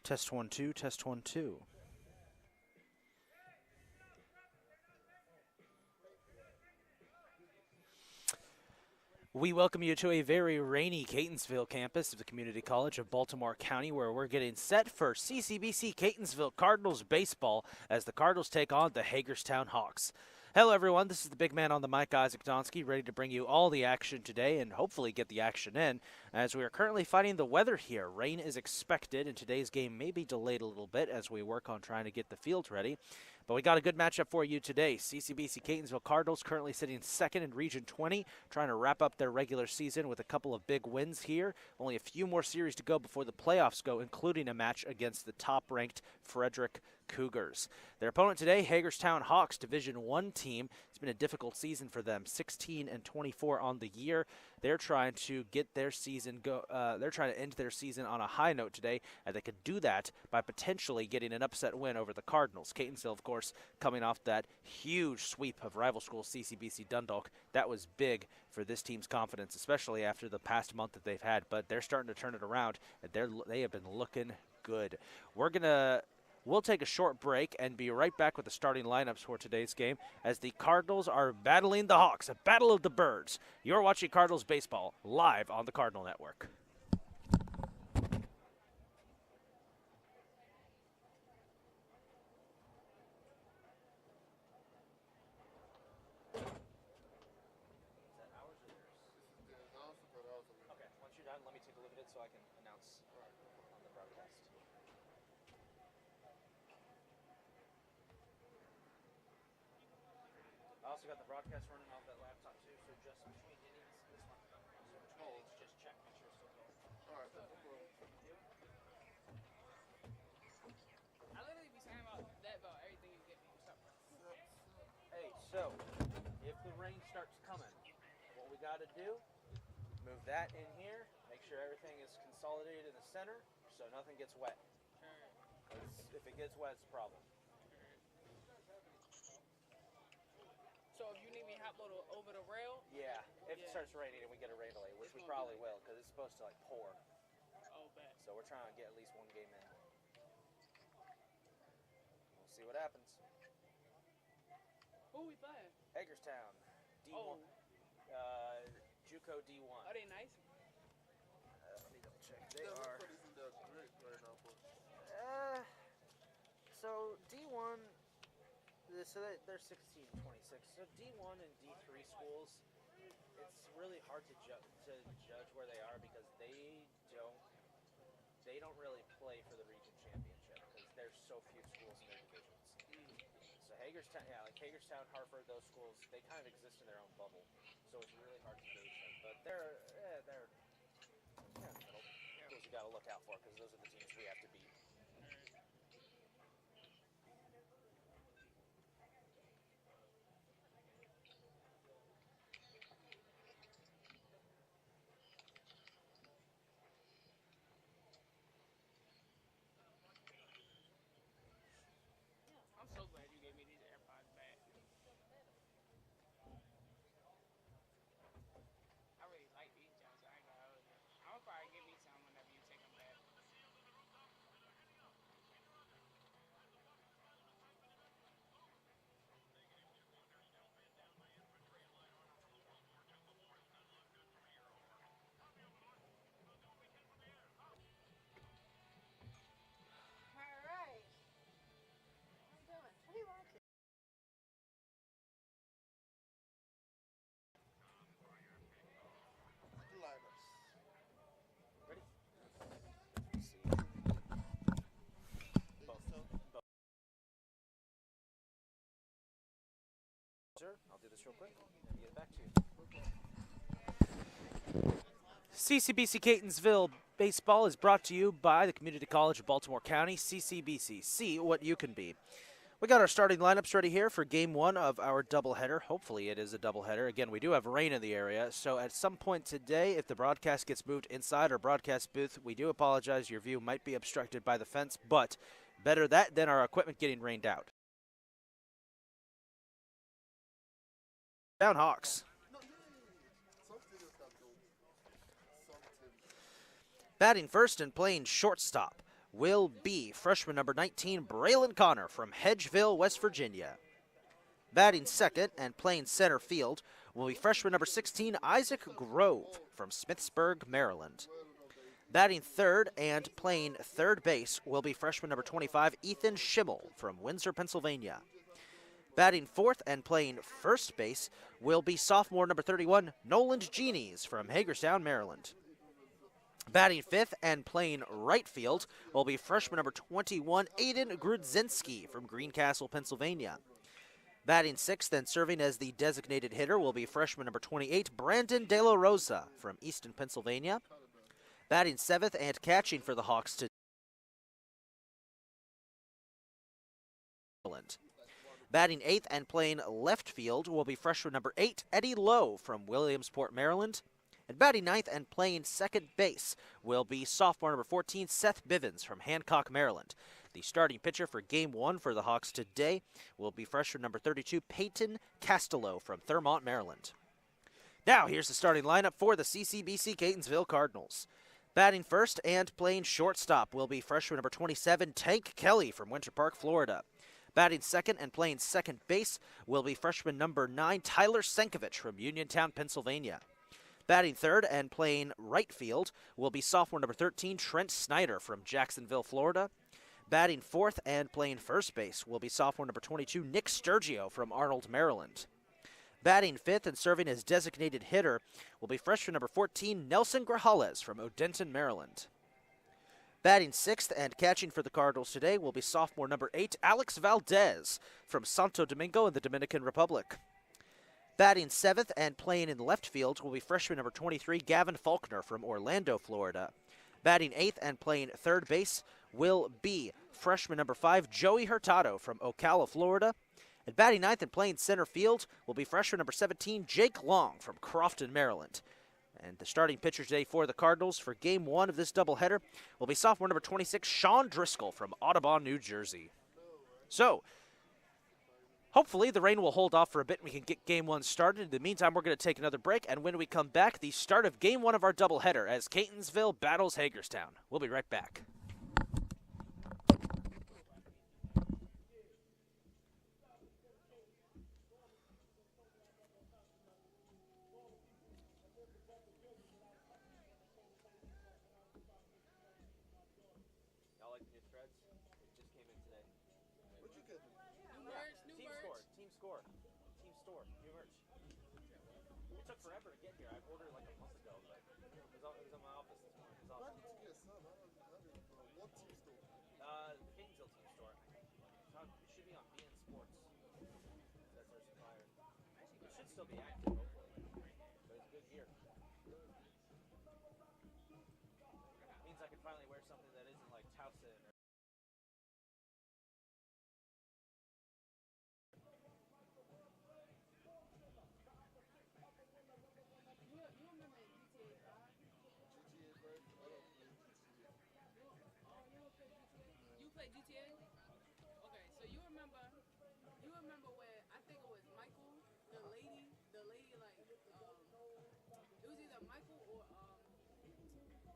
Test 1 2, test 1 2. We welcome you to a very rainy Catonsville campus of the Community College of Baltimore County, where we're getting set for CCBC Catonsville Cardinals baseball as the Cardinals take on the Hagerstown Hawks. Hello everyone, this is the big man on the mic, Isaac Donsky, ready to bring you all the action today and hopefully get the action in, as we are currently fighting the weather here. Rain is expected and today's game may be delayed a little bit as we work on trying to get the field ready. But we got a good matchup for you today. CCBC Catonsville Cardinals currently sitting second in Region 20, trying to wrap up their regular season with a couple of big wins here. Only a few more series to go before the playoffs go, including a match against the top-ranked Frederick Cougars. Their opponent today, Hagerstown Hawks, Division I team. It's been a difficult season for them, 16-24 on the year. They're trying to get their season they're trying to end their season on a high note today, and they could do that by potentially getting an upset win over the Cardinals. Catonsville, of course, coming off that huge sweep of rival school CCBC Dundalk. That was big for this team's confidence, especially after the past month that they've had. But they're starting to turn it around, and they have been looking good. We'll take a short break and be right back with the starting lineups for today's game as the Cardinals are battling the Hawks, a battle of the birds. You're watching Cardinals baseball live on the Cardinal Network. Okay, once you're done, let me take a look at it so I can announce on the broadcast. I also got the broadcast running off that laptop too, so just between innings, this one. So between innings, just check, make sure it's still going. All right, that's cool. I literally be saying about that about everything you get me. What's up, bro? Hey, so if the rain starts coming, what we got to do? Move that in here. Make sure everything is consolidated in the center, so nothing gets wet. If it gets wet, it's a problem. So if you need me to hop over the rail? Yeah, if it starts raining and we get a rain delay, which we probably will, because it's supposed to like pour. Oh, bet. So we're trying to get at least one game in. We'll see what happens. Who we playing? Hagerstown, D1. Oh. JUCO D1. Are they nice? Let me double check. They are. So D1. So they're 16-26. So D1 and D3 schools, it's really hard to judge where they are because they don't really play for the region championship because there's so few schools in their divisions. So Hagerstown, like Hagerstown, Hartford, those schools, they kind of exist in their own bubble. So it's really hard to gauge them. But they're kind of middle. Schools you got to look out for because those are the teams we have to beat. I'm so glad you gave me these AirPods back. I really like these jumps. I ain't gonna hold you. I'm gonna probably give me some whenever you take them back. Alright. What are you doing? What do you want to? Ready? Sir, I'll do this real quick and get it back to you. CCBC Catonsville baseball is brought to you by the Community College of Baltimore County. CCBC, see what you can be. We got our starting lineups ready here for game one of our doubleheader. Hopefully it is a doubleheader. Again, we do have rain in the area, so at some point today, if the broadcast gets moved inside our broadcast booth, we do apologize. Your view might be obstructed by the fence, but better that than our equipment getting rained out. Down Hawks. Batting first and playing shortstop, will be freshman number 19, Braylon Connor from Hedgeville, West Virginia. Batting second and playing center field will be freshman number 16, Isaac Grove from Smithsburg, Maryland. Batting third and playing third base will be freshman number 25, Ethan Schimmel from Windsor, Pennsylvania. Batting fourth and playing first base will be sophomore number 31, Noland Genies from Hagerstown, Maryland. Batting fifth and playing right field will be freshman number 21, Aiden Grudzinski from Greencastle, Pennsylvania. Batting sixth and serving as the designated hitter will be freshman number 28, Brandon De La Rosa from Easton, Pennsylvania. Batting seventh and catching for the Hawks today. Batting eighth and playing left field will be freshman number 8, Eddie Lowe from Williamsport, Maryland. And batting ninth and playing second base will be sophomore number 14, Seth Bivens from Hancock, Maryland. The starting pitcher for Game 1 for the Hawks today will be freshman number 32, Peyton Castello from Thurmont, Maryland. Now here's the starting lineup for the CCBC Catonsville Cardinals. Batting first and playing shortstop will be freshman number 27, Tank Kelly from Winter Park, Florida. Batting second and playing second base will be freshman number 9, Tyler Senkovich from Uniontown, Pennsylvania. Batting third and playing right field will be sophomore number 13, Trent Snyder from Jacksonville, Florida. Batting fourth and playing first base will be sophomore number 22, Nick Sturgio from Arnold, Maryland. Batting fifth and serving as designated hitter will be freshman number 14, Nelson Grajales from Odenton, Maryland. Batting sixth and catching for the Cardinals today will be sophomore number 8, Alex Valdez from Santo Domingo in the Dominican Republic. Batting seventh and playing in left field will be freshman number 23, Gavin Faulkner from Orlando, Florida. Batting eighth and playing third base will be freshman number 5, Joey Hurtado from Ocala, Florida. And batting ninth and playing center field will be freshman number 17, Jake Long from Crofton, Maryland. And the starting pitcher today for the Cardinals for Game 1 of this doubleheader will be sophomore number 26, Sean Driscoll from Audubon, New Jersey. So, hopefully the rain will hold off for a bit and we can get Game 1 started. In the meantime, we're going to take another break, and when we come back, the start of Game 1 of our doubleheader as Catonsville battles Hagerstown. We'll be right back. Y'all like the new threads? It just came in today. What'd you get? Team score, new merch. It took forever to get here. I ordered like a month ago, but it was on my office this morning. It was Why awesome. did you get some? I don't know. What team store? The Catonsville team store. It should be on BN Sports. That's their supplier. It should still be active, hopefully. But it's good gear. Means I can finally wear something that isn't like Towson or GTA 5? I don't play GTA. You play GTA? Okay, so you remember when I think it was Michael, the lady like it was either Michael or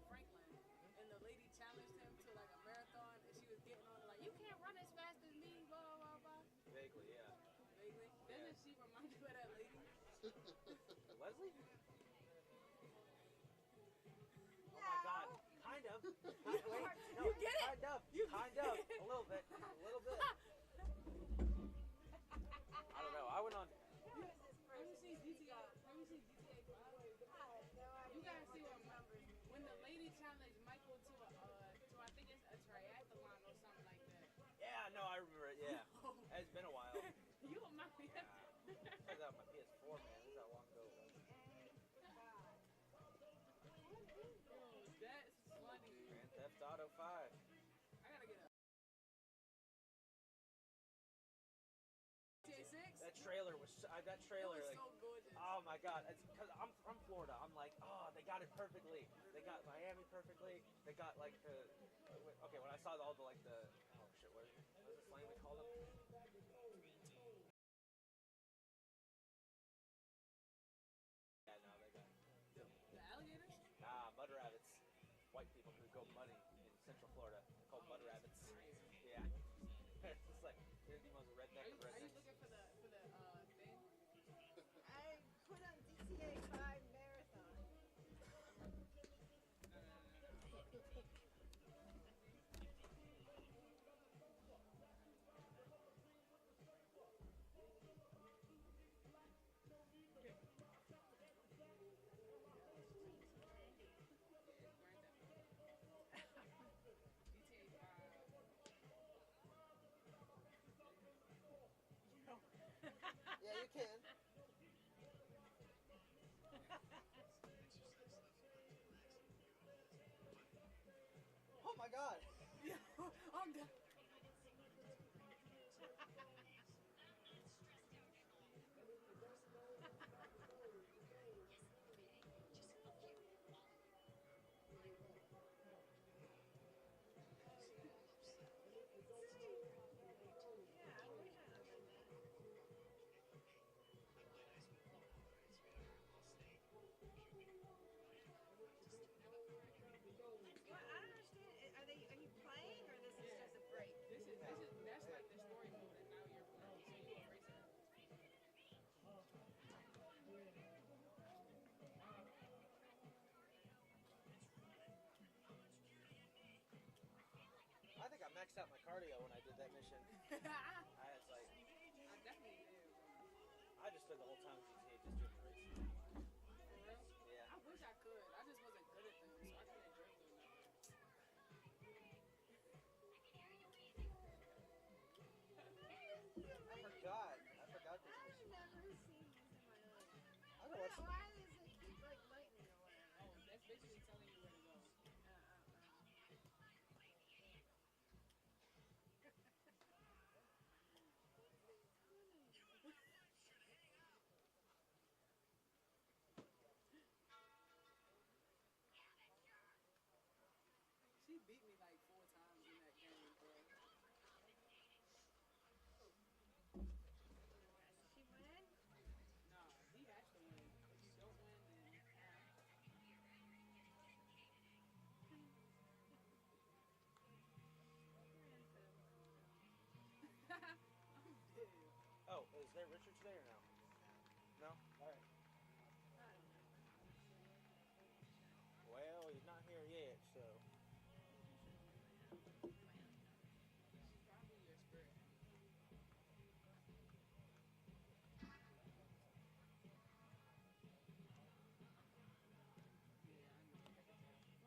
Franklin, and the lady challenged him to like a marathon, and she was getting on like, you can't run as fast as me, blah blah blah. vaguely, yeah. Vaguely. Doesn't she remind you of that lady? Leslie? Oh my God, kind of. Wait, no, You get it? Kind of, a little bit. I don't know. I went on. Have you seen GTA? Have you seen GTA 5? You gotta see when the lady challenged Michael to I think it's a triathlon or something like that. Yeah, no, I remember it. Yeah, it's been a while. You remind me of that. Check out my PS4, man. This is how long ago it was. That's funny. Grand Theft Auto 5. I gotta get up. GTA 6? That trailer was. That trailer, It was like. so gorgeous. Oh my God! It's because I'm from Florida. I'm like, oh, they got it perfectly. They got Miami perfectly. They got like the. Okay, when I saw all the like the. Oh shit! What is the slang we call them? Yeah, no, they got. The alligators? Nah, mud rabbits. White people who go muddy in Central Florida called maxed out my cardio when I did that mission. I was like, I definitely did. I just spent the whole time in GTA just doing the races. For real? Yeah. I wish I could. I just wasn't good at them, so I couldn't drink them. I forgot this I've mission. never seen this in my life. I don't know what's. Why does it keep like lightning or whatever? Oh, that's basically telling you where to go. She beat me like 4 times in that game, bro. Did she win? Nah, he has to win. If you don't win, then I'm dead. Oh, is there Richard today or no? No? Alright. I don't know. Well, he's not here yet, so. She's probably your spirit animal. Yeah, I know. I can tell.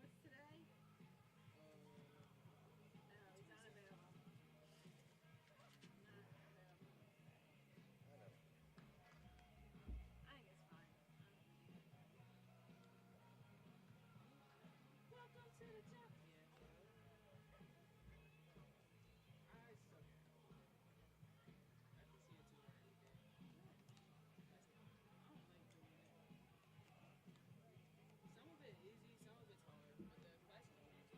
What's today? No, he's unavailable. Not available. I know. I think it's fine. Welcome to the jump. Yeah, sure. I suck at it. I can see it too early there. I don't like doing it. Some of it easy, some of it's hard, but the class is going to.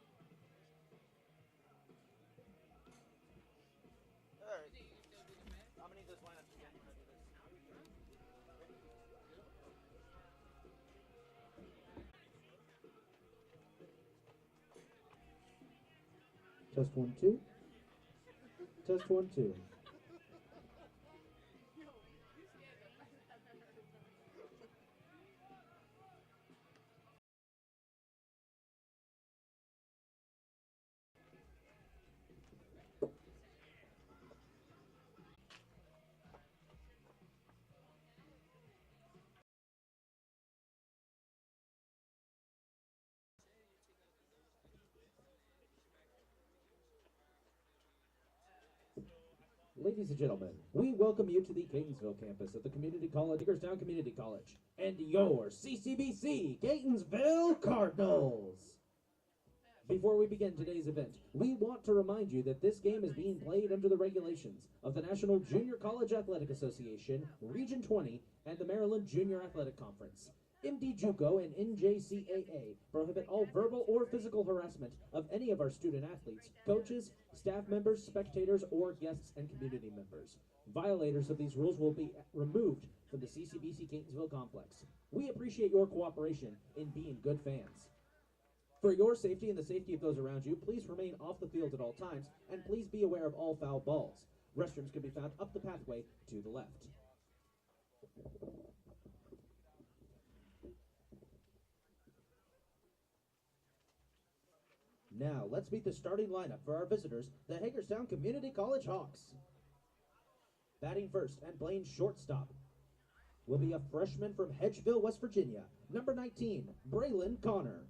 Alright. You think you can still do the math? I'm gonna need those lineups again when I do this. Test 1 2. Test 1 2. Yo, you scared the life out of me. Ladies and gentlemen, we welcome you to the Catonsville campus of the Community College, Hagerstown Community College, and your CCBC Catonsville Cardinals. Before we begin today's event, we want to remind you that this game is being played under the regulations of the National Junior College Athletic Association, Region 20, and the Maryland Junior Athletic Conference. MD JUCO and NJCAA prohibit all verbal or physical harassment of any of our student athletes, coaches, staff members, spectators, or guests and community members. Violators of these rules will be removed from the CCBC Catonsville complex. We appreciate your cooperation in being good fans. For your safety and the safety of those around you, please remain off the field at all times, and please be aware of all foul balls. Restrooms can be found up the pathway to the left. Now, let's meet the starting lineup for our visitors, the Hagerstown Community College Hawks. Batting first and playing shortstop will be a freshman from Hedgeville, West Virginia, number 19, Braylon Connor.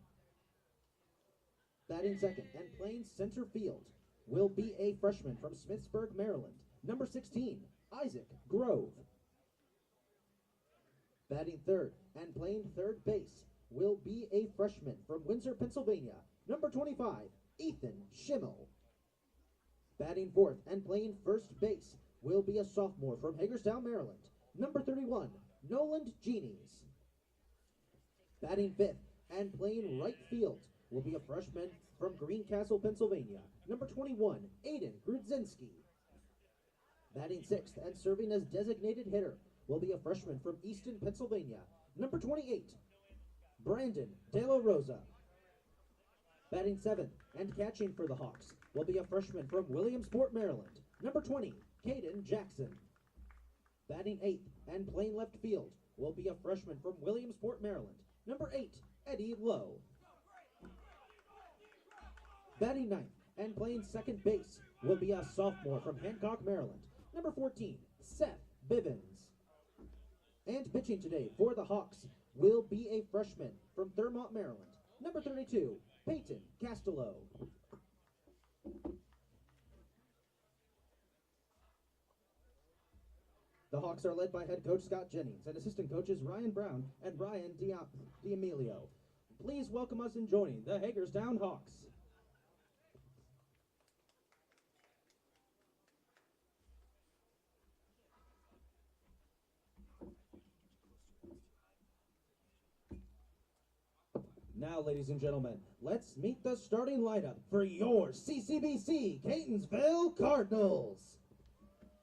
Batting second and playing center field will be a freshman from Smithsburg, Maryland, number 16, Isaac Grove. Batting third and playing third base will be a freshman from Windsor, Pennsylvania, number 25, Ethan Schimmel. Batting fourth and playing first base will be a sophomore from Hagerstown, Maryland, number 31, Noland Genies. Batting fifth and playing right field will be a freshman from Greencastle, Pennsylvania, number 21, Aiden Grudzinski. Batting sixth and serving as designated hitter will be a freshman from Easton, Pennsylvania, number 28, Brandon De La Rosa. Batting seventh and catching for the Hawks will be a freshman from Williamsport, Maryland, number 20, Caden Jackson. Batting eighth and playing left field will be a freshman from Williamsport, Maryland, number 8, Eddie Lowe. Batting ninth and playing second base will be a sophomore from Hancock, Maryland. Number 14, Seth Bivens. And pitching today for the Hawks will be a freshman from Thurmont, Maryland. Number 32, Peyton Castello. The Hawks are led by head coach Scott Jennings and assistant coaches Ryan Brown and Ryan D'Amelio. Please welcome us in joining the Hagerstown Hawks. Now, ladies and gentlemen, let's meet the starting lineup for your CCBC Catonsville Cardinals.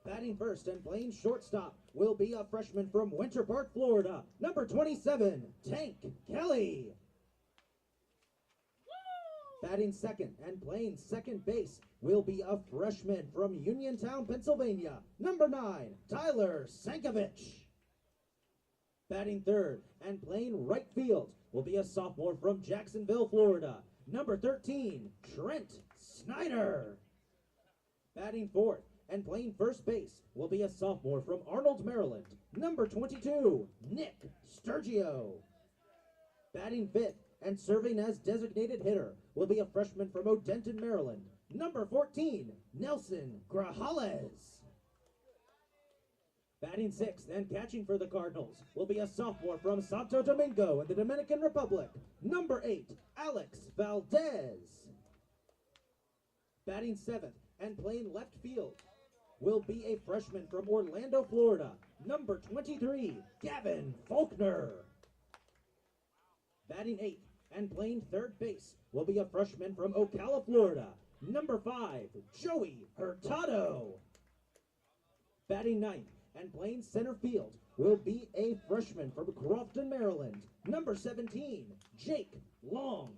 Batting first and playing shortstop will be a freshman from Winter Park, Florida, number 27, Tank Kelly. Batting second and playing second base will be a freshman from Uniontown, Pennsylvania, number 9, Tyler Sankovich. Batting third and playing right field will be a sophomore from Jacksonville, Florida, number 13, Trent Snyder. Batting fourth and playing first base will be a sophomore from Arnold, Maryland, number 22, Nick Sturgio. Batting fifth and serving as designated hitter will be a freshman from Odenton, Maryland, number 14, Nelson Grajales. Batting sixth and catching for the Cardinals will be a sophomore from Santo Domingo in the Dominican Republic, number 8, Alex Valdez. Batting seventh and playing left field will be a freshman from Orlando, Florida, number 23, Gavin Faulkner. Batting eighth and playing third base will be a freshman from Ocala, Florida, number 5, Joey Hurtado. Batting ninth and playing center field will be a freshman from Crofton, Maryland, number 17, Jake Long.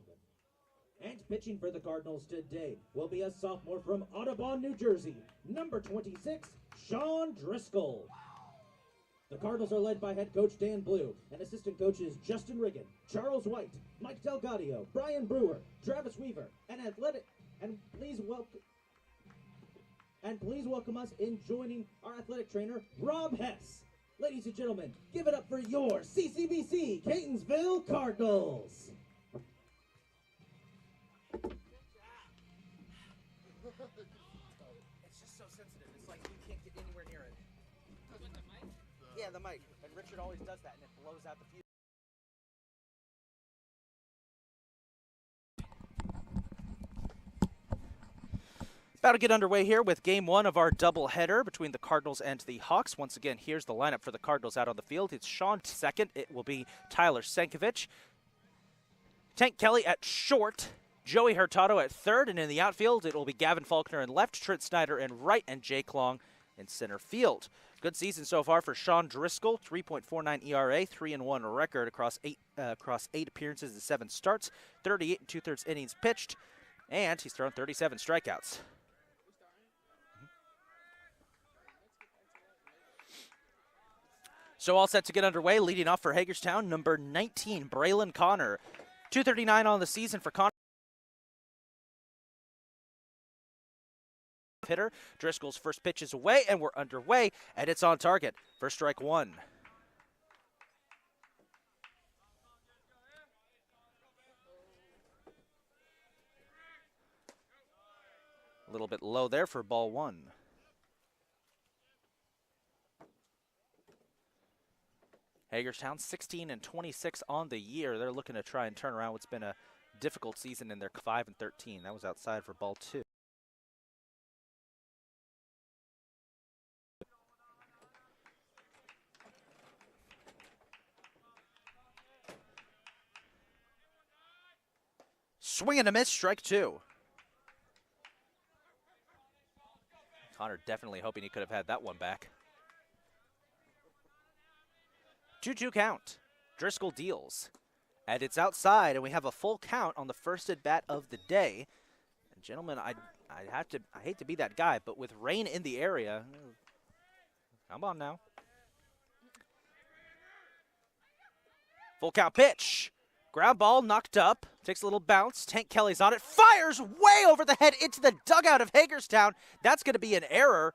And pitching for the Cardinals today will be a sophomore from Audubon, New Jersey, number 26, Sean Driscoll. The Cardinals are led by head coach Dan Blue and assistant coaches Justin Riggin, Charles White, Mike Delgadio, Brian Brewer, Travis Weaver, and please welcome us in joining our athletic trainer, Rob Hess. Ladies and gentlemen, give it up for your CCBC Catonsville Cardinals. It's just so sensitive. It's like you can't get anywhere near it. Yeah, the mic. And Richard always does that, and it blows out the fuse. About to get underway here with game one of our doubleheader between the Cardinals and the Hawks. Once again, here's the lineup for the Cardinals out on the field. It's Sean second. It will be Tyler Sankovich. Tank Kelly at short. Joey Hurtado at third. And in the outfield, it will be Gavin Faulkner in left, Trent Snyder in right, and Jake Long in center field. Good season so far for Sean Driscoll. 3.49 ERA, 3-1 record across eight appearances and 7 starts. 38 and 2/3 innings pitched. And he's thrown 37 strikeouts. So all set to get underway. Leading off for Hagerstown, number 19, Braylon Connor. 239 on the season for Connor. Hitter. Driscoll's first pitch is away, and we're underway, and it's on target for strike one. A little bit low there for ball one. Hagerstown 16 and 26 on the year. They're looking to try and turn around what's been a difficult season in their 5 and 13. That was outside for ball two. Swing and a miss, strike two. Connor definitely hoping he could have had that one back. 2-2 count. Driscoll deals. And it's outside, and we have a full count on the first at bat of the day. And gentlemen, I hate to be that guy, but with rain in the area, come on now. Full count pitch. Ground ball knocked up. Takes a little bounce. Tank Kelly's on it. Fires way over the head into the dugout of Hagerstown. That's going to be an error.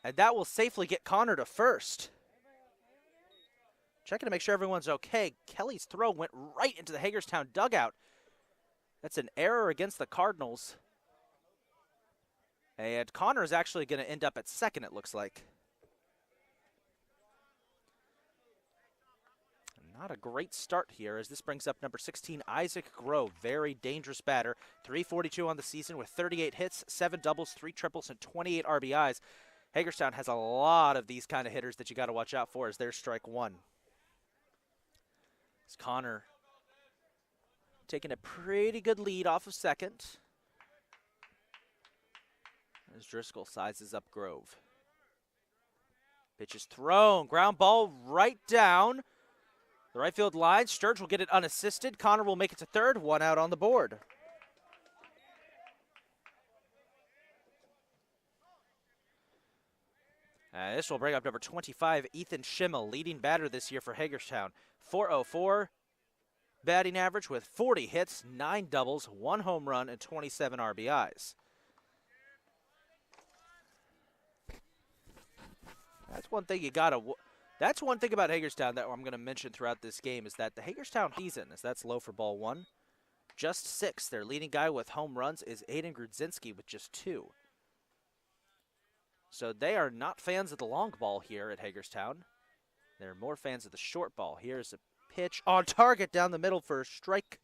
And that will safely get Connor to first. Checking to make sure everyone's okay. Kelly's throw went right into the Hagerstown dugout. That's an error against the Cardinals. And Connor is actually going to end up at second, it looks like. Not a great start here, as this brings up number 16, Isaac Grove. Very dangerous batter. 342 on the season with 38 hits, 7 doubles, 3 triples, and 28 RBIs. Hagerstown has a lot of these kind of hitters that you got to watch out for, as there's strike one. As Connor taking a pretty good lead off of second. As Driscoll sizes up Grove. Pitch is thrown. Ground ball right down the right field line. Sturge will get it unassisted. Connor will make it to third. 1 out on the board. This will bring up number 25, Ethan Schimmel, leading batter this year for Hagerstown. 404 batting average with 40 hits, 9 doubles, 1 home run, and 27 RBIs. That's one thing you gotta. That's one thing about Hagerstown that I'm going to mention throughout this game, is that the Hagerstown season, as that's low for ball 1, just 6. Their leading guy with home runs is Aiden Grudzinski with just 2. So they are not fans of the long ball here at Hagerstown. They're more fans of the short ball. Here's a pitch on target down the middle for strike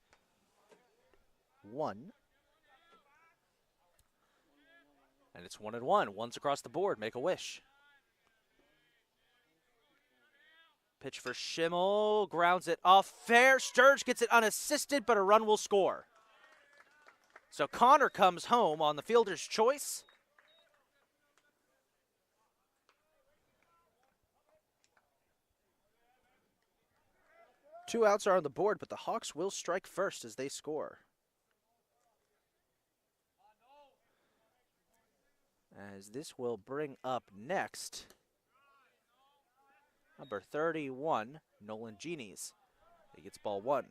1. And it's 1-1. One's across the board. Make a wish. Pitch for Schimmel, grounds it off fair. Sturge gets it unassisted, but a run will score. So Connor comes home on the fielder's choice. Two outs are on the board, but the Hawks will strike first as they score. As this will bring up next number 31, Nolan Genies. He gets ball 1.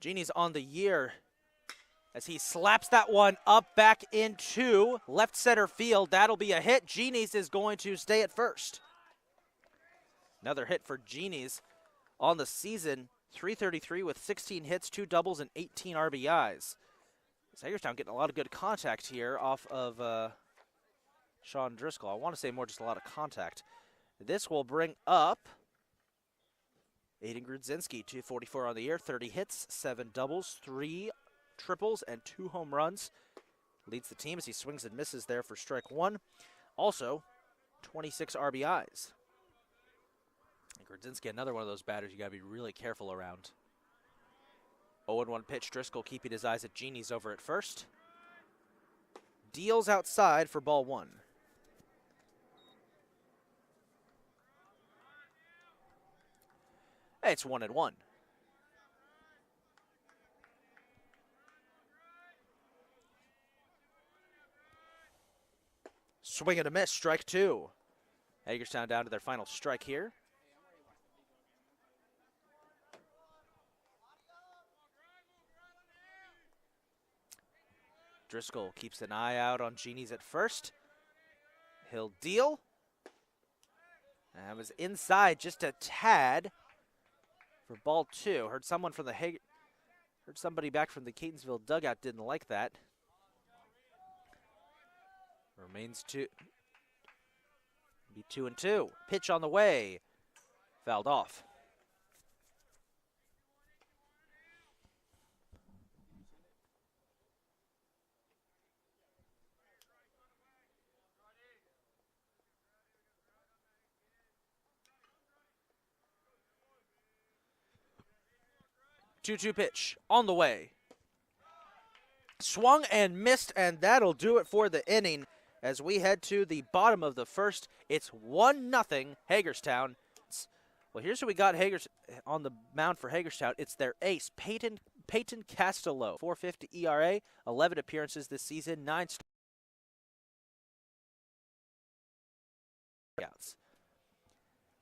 Genies on the year as he slaps that one up back into left center field. That'll be a hit. Genies is going to stay at first. Another hit for Genies on the season. 333 with 16 hits, 2 doubles, and 18 RBIs. Hagerstown getting a lot of good contact here off of Sean Driscoll. I want to say more just a lot of contact. This will bring up Aiden Grudzinski, 244 on the year, 30 hits, 7 doubles, 3 triples, and 2 home runs. Leads the team as he swings and misses there for strike 1. Also, 26 RBIs. And Grudzinski, another one of those batters you got to be really careful around. 0-1 pitch. Driscoll keeping his eyes at Genies over at first. Deals outside for ball 1. It's 1-1. Swing and a miss, strike 2. Hagerstown down to their final strike here. Driscoll keeps an eye out on Genies at first. He'll deal. And was inside just a tad for ball 2. Heard somebody back from the Catonsville dugout didn't like that. Remains 2. Be 2-2. Pitch on the way. Fouled off. Two-two pitch on the way. Swung and missed, and that'll do it for the inning. As we head to the bottom of the first, it's 1-0 Hagerstown. Well, here's who we got on the mound for Hagerstown. It's their ace, Peyton Castello. 4.50 ERA, 11 appearances this season, 9 strikeouts.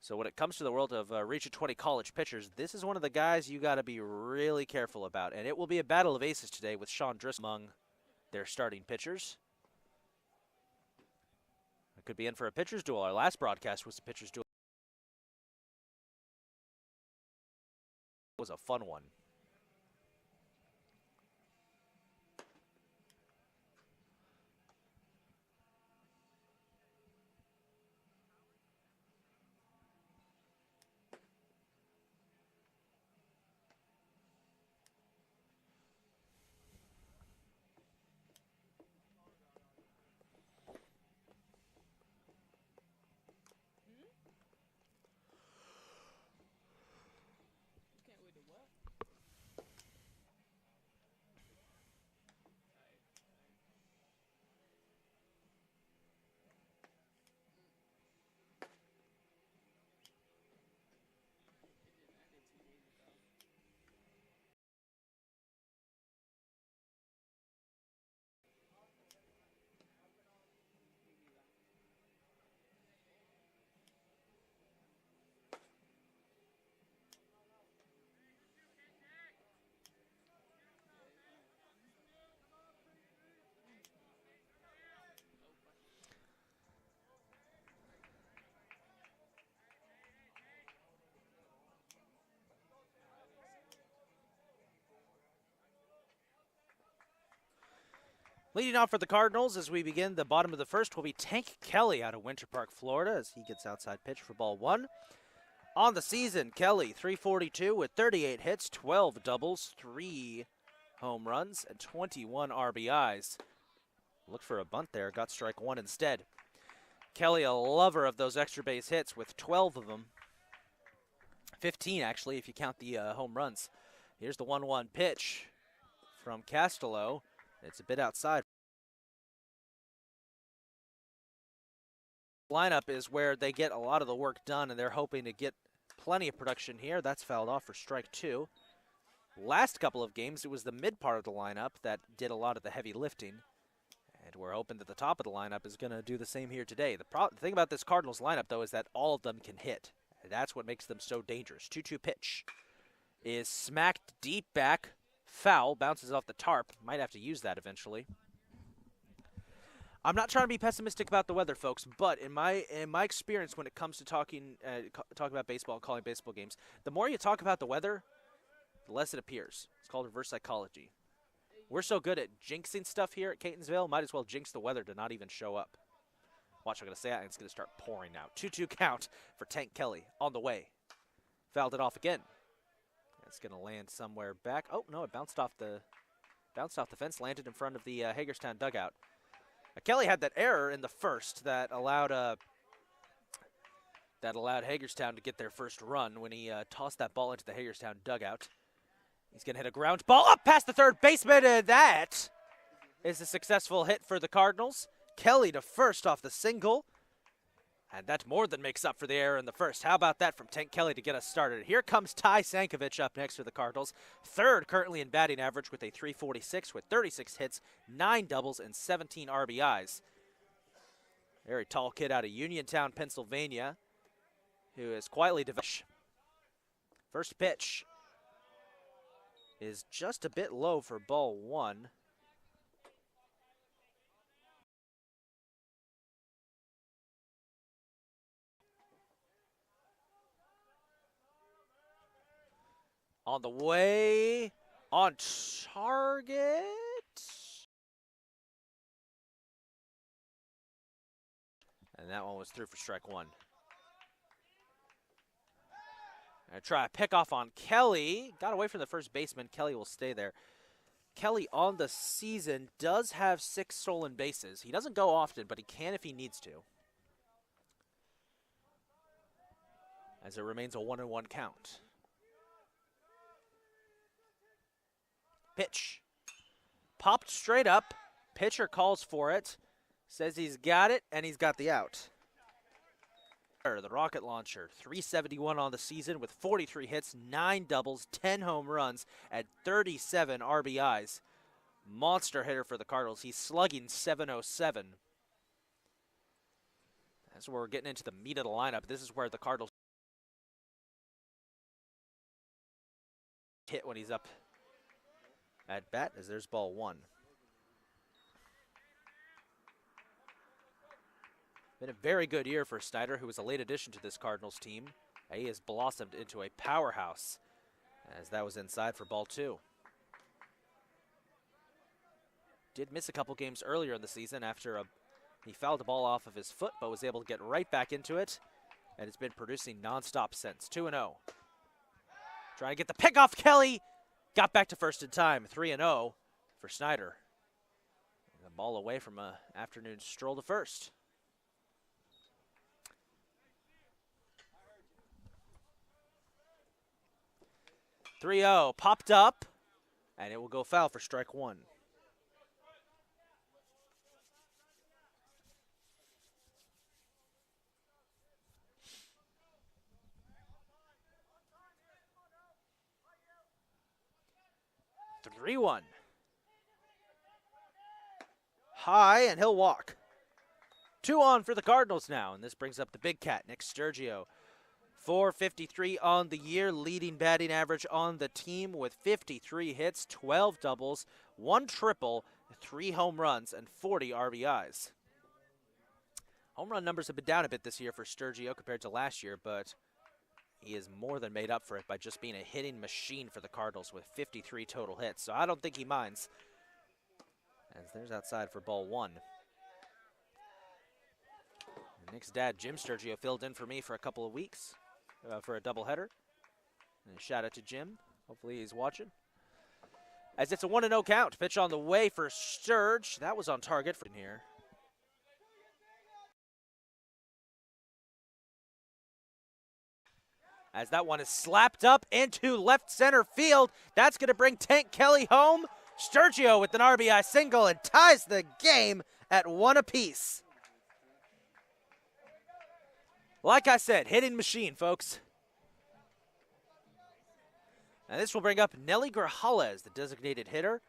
So when it comes to the world of Region 20 college pitchers, this is one of the guys you got to be really careful about. And it will be a battle of aces today with Sean Driscoll among their starting pitchers. It could be in for a pitcher's duel. Our last broadcast was a pitcher's duel. It was a fun one. Can't wait to what? Leading off for the Cardinals as we begin the bottom of the first will be Tank Kelly out of Winter Park, Florida, as he gets outside pitch for ball one. On the season, Kelly, .342 with 38 hits, 12 doubles, 3 home runs, and 21 RBIs. Looked for a bunt there, got strike one instead. Kelly, a lover of those extra base hits with 12 of them. 15, actually, if you count the home runs. Here's the 1-1 pitch from Castello. It's a bit outside. Lineup is where they get a lot of the work done, and they're hoping to get plenty of production here. That's fouled off for strike two. Last couple of games, it was the mid part of the lineup that did a lot of the heavy lifting, and we're hoping that the top of the lineup is going to do the same here today. The thing about this Cardinals lineup, though, is that all of them can hit. And that's what makes them so dangerous. 2-2 pitch is smacked deep back. Foul, bounces off the tarp. Might have to use that eventually. I'm not trying to be pessimistic about the weather, folks, but in my experience when it comes to talking about baseball and calling baseball games, the more you talk about the weather, the less it appears. It's called reverse psychology. We're so good at jinxing stuff here at Catonsville, might as well jinx the weather to not even show up. Watch, I'm going to say that, and it's going to start pouring now. 2-2 count for Tank Kelly on the way. Fouled it off again. It's going to land somewhere back. Oh, no, it bounced off the fence, landed in front of the Hagerstown dugout. Kelly had that error in the first that allowed Hagerstown to get their first run when he tossed that ball into the Hagerstown dugout. He's going to hit a ground ball up past the third baseman, and that is a successful hit for the Cardinals. Kelly to first off the single. And that more than makes up for the error in the first. How about that from Tank Kelly to get us started? Here comes Ty Sankovic up next for the Cardinals. Third currently in batting average with a .346 with 36 hits, 9 doubles, and 17 RBIs. Very tall kid out of Uniontown, Pennsylvania, who is quietly developed. First pitch is just a bit low for ball one. On the way, on target. And that one was through for strike one. I try a pickoff on Kelly. Got away from the first baseman. Kelly will stay there. Kelly on the season does have 6 stolen bases. He doesn't go often, but he can if he needs to. As it remains a 1-1 count. Pitch. Popped straight up. Pitcher calls for it. Says he's got it, and he's got the out. The rocket launcher, .371 on the season with 43 hits, 9 doubles, 10 home runs, and 37 RBIs. Monster hitter for the Cardinals. He's slugging .707. That's where we're getting into the meat of the lineup. This is where the Cardinals hit when he's up at bat, as there's ball one. Been a very good year for Snyder, who was a late addition to this Cardinals team. He has blossomed into a powerhouse, as that was inside for ball two. Did miss a couple games earlier in the season after he fouled the ball off of his foot, but was able to get right back into it, and it's been producing nonstop since. 2-0. Trying to get the pick off Kelly. Got back to first in time. 3-0 for Snyder. The ball away from an afternoon stroll to first. .3-0 popped up, and it will go foul for strike one. .3-1. High, and he'll walk. 2 on for the Cardinals now, and this brings up the big cat, Nick Sturgio. .453 on the year, leading batting average on the team with 53 hits, 12 doubles, 1 triple, 3 home runs, and 40 RBIs. Home run numbers have been down a bit this year for Sturgio compared to last year, but he has more than made up for it by just being a hitting machine for the Cardinals with 53 total hits, so I don't think he minds. As there's outside for ball one. Nick's dad, Jim Sturgio, filled in for me for a couple of weeks for a doubleheader. And a shout out to Jim. Hopefully he's watching. As it's a 1-0 count. Pitch on the way for Sturge. That was on target for here. As that one is slapped up into left center field. That's going to bring Tank Kelly home. Sturgio with an RBI single and ties the game at 1 apiece. Like I said, hitting machine, folks. And this will bring up Nelly Grajales, the designated hitter.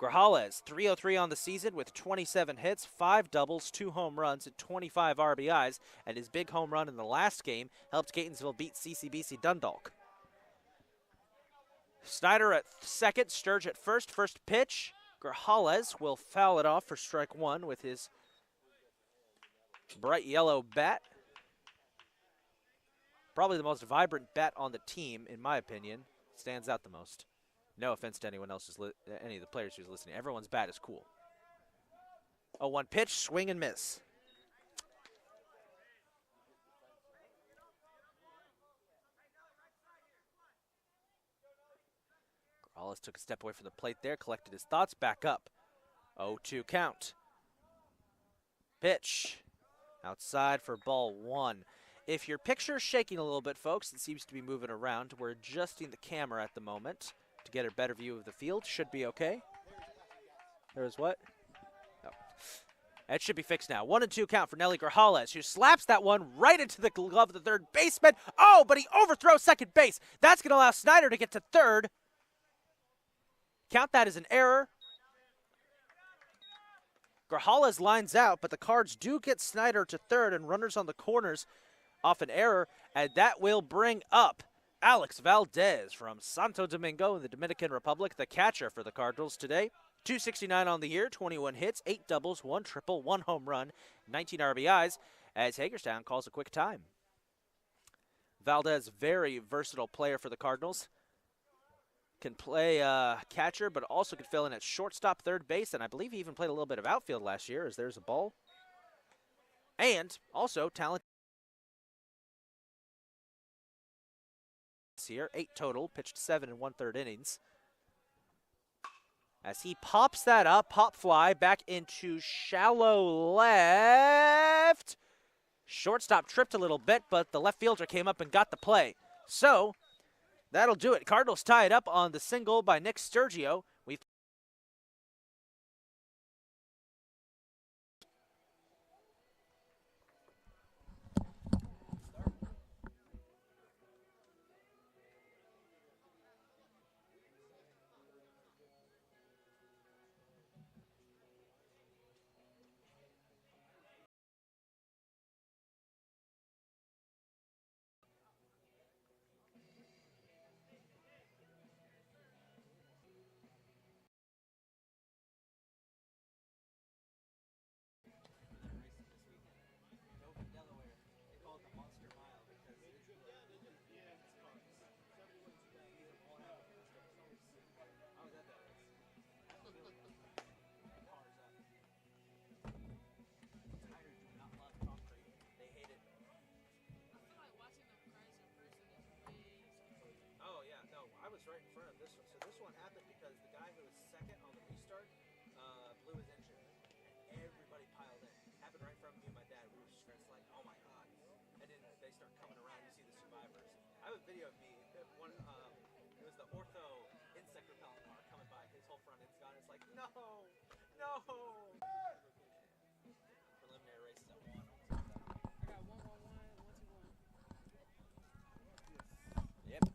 Grajales, .303 on the season with 27 hits, 5 doubles, 2 home runs, and 25 RBIs. And his big home run in the last game helped Catonsville beat CCBC Dundalk. Snyder at second, Sturge at first. First pitch, Grajales will foul it off for strike one with his bright yellow bat. Probably the most vibrant bat on the team, in my opinion. Stands out the most. No offense to anyone else, any of the players who's listening. Everyone's bat is cool. 0-1 pitch, swing and miss. Grajales took a step away from the plate there, collected his thoughts, back up. 0-2 count. Pitch. Outside for ball one. If your picture's shaking a little bit, folks, it seems to be moving around. We're adjusting the camera at the moment to get a better view of the field. Should be okay. There's what? Oh. That should be fixed now. 1-2 count for Nelly Grajales, who slaps that one right into the glove of the third baseman. Oh, but he overthrows second base. That's going to allow Snyder to get to third. Count that as an error. Grajales lines out, but the Cards do get Snyder to third and runners on the corners off an error, and that will bring up Alex Valdez from Santo Domingo in the Dominican Republic, the catcher for the Cardinals today. .269 on the year, 21 hits, 8 doubles, 1 triple, 1 home run, 19 RBIs, as Hagerstown calls a quick time. Valdez, very versatile player for the Cardinals. Can play catcher, but also could fill in at shortstop, third base, and I believe he even played a little bit of outfield last year, as there's a ball. And also talent here, 8 total, pitched 7 1/3 innings. As he pops that up, pop fly back into shallow left. Shortstop tripped a little bit, but the left fielder came up and got the play. So that'll do it. Cardinals tie it up on the single by Nick Sturgio. We've start coming around. You see the survivors. I have a video of me. It was the ortho insect repellent car coming by. His whole front end's gone. It's like, no, no. Preliminary races at 1. I got 1-1-1, 1-2-1. Yep.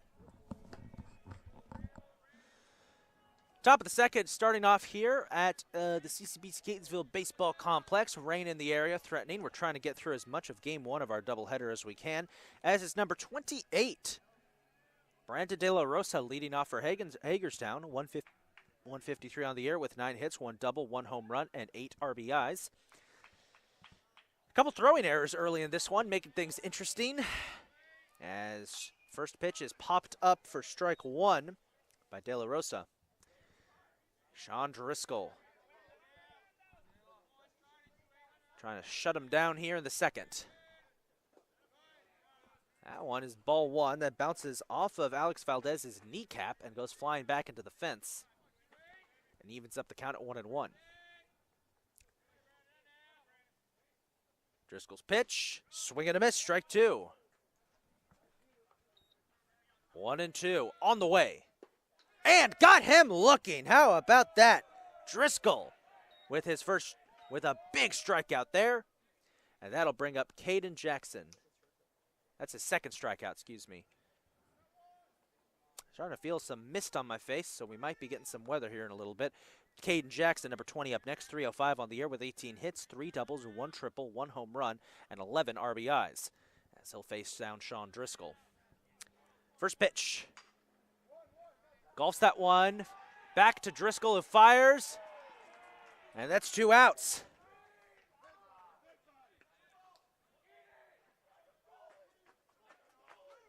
Top of the second, starting off here at the CCBC Catonsville Baseball Complex. Rain in the area threatening. We're trying to get through as much of Game 1 of our doubleheader as we can, as is number 28. Brandon De La Rosa leading off for Hagerstown. 153 on the year with 9 hits, 1 double, 1 home run, and 8 RBIs. A couple throwing errors early in this one, making things interesting. As first pitch is popped up for strike 1 by De La Rosa. Sean Driscoll trying to shut him down here in the second. That one is ball 1 that bounces off of Alex Valdez's kneecap and goes flying back into the fence. And evens up the count at 1-1. Driscoll's pitch, swing and a miss, strike 2. 1-2 on the way. And got him looking. How about that? Driscoll with a big strikeout there. And that'll bring up Caden Jackson. That's his second strikeout, excuse me. Starting to feel some mist on my face, so we might be getting some weather here in a little bit. Caden Jackson, number 20 up next, 305 on the year with 18 hits, 3 doubles, 1 triple, 1 home run, and 11 RBIs. As he'll face down Sean Driscoll. First pitch. Golfs that one. Back to Driscoll who fires. And that's 2 outs.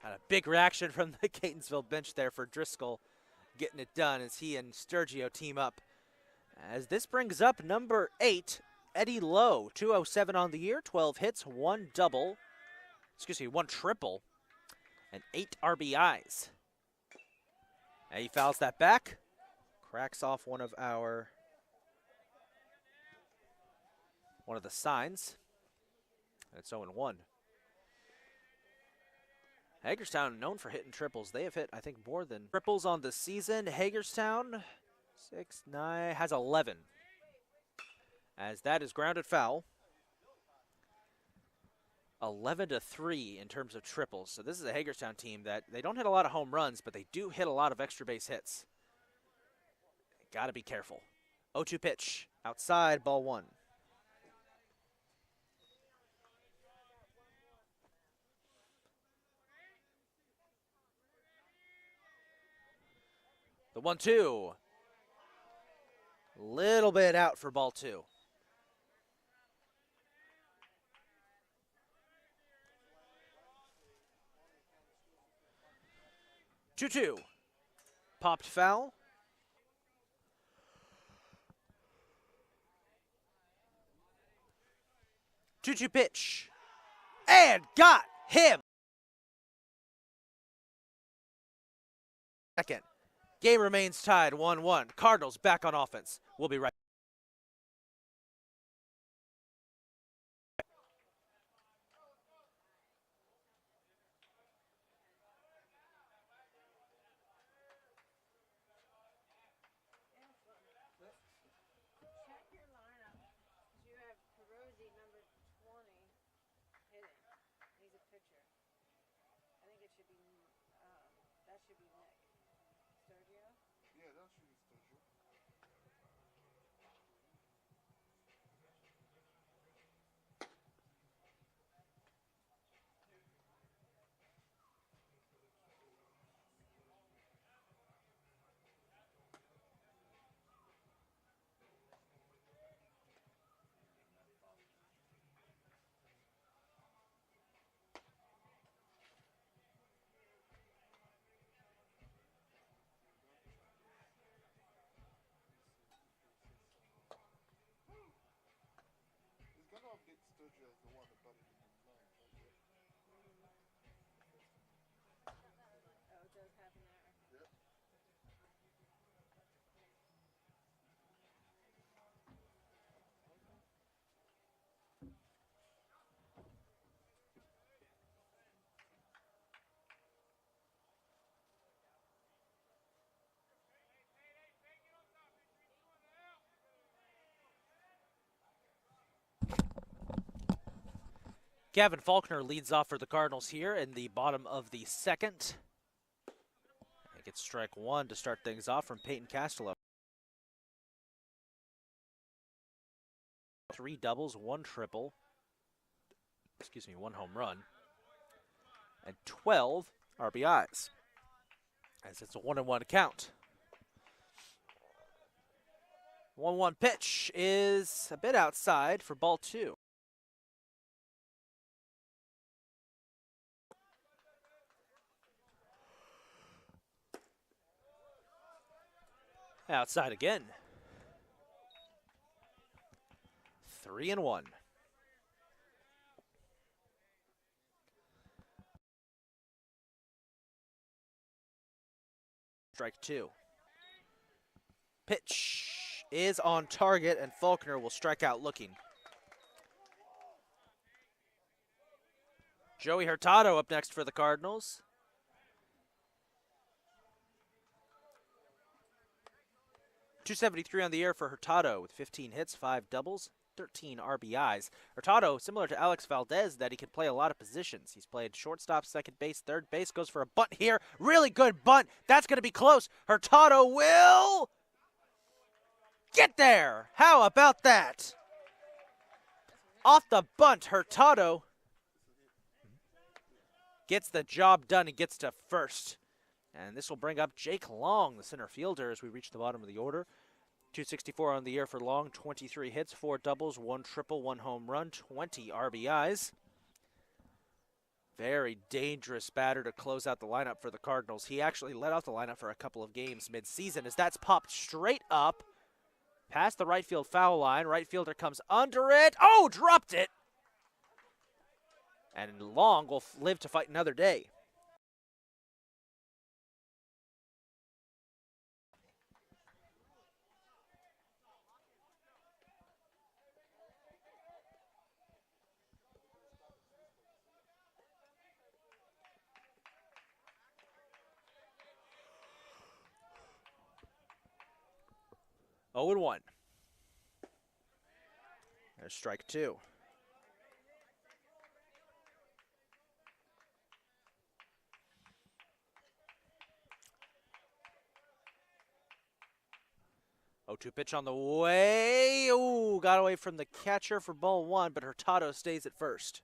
Had a big reaction from the Catonsville bench there for Driscoll getting it done as he and Sturgio team up. As this brings up number 8, Eddie Lowe, 207 on the year, 12 hits, 1 triple, and 8 RBIs. And he fouls that back, cracks off one of the signs, and it's 0-1. Hagerstown known for hitting triples. They have hit, I think, more than triples on the season. Hagerstown, 6-9, has 11. As that is grounded foul. 11-3 in terms of triples. So this is a Hagerstown team that they don't hit a lot of home runs, but they do hit a lot of extra base hits. Got to be careful. 0-2 pitch. Outside, ball 1. The 1-2. Little bit out for ball 2. 2-2. Popped foul. 2-2 pitch. And got him. Second. Game remains tied 1-1. Cardinals back on offense. We'll be right back. Check your lineup. You have Perosi, number 20, hitting. He's a pitcher. I think it should be, that should be Nick. Sergio? Yeah, that should be Sturgio. He's gonna update Sturgio as the one that batted in the ninth, right? Oh, it does have an error. Yep. Gavin Faulkner leads off for the Cardinals here in the bottom of the second. He gets strike one to start things off from Peyton Castello. 3 doubles, 1 triple. Excuse me, 1 home run. And 12 RBIs. As it's a 1-1 count. 1-1 pitch is a bit outside for ball 2. Outside again. 3-1. Strike 2. Pitch is on target, and Faulkner will strike out looking. Joey Hurtado up next for the Cardinals. .273 on the year for Hurtado with 15 hits, 5 doubles, 13 RBIs. Hurtado, similar to Alex Valdez, that he can play a lot of positions. He's played shortstop, second base, third base, goes for a bunt here. Really good bunt. That's going to be close. Hurtado will get there. How about that? Off the bunt, Hurtado gets the job done and gets to first. And this will bring up Jake Long, the center fielder, as we reach the bottom of the order. .264 on the year for Long, 23 hits, 4 doubles, 1 triple, 1 home run, 20 RBIs. Very dangerous batter to close out the lineup for the Cardinals. He actually led off the lineup for a couple of games mid-season as that's popped straight up past the right field foul line. Right fielder comes under it. Oh, dropped it! And Long will live to fight another day. Oh and 1. There's strike 2. Oh, 2 pitch on the way. Ooh, got away from the catcher for ball 1, but Hurtado stays at first.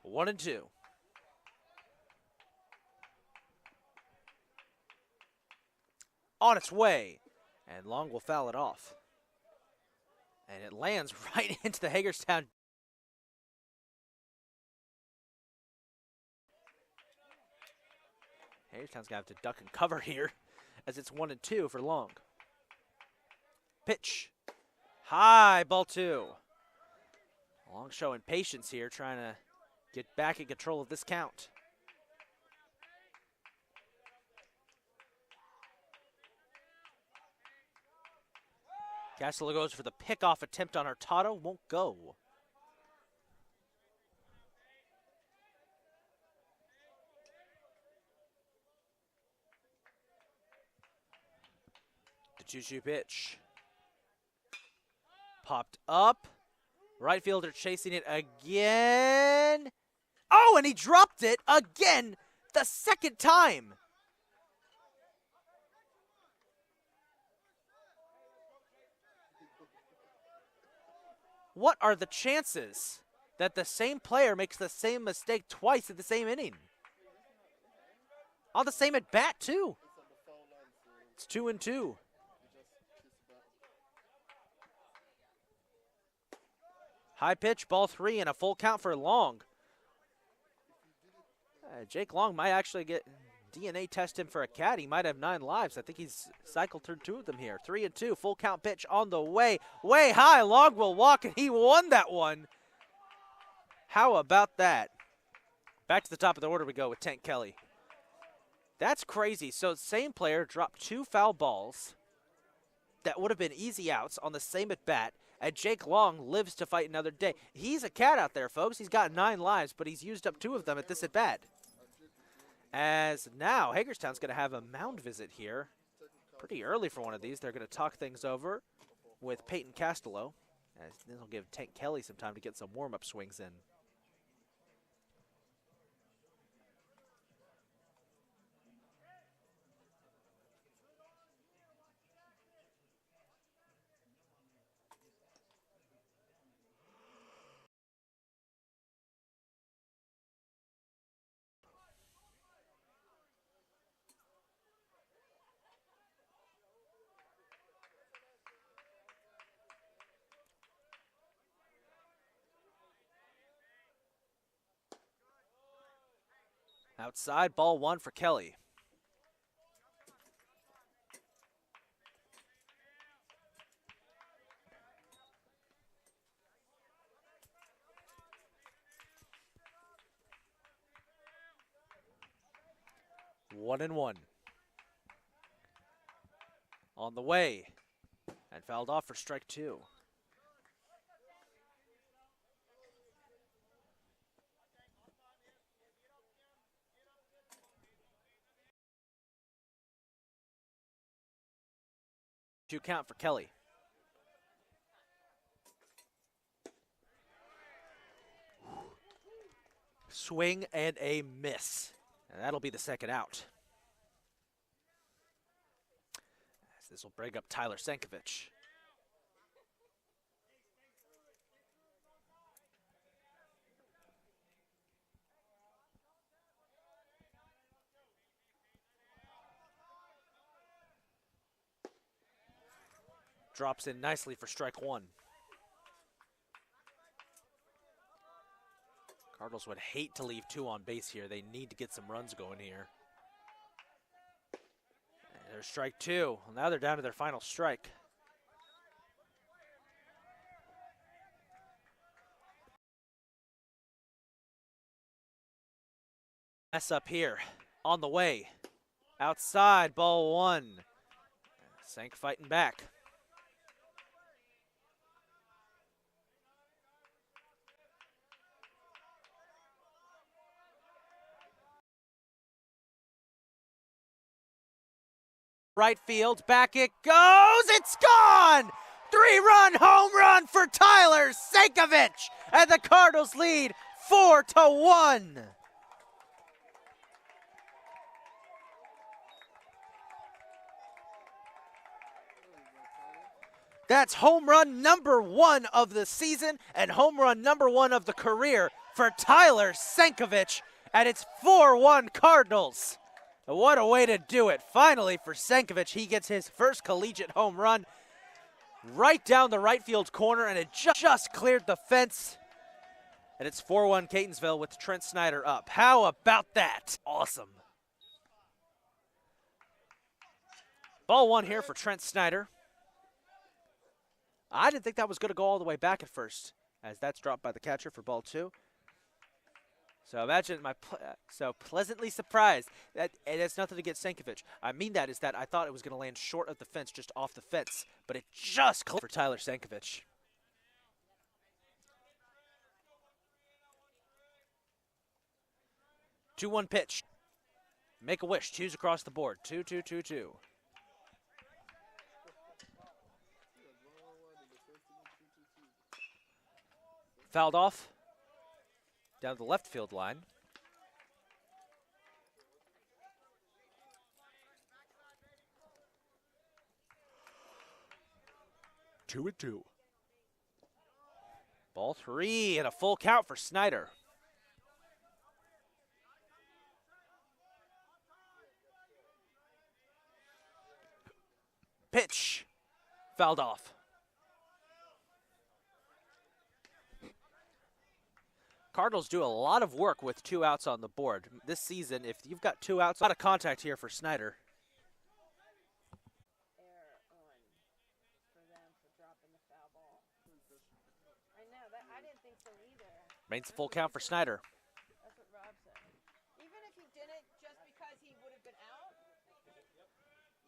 One and 2. On its way, and Long will foul it off. And it lands right into the Hagerstown. Hagerstown's gonna have to duck and cover here, as it's 1 and 2 for Long. Pitch, high, ball 2. Long showing patience here, trying to get back in control of this count. Castelo goes for the pickoff attempt on Hurtado, won't go. The 2-2 pitch. Popped up. Right fielder chasing it again. Oh, and he dropped it again, the second time. What are the chances that the same player makes the same mistake twice in the same inning? On the same at bat, too. It's 2 and 2. High pitch, ball 3, and a full count for Long. Jake Long might actually get DNA test him for a cat. He might have 9 lives. I think he's cycled through 2 of them here. 3 and 2, full count pitch on the way. Way high, Long will walk, and he won that one. How about that? Back to the top of the order we go with Tank Kelly. That's crazy. So same player dropped 2 foul balls that would have been easy outs on the same at bat. And Jake Long lives to fight another day. He's a cat out there, folks. He's got 9 lives, but he's used up 2 of them at this at-bat. As now, Hagerstown's going to have a mound visit here. Pretty early for one of these. They're going to talk things over with Peyton Castello. As this will give Tank Kelly some time to get some warm-up swings in. Outside, ball one for Kelly. One and one. On the way. And fouled off for strike two. Two count for Kelly. Swing and a miss. And that'll be the second out. As this will bring up Tyler Sankovic. Drops in nicely for strike one. Cardinals would hate to leave two on base here. They need to get some runs going here. And there's strike two. Well, now they're down to their final strike. Mess up here. On the way. Outside, ball one. Sank fighting back. Right field, back it goes, it's gone! 3-run home run for Tyler Sankovic, and the Cardinals lead 4-1. That's home run number one of the season and home run number one of the career for Tyler Sankovic, and it's 4-1 Cardinals. What a way to do it. Finally for Sankovic, he gets his first collegiate home run right down the right field corner, and it just cleared the fence. And it's 4-1 Catonsville with Trent Snyder up. How about that? Awesome. Ball one here for Trent Snyder. I didn't think that was going to go all the way back at first, as that's dropped by the catcher for ball two. So imagine pleasantly surprised that, and it's nothing against Sankovic. I mean that is that I thought it was going to land short of the fence, just off the fence, but it just cleared for Tyler Sankovic. Two-one pitch. Make a wish. Twos across the board. 2-2-2-2. Fouled off. Down the left field line. Two and two. Ball three and a full count for Snyder. Pitch. Fouled off. Cardinals do a lot of work with 2 outs on the board. This season, if you've got 2 outs, a lot of contact here for Snyder. Error on for them for dropping the foul ball. I know that I didn't think so either. Remains full count for Snyder. That's what Rob said. Even if he didn't, just because he would have been out.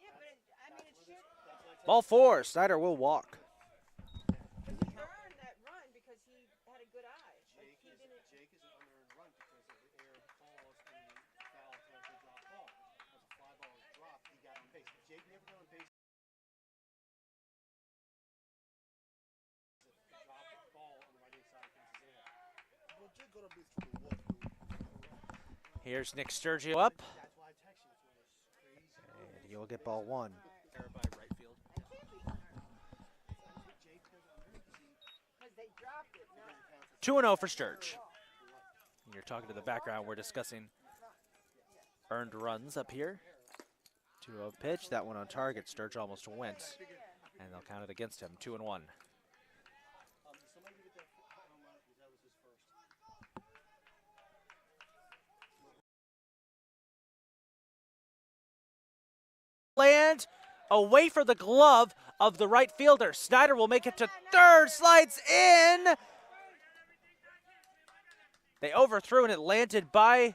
Yeah, but I mean, it should. Ball four. Snyder will walk. He earned that run because he had a good eye. Like, he didn't. Jake is an unearned run because of the air balls and foul to drop ball. As a fly ball was dropped, he got on base. If Jake never got on base Here's Nick Sturgio up. And you'll get ball one. 2-0 for Sturge. You're talking to the background. We're discussing earned runs up here. 2-0 pitch. That one on target. Sturge almost went. And they'll count it against him. 2-1. Land away for the glove of the right fielder. Snyder will make it to third. Slides in. They overthrew and it landed by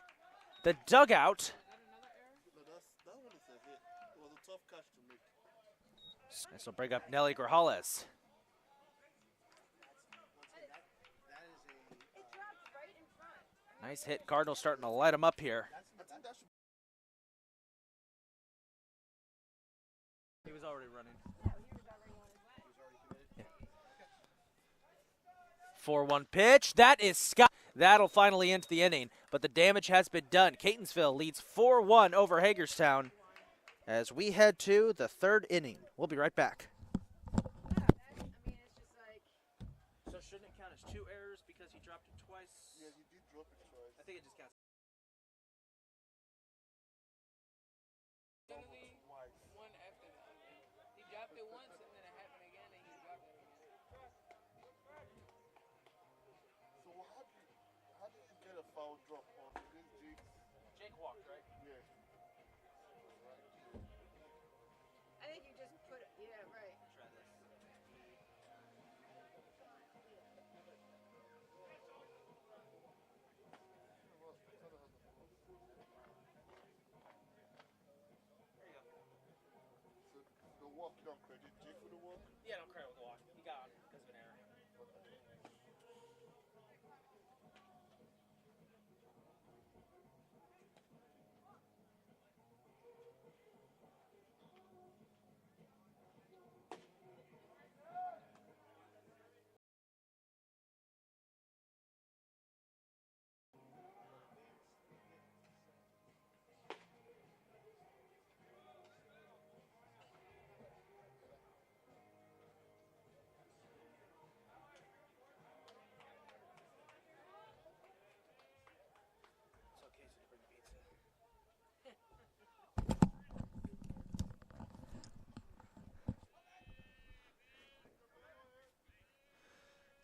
the dugout. That one is a hit. It was a tough catch to make. This will bring up Nelly Grajales. Nice hit. Cardinals starting to light him up here. I think that should He was already running. 4-1 pitch. That is Scott. That'll finally end the inning, but the damage has been done. Catonsville leads 4-1 over Hagerstown as we head to the third inning. We'll be right back. So shouldn't it count as 2 errors because he dropped it twice? Yeah, he did drop it twice. I think it just counts. Generally, one after the other. He dropped it once and then it happened again and he dropped it again. So how did you get a foul drop on this Jake? Jake walked, right? Yeah. I think you just put it, yeah, right. Try this. So the walk, you don't credit Jake for the walk? Yeah, don't credit with the walk. He got on because of an error. It's okay, so bring pizza.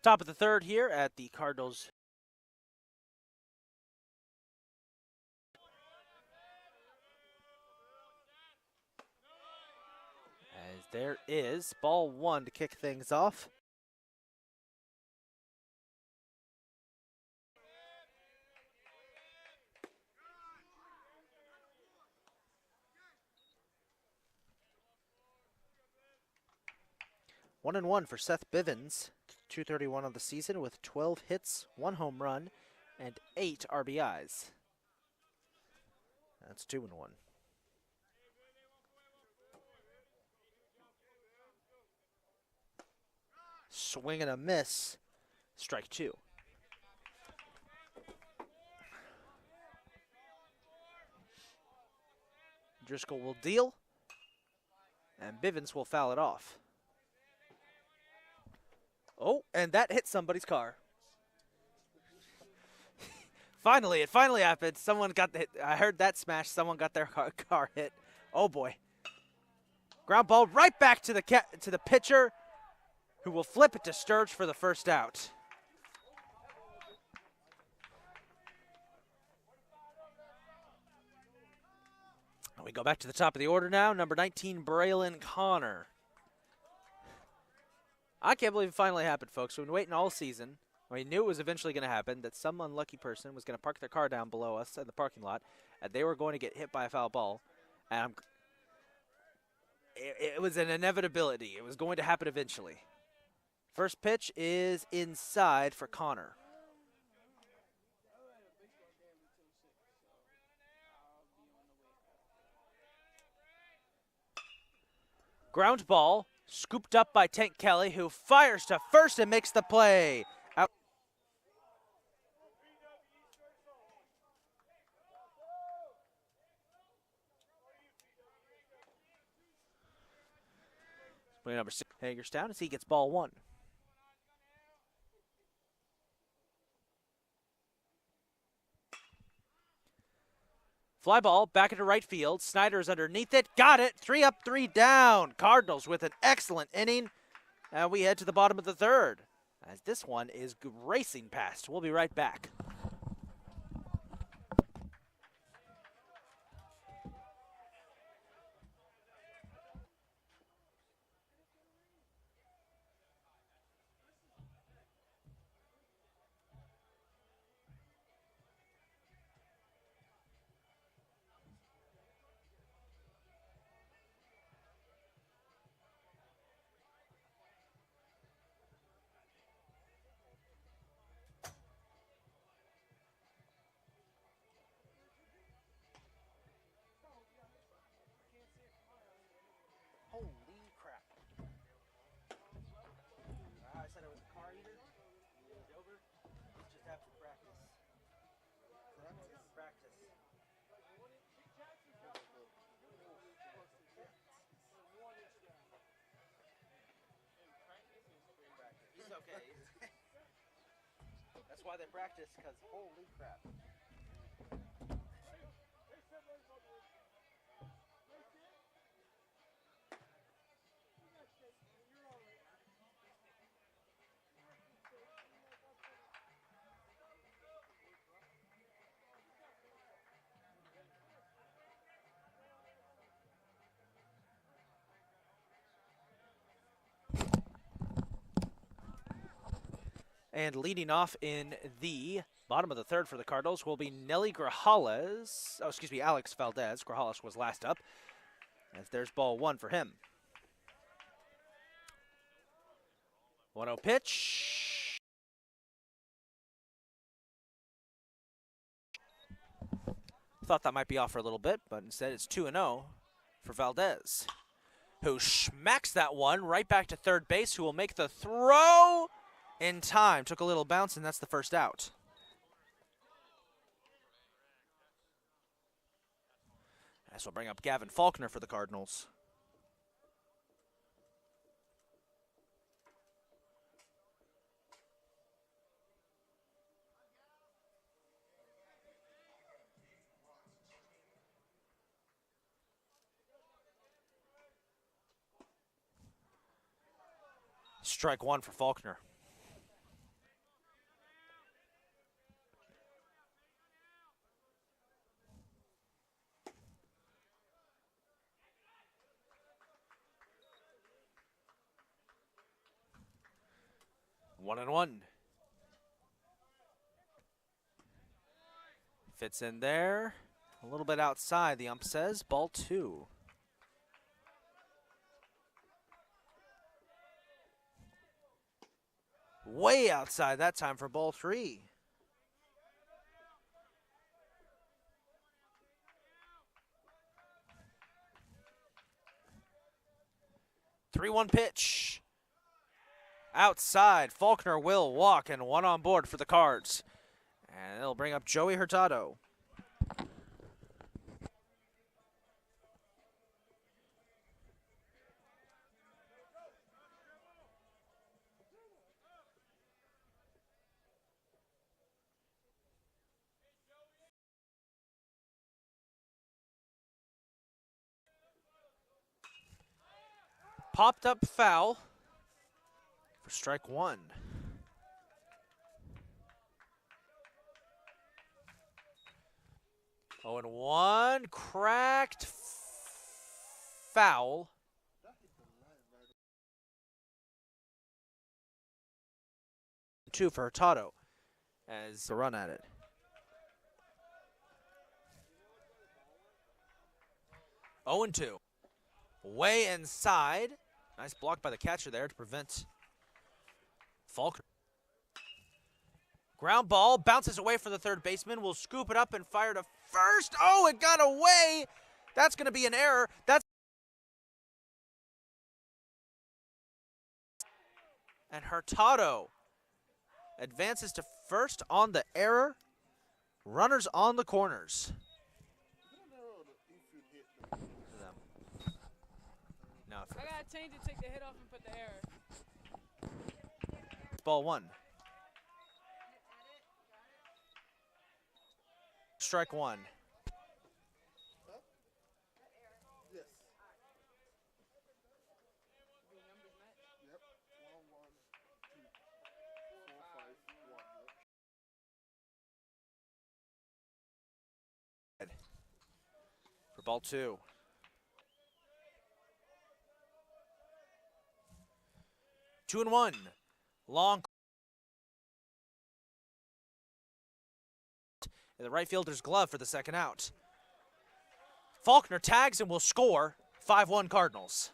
Top of the third here at the Cardinals. As there is ball one to kick things off. One and one for Seth Bivens, 231 on the season with 12 hits, 1 home run, and 8 RBIs. That's 2 and 1. Swing and a miss, strike 2. Driscoll will deal, and Bivens will foul it off. Oh, and that hit somebody's car. Finally, it finally happened. Someone got the hit. I heard that smash. Someone got their car hit. Oh boy. Ground ball right back to the pitcher, who will flip it to Sturge for the first out. We go back to the top of the order now. Number 19, Braylon Connor. I can't believe it finally happened, folks. We've been waiting all season. We knew it was eventually going to happen, that some unlucky person was going to park their car down below us in the parking lot, and they were going to get hit by a foul ball. And it was an inevitability. It was going to happen eventually. First pitch is inside for Connor. Ground ball, scooped up by Tank Kelly, who fires to first and makes the play. Out. Number 6, Hagerstown, as he gets ball 1. Fly ball back into right field. Snyder's underneath it. Got it. 3 up, 3 down. Cardinals with an excellent inning. And we head to the bottom of the 3rd, as this one is racing past. We'll be right back. Holy crap. I said it was a car eater. It's over. It's just after practice. Practice. He's okay. That's why they practice, because holy crap. And leading off in the bottom of the 3rd for the Cardinals will be Nelly Grajales. Oh, excuse me, Alex Valdez. Grajales was last up, as there's ball 1 for him. 1-0 pitch. Thought that might be off for a little bit, but instead it's 2-0 for Valdez, who smacks that one right back to 3rd base, who will make the throw in time. Took a little bounce, and that's the first out. This will bring up Gavin Faulkner for the Cardinals. Strike 1 for Faulkner. One and one. Fits in there. A little bit outside, the ump says. Ball 2. Way outside that time for ball 3. Three-one pitch. Outside, Faulkner will walk, and 1 on board for the Cards. And it'll bring up Joey Hurtado. Popped up foul for strike 1. Oh, and 1 cracked foul. Two for Hurtado as a run at it. Oh, and 2. Way inside. Nice block by the catcher there to prevent Faulkner. Ground ball, bounces away for the 3rd baseman. Will scoop it up and fire to first. Oh, it got away. That's going to be an error. And Hurtado advances to first on the error. Runners on the corners. I got change it, take the hit off, and put the error. Ball 1. Strike 1. Huh? Yes. Yep. 1, 1, 2, 4, 5, 1. Yep. For ball 2. Two and 1. Long. In the right fielder's glove for the second out. Faulkner tags and will score. 5-1 Cardinals.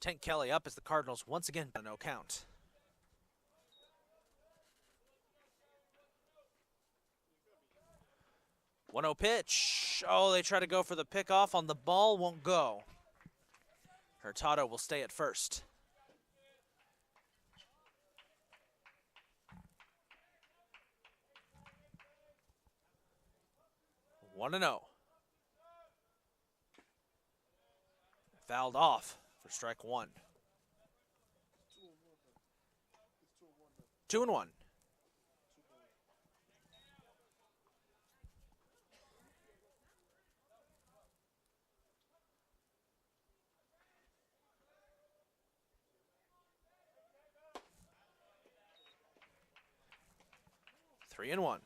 Tank Kelly up as the Cardinals once again a no count. 1-0 pitch. Oh, they try to go for the pickoff on the ball, won't go. Hurtado will stay at first. One and 0. Fouled off for strike 1. 2 and 1. Three and 1.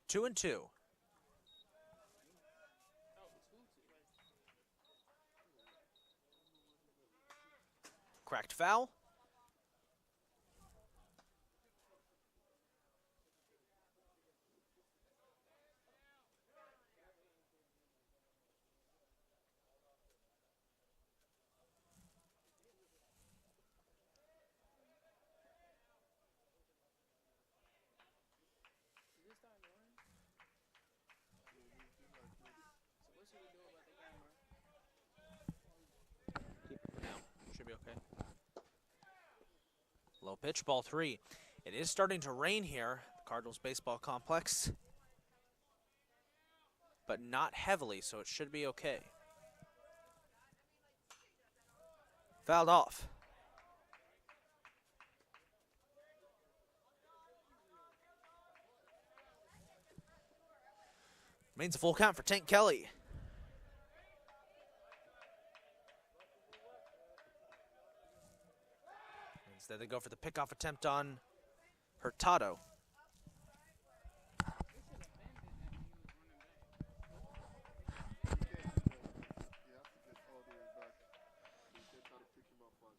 Two and 2. Cracked foul. Should be okay. Low pitch, ball 3. It is starting to rain here, the Cardinals baseball complex, but not heavily, so it should be okay. Fouled off. Remains a full count for Tank Kelly. Instead they go for the pickoff attempt on Hurtado.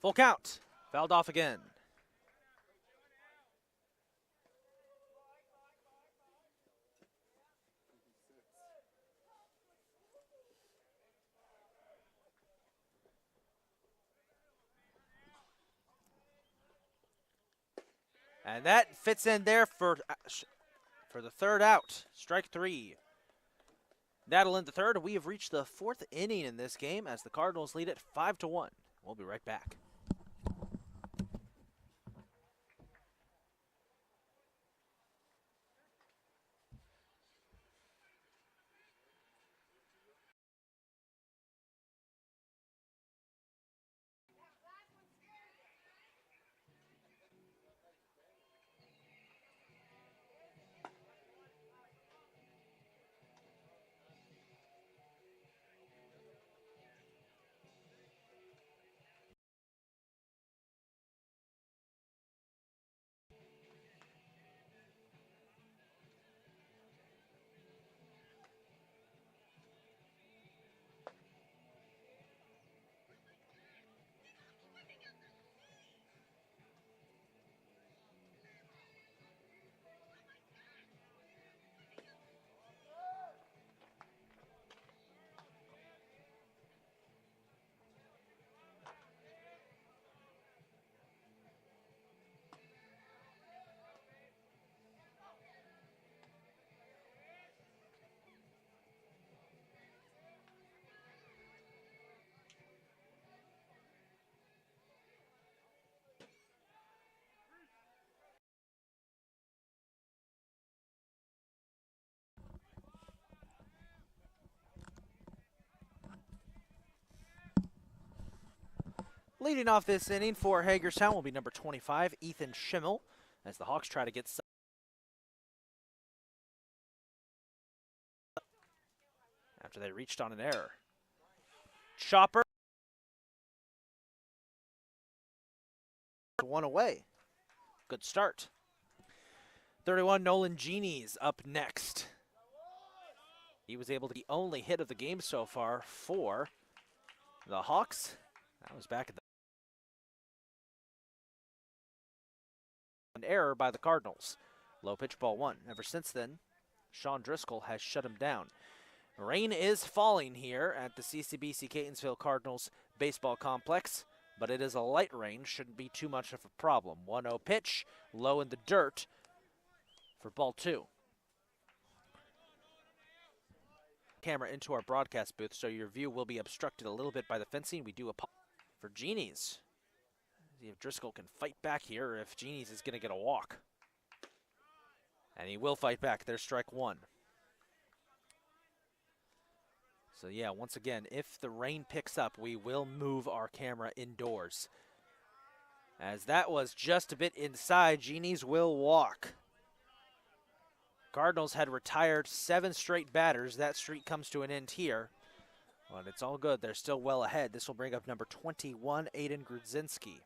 Full count. Fouled off again. And that fits in there for the third out. Strike 3. That'll end the third. We have reached the 4th inning in this game as the Cardinals lead it 5-1. We'll be right back. Leading off this inning for Hagerstown will be number 25, Ethan Schimmel, as the Hawks try to get after they reached on an error. Chopper. One away. Good start. 31, Nolan Genies up next. He was able to the only hit of the game so far for the Hawks. That was back at an error by the Cardinals. Low pitch, ball one. Ever since then, Sean Driscoll has shut him down. Rain is falling here at the CCBC Catonsville Cardinals baseball complex, but it is a light rain. Shouldn't be too much of a problem. 1-0 pitch, low in the dirt for ball two. Camera into our broadcast booth, so your view will be obstructed a little bit by the fencing. We do apologize for Genies. See if Driscoll can fight back here, or if Genies is going to get a walk. And he will fight back. There's strike one. So yeah, once again, if the rain picks up, we will move our camera indoors. As that was just a bit inside, Genies will walk. Cardinals had retired 7 straight batters. That streak comes to an end here. But it's all good. They're still well ahead. This will bring up number 21, Aiden Grudzinski.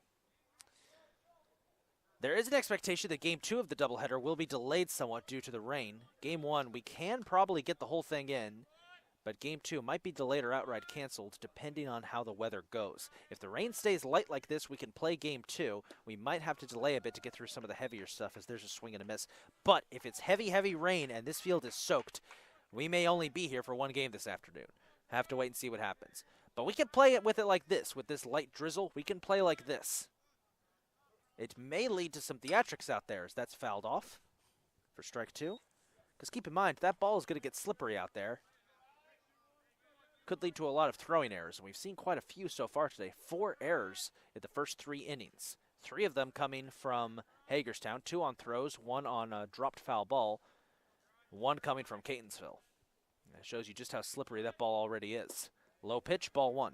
There is an expectation that Game 2 of the doubleheader will be delayed somewhat due to the rain. Game 1, we can probably get the whole thing in, but Game 2 might be delayed or outright canceled depending on how the weather goes. If the rain stays light like this, we can play Game 2. We might have to delay a bit to get through some of the heavier stuff as there's a swing and a miss. But if it's heavy, heavy rain and this field is soaked, we may only be here for one game this afternoon. Have to wait and see what happens. But we can play it with like this, with this light drizzle. We can play like this. It may lead to some theatrics out there as that's fouled off for strike two. Because keep in mind, that ball is going to get slippery out there. Could lead to a lot of throwing errors, and we've seen quite a few so far today. 4 errors in the first 3 innings. 3 of them coming from Hagerstown, 2 on throws, 1 on a dropped foul ball, 1 coming from Catonsville. That shows you just how slippery that ball already is. Low pitch, ball 1.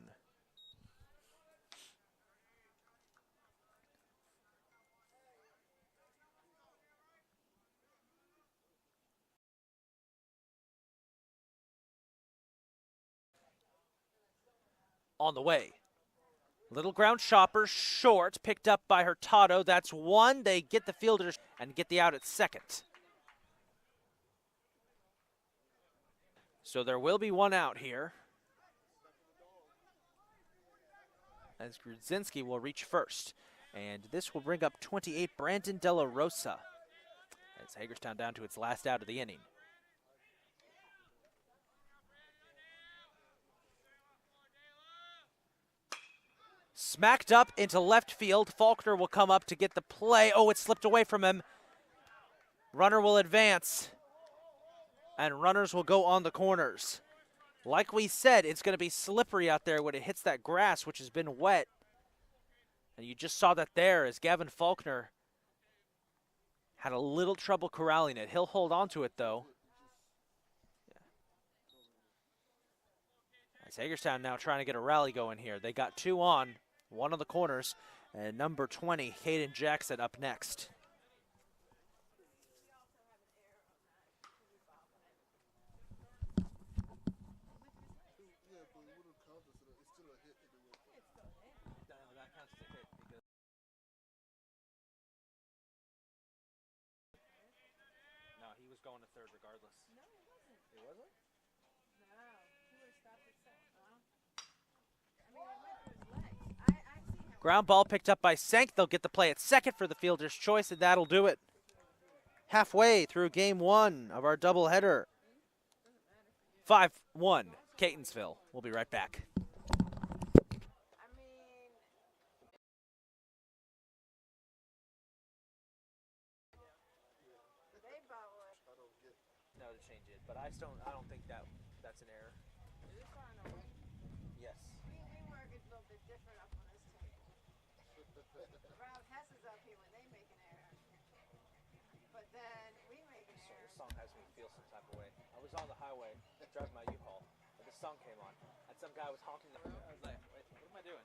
On the way. Little ground chopper, short, picked up by Hurtado. That's 1. They get the fielders and get the out at second. So there will be 1 out here. As Grudzinski will reach first. And this will bring up 28, Brandon De La Rosa. As Hagerstown down to its last out of the inning. Smacked up into left field. Faulkner will come up to get the play. Oh, it slipped away from him. Runner will advance. And runners will go on the corners. Like we said, it's going to be slippery out there when it hits that grass, which has been wet. And you just saw that there as Gavin Faulkner had a little trouble corralling it. He'll hold on to it, though. As Hagerstown now trying to get a rally going here. They got 2 on, 1 on the corners, and number 20, Hayden Jackson, up next. No, he was going to third regardless. No, it wasn't. He wasn't? No, he would have stopped at second. I mean, it went through his legs. I see him. Ground ball picked up by Sank. They'll get the play at second for the fielder's choice, and that'll do it. Halfway through game 1 of our doubleheader. 5-1, Catonsville. We'll be right back. I mean, they bought one. No, to change it, but I don't think that's an error. Is this on a wing? Yes. We work a little bit different up on this table. Rob Hess is up here when they make an error. But then we make an error. This song has me feel some type of way. I was on the highway driving my U-Haul, and this song came on, and some guy was honking. I was like, wait, what am I doing?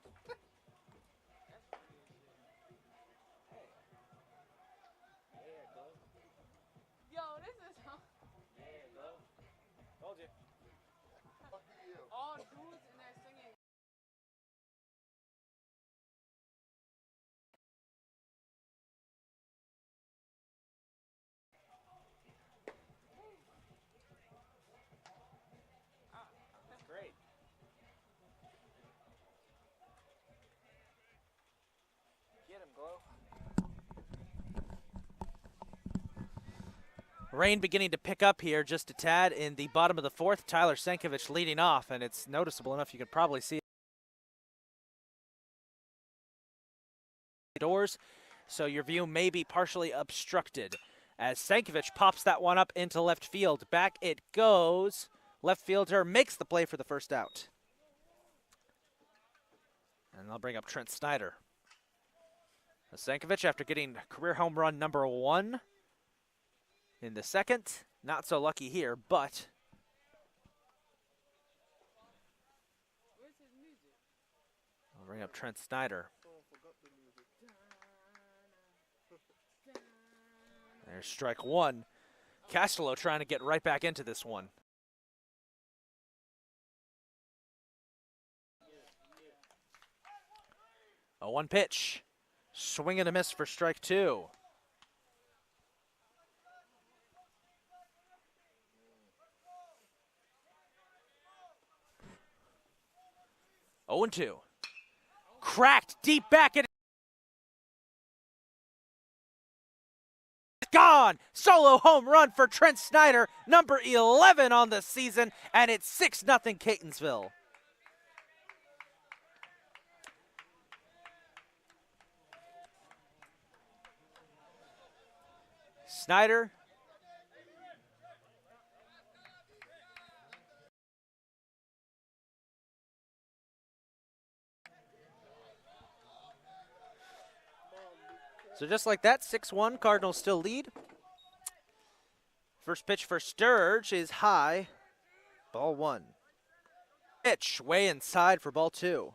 Rain beginning to pick up here just a tad in the bottom of the fourth. Tyler Senkovich leading off, and it's noticeable enough you can probably see it doors, so your view may be partially obstructed. As Senkovich pops that one up into left field. Back it goes. Left fielder makes the play for the first out. And they'll bring up Trent Snyder. Senkovich, after getting career home run number 1 in the second, not so lucky here, but I'll bring up Trent Snyder. There's strike 1. Castello trying to get right back into this one. A 1 pitch. Swing and a miss for strike 2. Oh and 2. Cracked deep back and gone. Solo home run for Trent Snyder, number 11 on the season, and it's 6-0 Catonsville. Snyder. So just like that, 6-1, Cardinals still lead. First pitch for Sturge is high, ball 1. Pitch way inside for ball 2.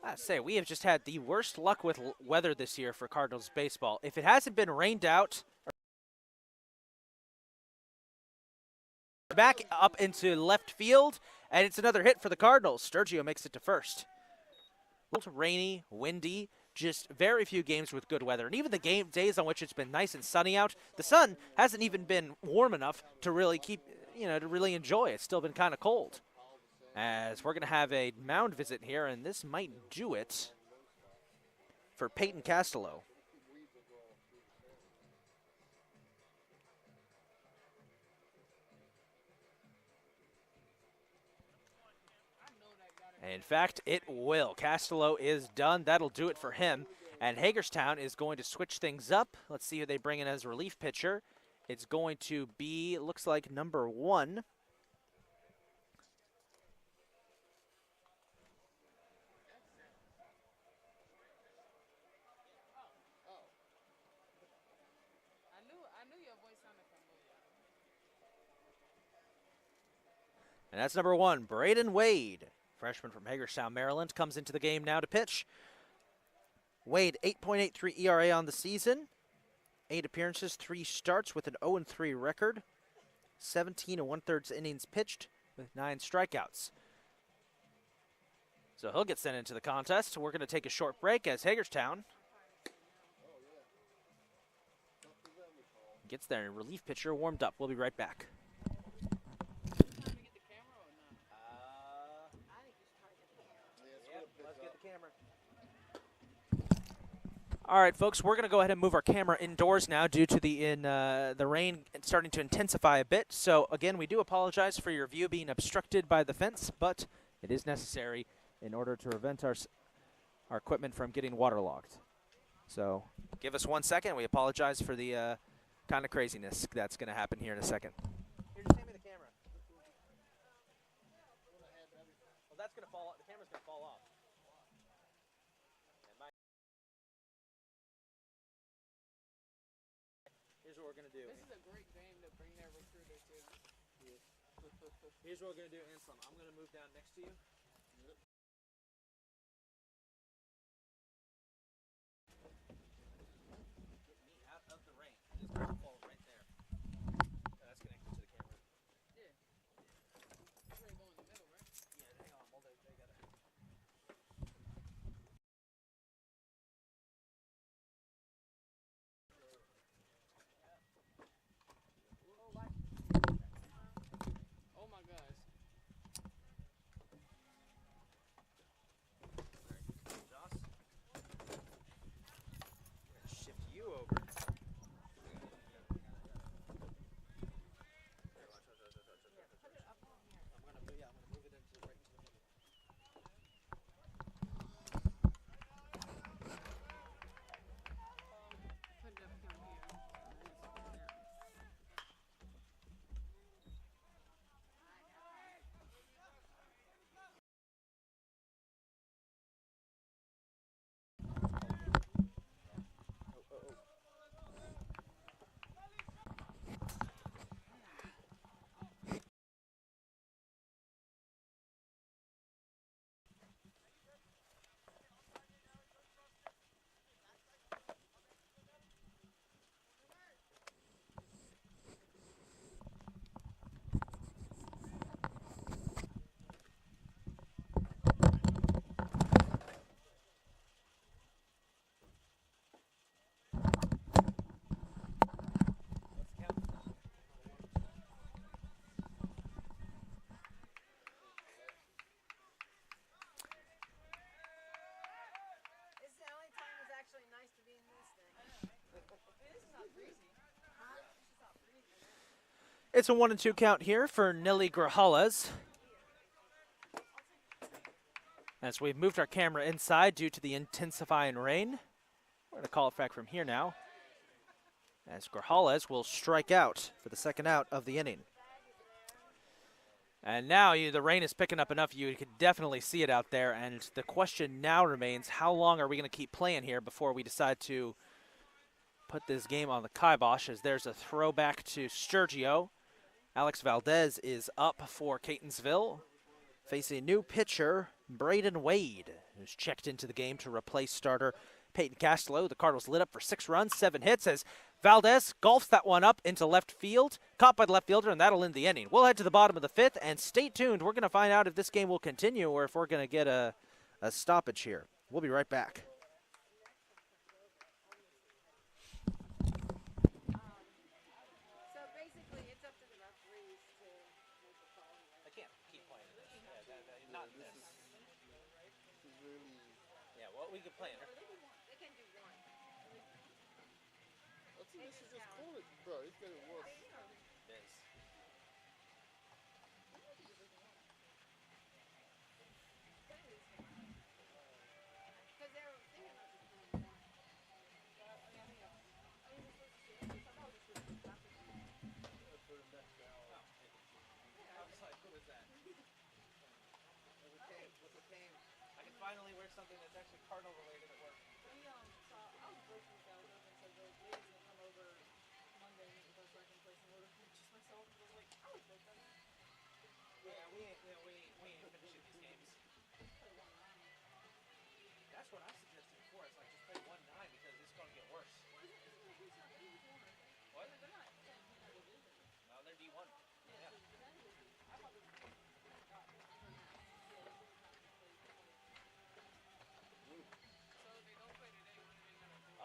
I say, we have just had the worst luck with weather this year for Cardinals baseball. If it hasn't been rained out, back up into left field, and it's another hit for the Cardinals. Sturgio makes it to first. A little rainy, windy, just very few games with good weather. And even the game days on which it's been nice and sunny out, the sun hasn't even been warm enough to really keep, to really enjoy. It's still been kind of cold. As we're going to have a mound visit here, and this might do it for Peyton Castello. And in fact, it will. Castello is done. That'll do it for him. And Hagerstown is going to switch things up. Let's see who they bring in as relief pitcher. It's going to be, looks like, number 1. And that's number 1, Braden Wade. Freshman from Hagerstown, Maryland, comes into the game now to pitch. Wade, 8.83 ERA on the season. 8 appearances, 3 starts with an 0-3 record. 17 1/3 innings pitched with 9 strikeouts. So he'll get sent into the contest. We're going to take a short break as Hagerstown gets their relief pitcher warmed up. We'll be right back. All right, folks, we're going to go ahead and move our camera indoors now due to the rain starting to intensify a bit. So, again, we do apologize for your view being obstructed by the fence, but it is necessary in order to prevent our equipment from getting waterlogged. So, give us 1 second. We apologize for the kind of craziness that's going to happen here in a second. Here, just hand me the camera. Well, that's going to fall off. The camera's going to fall off. Here's what we're going to do. This is a great game to bring their recruiter to. Yeah. Here's what we're going to do, Anselm. I'm going to move down next to you. Yep. Get me out of the rain. It's going to fall right there. That's connected to the camera. Yeah. It's going to go in the middle, right? Yeah, hang on. Hold it. They got it. Oh my gosh. It's a 1-2 count here for Nelly Grajales. As we've moved our camera inside due to the intensifying rain, we're going to call it back from here now, as Grajales will strike out for the second out of the inning. And now the rain is picking up enough, you can definitely see it out there, and the question now remains, how long are we going to keep playing here before we decide to put this game on the kibosh, as there's a throwback to Sturgio. Alex Valdez is up for Catonsville, facing new pitcher Braden Wade, who's checked into the game to replace starter Peyton Castello. The Cardinals lit up for 6 runs, 7 hits, as Valdez golfs that one up into left field, caught by the left fielder, and that'll end the inning. We'll head to the bottom of the 5th, and stay tuned. We're going to find out if this game will continue or if we're going to get a stoppage here. We'll be right back. So basically, it's up to the referees to make the call. I can't keep playing this. Not this. This is really. Yeah, well, we could play it. They can do one. I think this is just call it, bro. It's getting worse. Because they were thinking about just doing one. I can finally wear something that's actually Cardinal related at work. We saw I was grocery shopping and so the ladies will come over Monday and meet with us so I can play some order food just myself. I was like, I would like that. Yeah, we ain't finishing these games. That's what I suggested before. It's like just play 1-9 because it's going to get worse. What? No, they're D1. Yeah.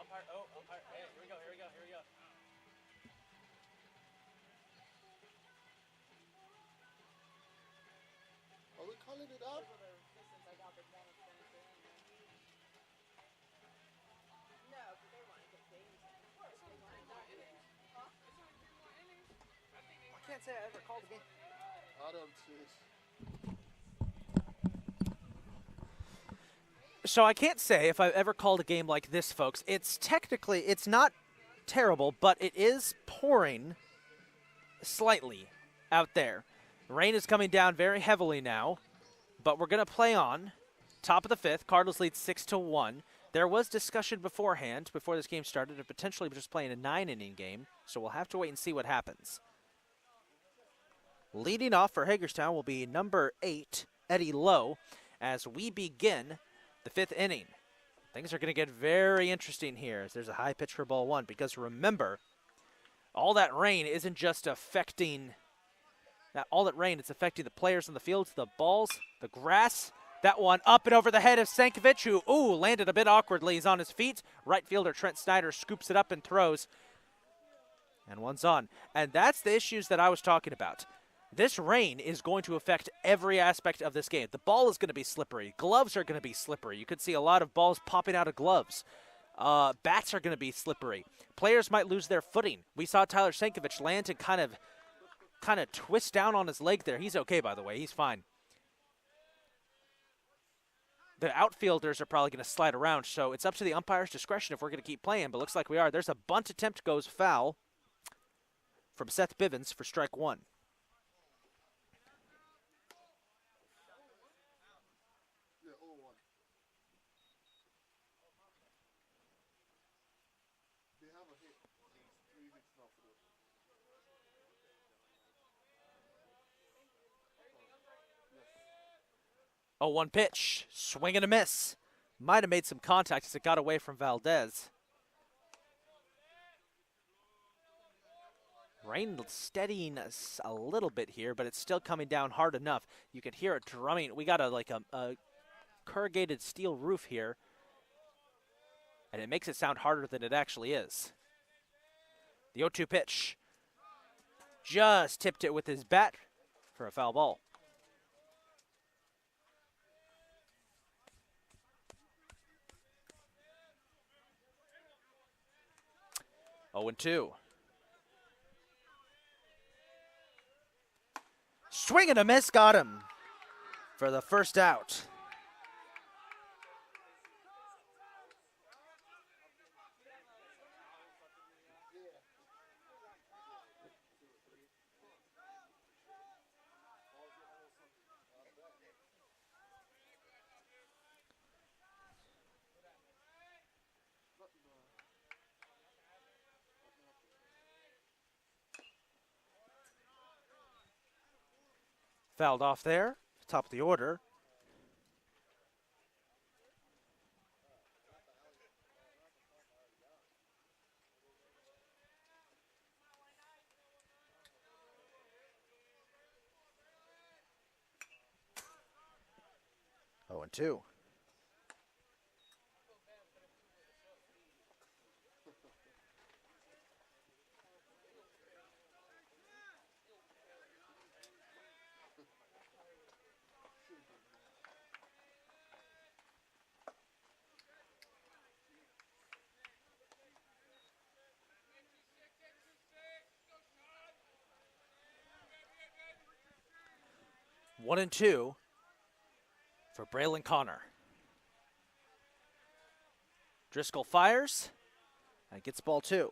Umpire. Oh, umpire. Hey, here we go. Are we calling it out? No, but they want to get games in. I can't say I ever called a game. I don't see it. So I can't say if I've ever called a game like this, folks. It's not terrible, but it is pouring slightly out there. Rain is coming down very heavily now, but we're going to play on. Top of the 5th, Cardinals lead 6-1. There was discussion beforehand, before this game started, of potentially just playing a 9-inning game, so we'll have to wait and see what happens. Leading off for Hagerstown will be number 8, Eddie Lowe, as we begin the 5th inning. Things are going to get very interesting here as there's a high pitch for ball 1, because remember, all that rain isn't just affecting it's affecting the players on the field, the balls, the grass. That one up and over the head of Sankovic, who landed a bit awkwardly. He's on his feet. Right fielder Trent Snyder scoops it up and throws. And one's on. And that's the issues that I was talking about. This rain is going to affect every aspect of this game. The ball is going to be slippery. Gloves are going to be slippery. You could see a lot of balls popping out of gloves. Bats are going to be slippery. Players might lose their footing. We saw Tyler Sankovic land and kind of twist down on his leg there. He's okay, by the way. He's fine. The outfielders are probably going to slide around, so it's up to the umpire's discretion if we're going to keep playing, but looks like we are. There's a bunt attempt goes foul from Seth Bivens for strike 1. Yeah, 0-1. They have a hit. 3 hits now for them. Oh, 1 pitch. Swing and a miss. Might have made some contact as it got away from Valdez. Rain steadying us a little bit here, but it's still coming down hard enough. You can hear it drumming. We got a corrugated steel roof here, and it makes it sound harder than it actually is. The 0-2 pitch. Just tipped it with his bat for a foul ball. Oh, 2. Swing and a miss, got him for the first out. Fouled off there, top of the order. Oh, and 2. One and 2 for Braylon Connor. Driscoll fires and gets ball 2.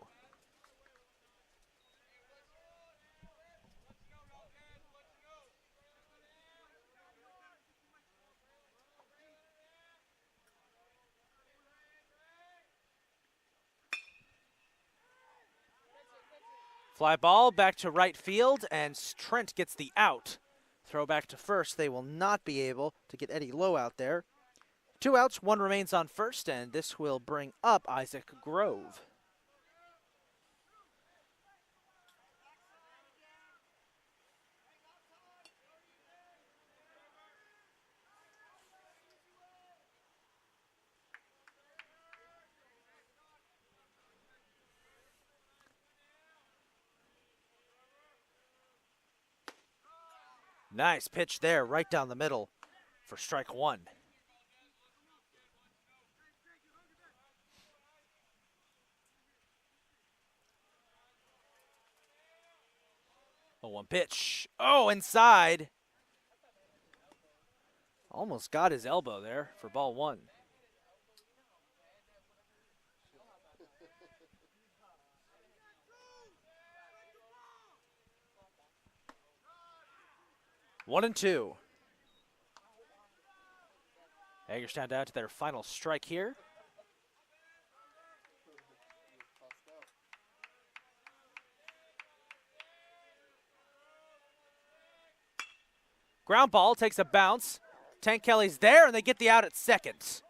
Fly ball back to right field, and Trent gets the out. Throw back to first. They will not be able to get Eddie Lowe out there. 2 outs, 1 remains on first, and this will bring up Isaac Grove. Nice pitch there, right down the middle for strike 1. Oh, 1 pitch. Oh, inside. Almost got his elbow there for ball 1. One and 2. Hagerstown down to their final strike here. Ground ball takes a bounce. Tank Kelly's there, and they get the out at second.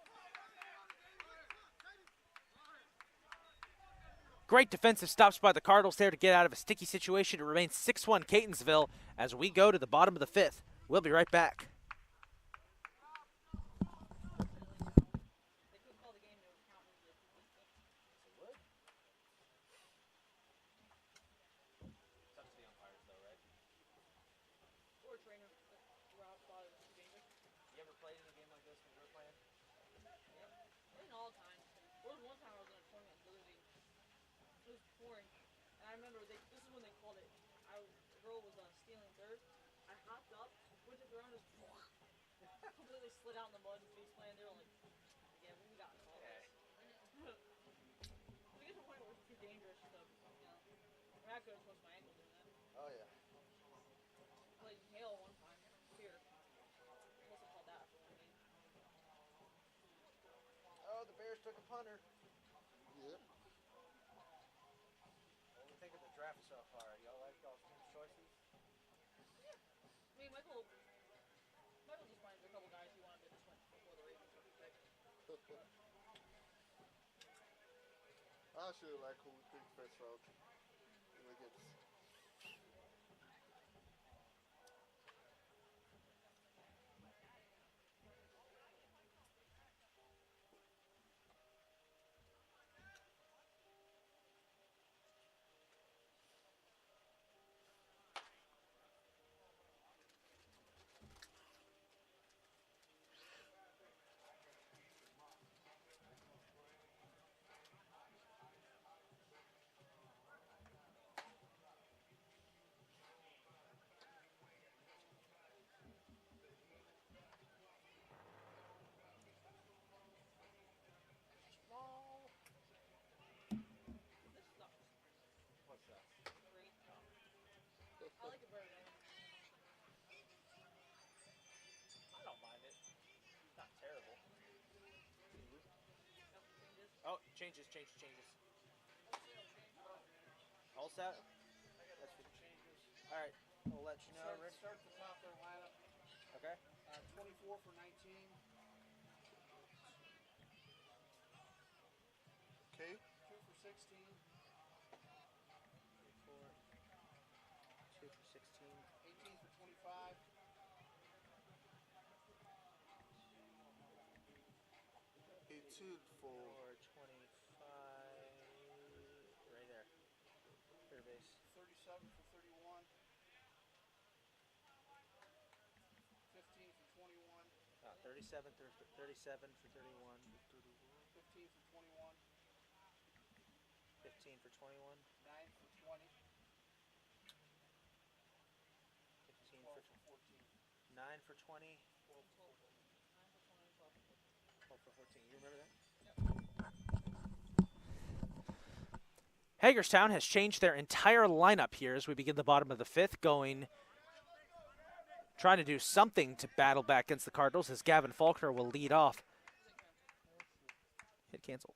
Great defensive stops by the Cardinals there to get out of a sticky situation. It remains 6-1 Catonsville as we go to the bottom of the 5th. We'll be right back. I remember this is when they called it. The girl was stealing third. I hopped up, went to the ground, just completely slid out in the mud and face planted. They were like, "Yeah, we got to call this." We get to the point where it's too dangerous to, I could have twisted my ankle doing that. Oh, yeah. Played hail one time here. Must have called that after one game. Oh, the Bears took a punter. Yep. What do you think of the draft so far? Y'all like y'all's team's choices? I mean, Michael just pointed to a couple guys who wanted to just went before the Ravens took a pick. I actually like who we picked first round. Wiggins. Oh, changes. All set? All right, we'll let you know, Rich. Start at the top of their lineup. Okay. 24 for 19. Okay. 2 for 16. 2 for 16. 18 for 25. 18 for 25. Right there. Third base. 37 for 31. 15 for 21. 37 for 31. 15 for 21. 15 for 21. 9 for 20. 15 12 for for 14. 9 for 20. 12 for 14. 12 for 14. You remember that? Hagerstown has changed their entire lineup here as we begin the bottom of the fifth, trying to do something to battle back against the Cardinals as Gavin Faulkner will lead off. Hit cancel.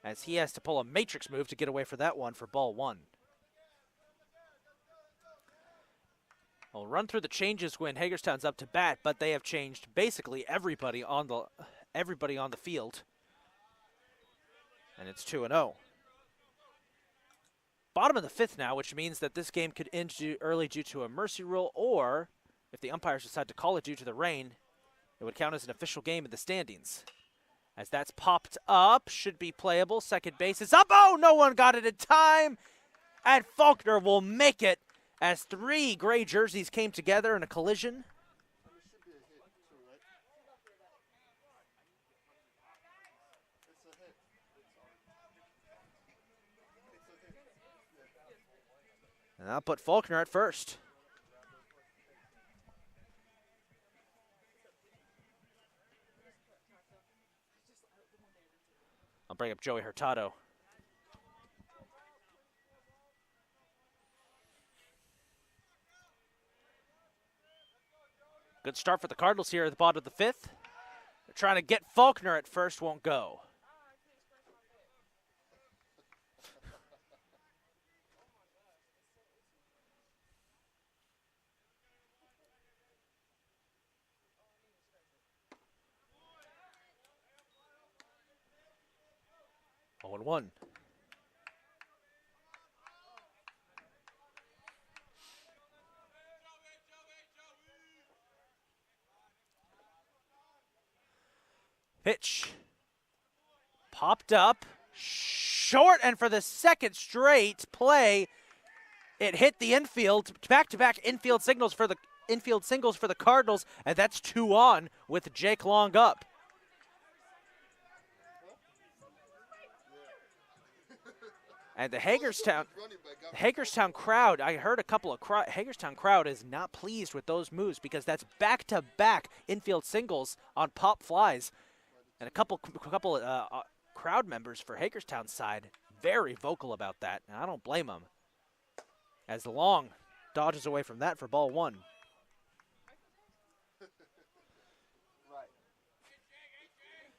As he has to pull a matrix move to get away for that one for ball one. I'll run through the changes when Hagerstown's up to bat, but they have changed basically everybody on the field. And it's 2-0. Bottom of the fifth now, which means that this game could end early due to a mercy rule, or if the umpires decide to call it due to the rain, it would count as an official game in the standings. As that's popped up, should be playable. Second base is up. Oh, no one got it in time. And Faulkner will make it as three gray jerseys came together in a collision. and it should be a hit too, right? It's a hit. And I'll put Faulkner at first. I'll bring up Joey Hurtado. Good start for the Cardinals here at the bottom of the fifth. They're trying to get Faulkner at first, won't go. Oh, and 1. Pitch. Popped up. Short, and for the second straight play, it hit the infield. Back-to-back infield singles for the Cardinals, and that's 2 on with Jake Long up. And the Hagerstown crowd, I heard a couple of Hagerstown crowd is not pleased with those moves because that's back-to-back infield singles on pop flies. And a couple crowd members for Hagerstown's side very vocal about that, and I don't blame them. As the Long dodges away from that for ball 1.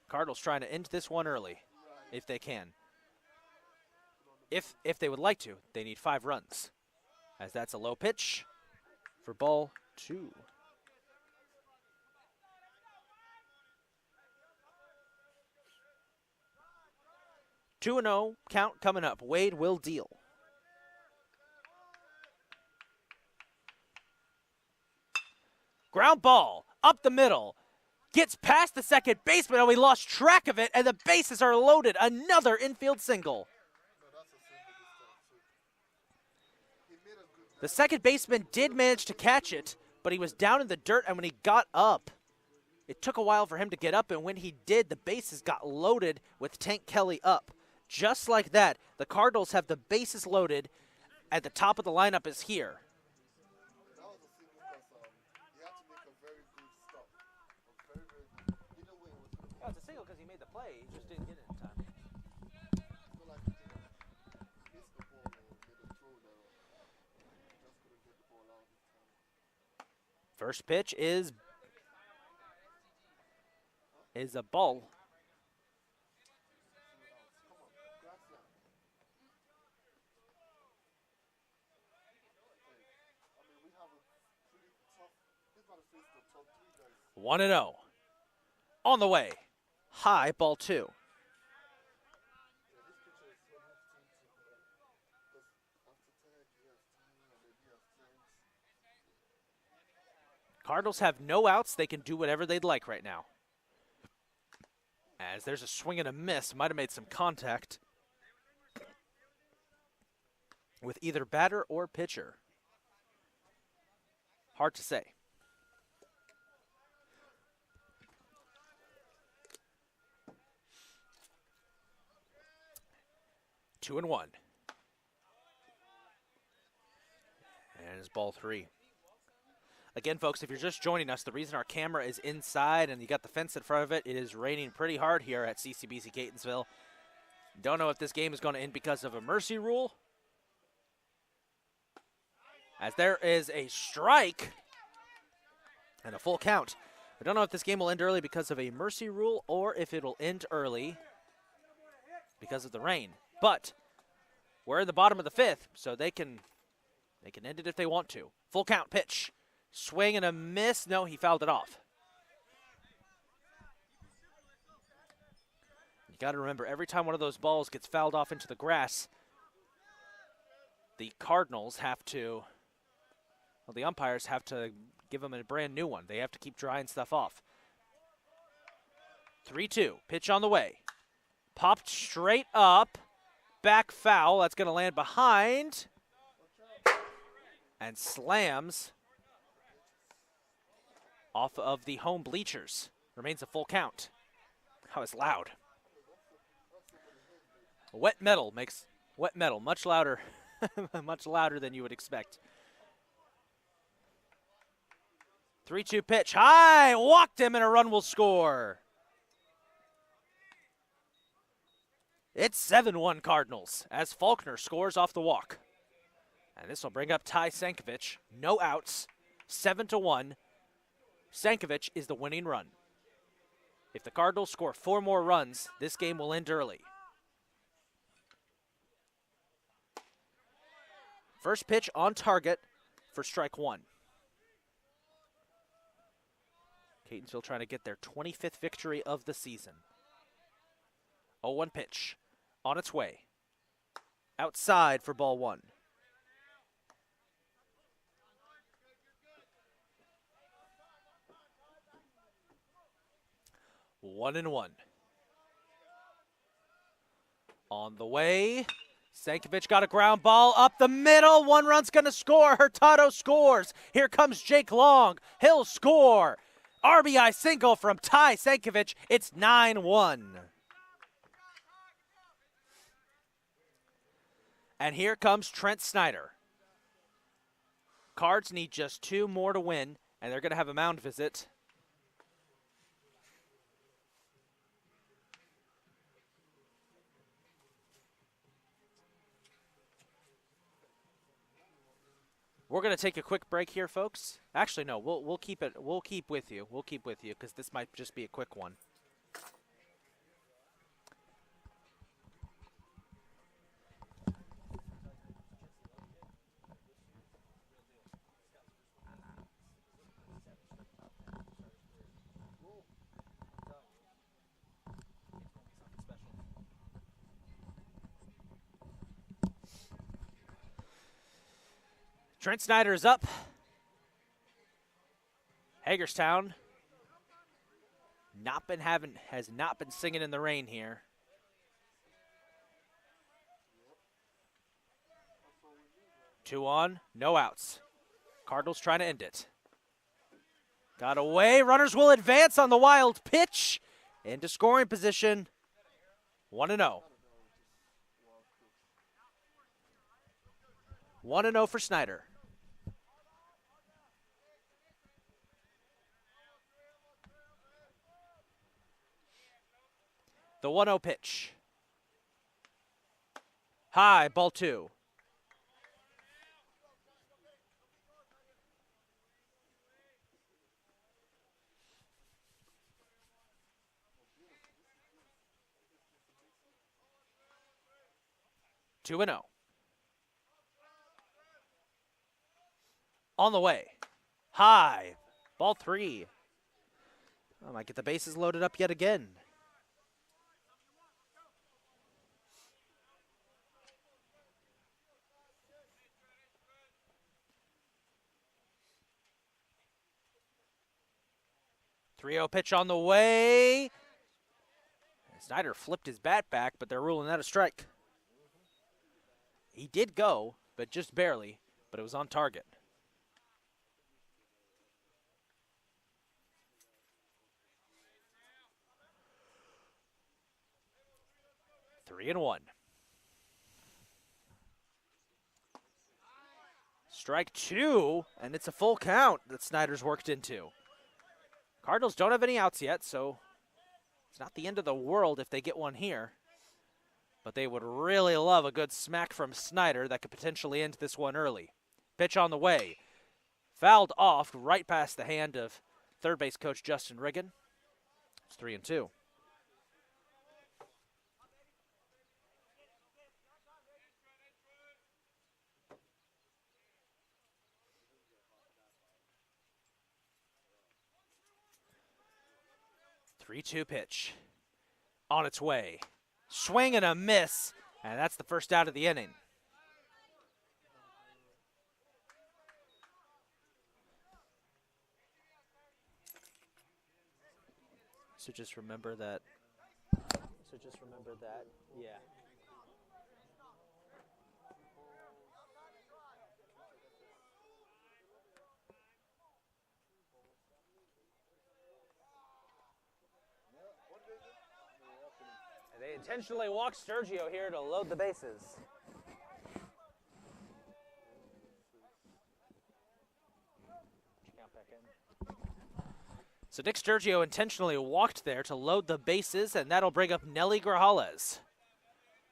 Cardinals trying to end this one early, if they can. If they would like to, they need 5 runs, as that's a low pitch for ball 2. Two and 0 count coming up. Wade will deal. Ground ball up the middle. Gets past the second baseman, and we lost track of it, and the bases are loaded. Another infield single. The second baseman did manage to catch it, but he was down in the dirt, and when he got up, it took a while for him to get up, and when he did, the bases got loaded with Tank Kelly up. Just like that, the Cardinals have the bases loaded, and the top of the lineup is here. That was a single because he had to make a very good stop. Very, very good. Either way, it was Oh, it's a single because he made the play. He just didn't get it in time. feel like he didn't miss the ball or made a throw there. Just couldn't get the ball out in time. First pitch is a ball. 1-0. On the way. High, ball 2. Cardinals have no outs. They can do whatever they'd like right now. As there's a swing and a miss. Might have made some contact with either batter or pitcher. Hard to say. Two and one. And it's ball 3. Again, folks, if you're just joining us, the reason our camera is inside and you got the fence in front of it, it is raining pretty hard here at CCBC Catonsville. Don't know if this game is going to end because of a mercy rule. As there is a strike and a full count. I don't know if this game will end early because of a mercy rule or if it'll end early because of the rain. But we're in the bottom of the 5th, so they can end it if they want to. Full count pitch. Swing and a miss. No, he fouled it off. You got to remember, every time one of those balls gets fouled off into the grass, the Cardinals have to, well, the umpires have to give them a brand new one. They have to keep drying stuff off. 3-2. Pitch on the way. Popped straight up. Back foul. That's going to land behind. And slams off of the home bleachers. Remains a full count. That was loud. Wet metal makes wet metal much louder, much louder than you would expect. 3-2 pitch. High! Walked him and a run will score. It's 7-1 Cardinals as Faulkner scores off the walk. And this will bring up Ty Sankovic. No outs. 7-1. Sankovic is the winning run. If the Cardinals score 4 more runs, this game will end early. First pitch on target for strike 1. Catonsville trying to get their 25th victory of the season. 0-1 pitch on its way. Outside for ball 1. One and one. On the way. Sankovic got a ground ball up the middle. 1 run's going to score. Hurtado scores. Here comes Jake Long. He'll score. RBI single from Ty Sankovic. It's 9-1. And here comes Trent Snyder. Cards need just 2 more to win, and they're going to have a mound visit. We're going to take a quick break here, folks. Actually, no, we'll keep it. We'll keep with you. We'll keep with you because this might just be a quick one. Trent Snyder is up. Hagerstown has not been singing in the rain here. Two on, no outs. Cardinals trying to end it. Got away. Runners will advance on the wild pitch into scoring position. 1-0. 1-0 for Snyder. The 1-0 pitch. High, ball 2. Two and 0. On the way. High. Ball 3. I might get the bases loaded up yet again. Three-zero pitch on the way. Snyder flipped his bat back, but they're ruling that a strike. He did go, but just barely, but it was on target. Three and one. Strike two, and it's a full count that Snyder's worked into. Cardinals don't have any outs yet, so it's not the end of the world if they get one here. But they would really love a good smack from Snyder that could potentially end this one early. Pitch on the way. Fouled off right past the hand of third base coach Justin Riggin. It's 3-2. Three-two pitch. On its way. Swing and a miss, and that's the first out of the inning. So just remember that. Yeah. They intentionally walked Sergio here to load the bases. So Nick Sturgio intentionally walked there to load the bases, and that'll bring up Nelly Grajales.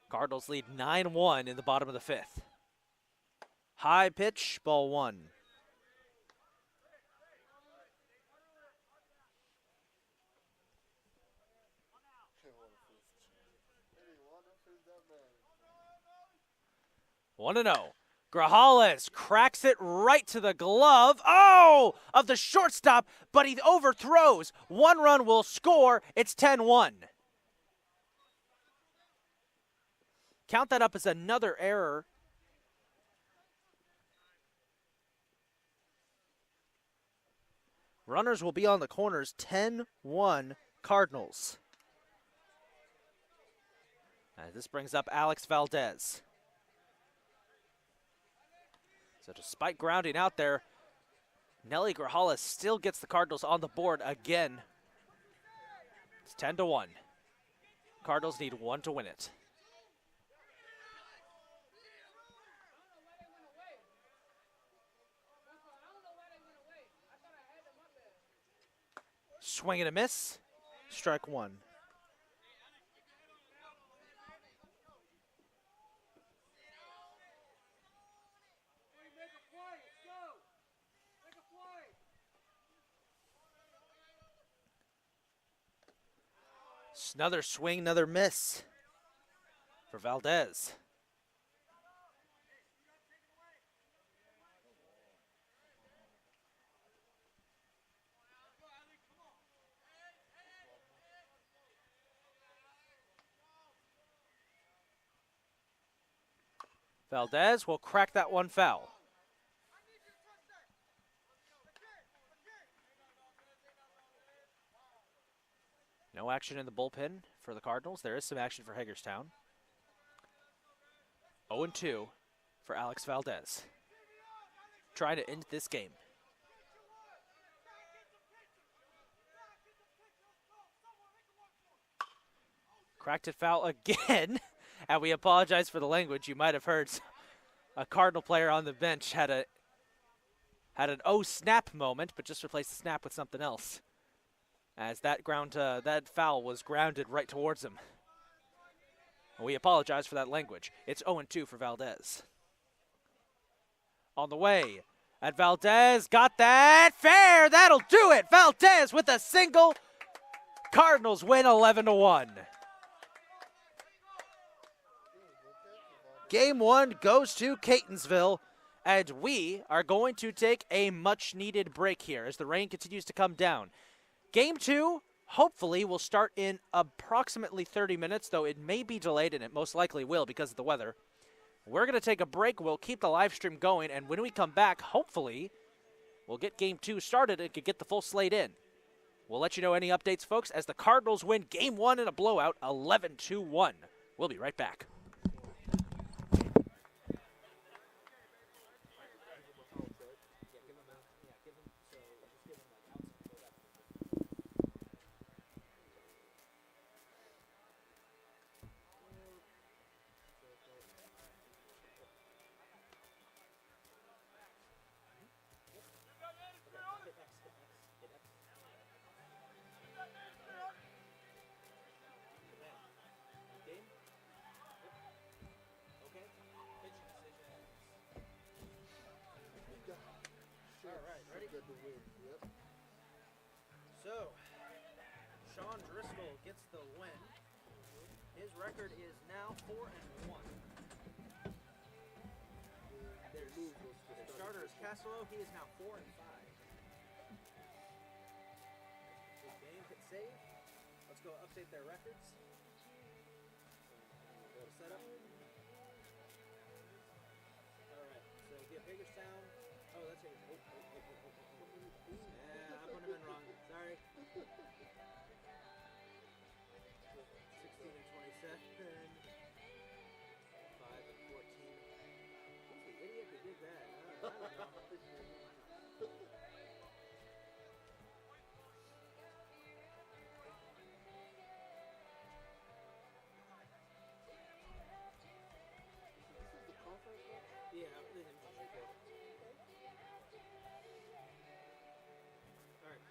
Cardinals lead 9-1 in the bottom of the fifth. High pitch, ball one. One and oh. Grajales cracks it right to the glove. Oh, of the shortstop, but he overthrows. One run will score. It's 10-1. Count that up as another error. Runners will be on the corners. 10-1 Cardinals. This brings up Alex Valdez. So despite grounding out there, Nelly Grajales still gets the Cardinals on the board again. It's 10-1. Cardinals need one to win it. Swing and a miss. Strike one. Another swing, another miss for Valdez. Valdez will crack that one foul. No action in the bullpen for the Cardinals. There is some action for Hagerstown. 0-2 for Alex Valdez. Trying to end this game. Cracked it foul again. And we apologize for the language. You might have heard a Cardinal player on the bench had an oh snap moment, but just replaced the snap with something else. As that foul was grounded right towards him. We apologize for that language. It's 0-2 for Valdez. On the way, and Valdez got that fair. That'll do it. Valdez with a single. Cardinals win 11-1. Game one goes to Catonsville, and we are going to take a much-needed break here as the rain continues to come down. Game 2, hopefully, will start in approximately 30 minutes, though it may be delayed, and it most likely will because of the weather. We're going to take a break. We'll keep the live stream going, and when we come back, hopefully, we'll get Game 2 started and can get the full slate in. We'll let you know any updates, folks, as the Cardinals win Game 1 in a blowout, 11-1. We'll be right back. All right, ready? Get the win. Yep. So, Sean Driscoll gets the win. His record is now 4-1. Their starter is Castelo. He is now 4-5. Good game. Hit save. Let's go update their records. Go to setup. All right. So give Hagerstown. Oh, that's Hagerstown. Yeah, I put him in wrong. Sorry. 16 and 27. 5 and 14. Who's the idiot that did that? I don't know. Yeah, everything's usually good. Alright.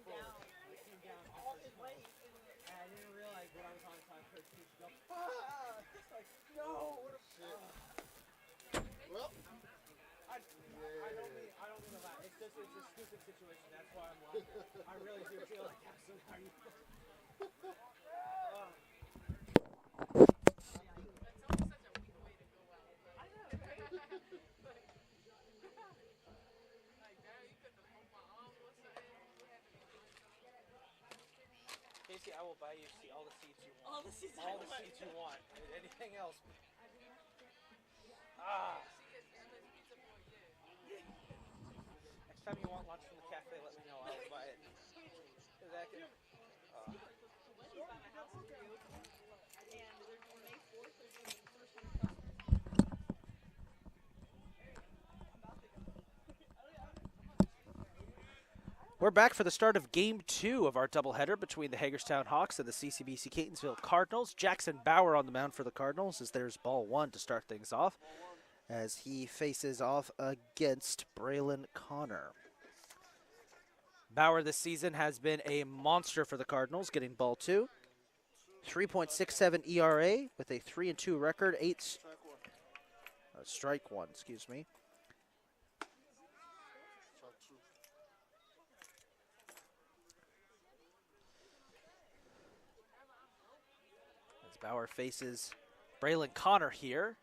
And I didn't realize that I was on time for a teach. Go, it's like, no, what a Well, I don't mean to laugh. It's just, it's a stupid situation. That's why I'm laughing. I really do feel like I'm so tired. Casey, I will buy you all the seats you want. All the seats All the seats you want. Anything else? Ah. Next time you want lunch from the cafe, let me know. I'll buy it. Is that good? We're back for the start of Game 2 of our doubleheader between the Hagerstown Hawks and the CCBC Catonsville Cardinals. Jackson Bauer on the mound for the Cardinals as there's ball 1 to start things off as he faces off against Braylon Connor. Bauer this season has been a monster for the Cardinals, getting ball 2. 3.67 ERA with a 3-2 record, strike one, excuse me. Bauer faces Braylon Connor here.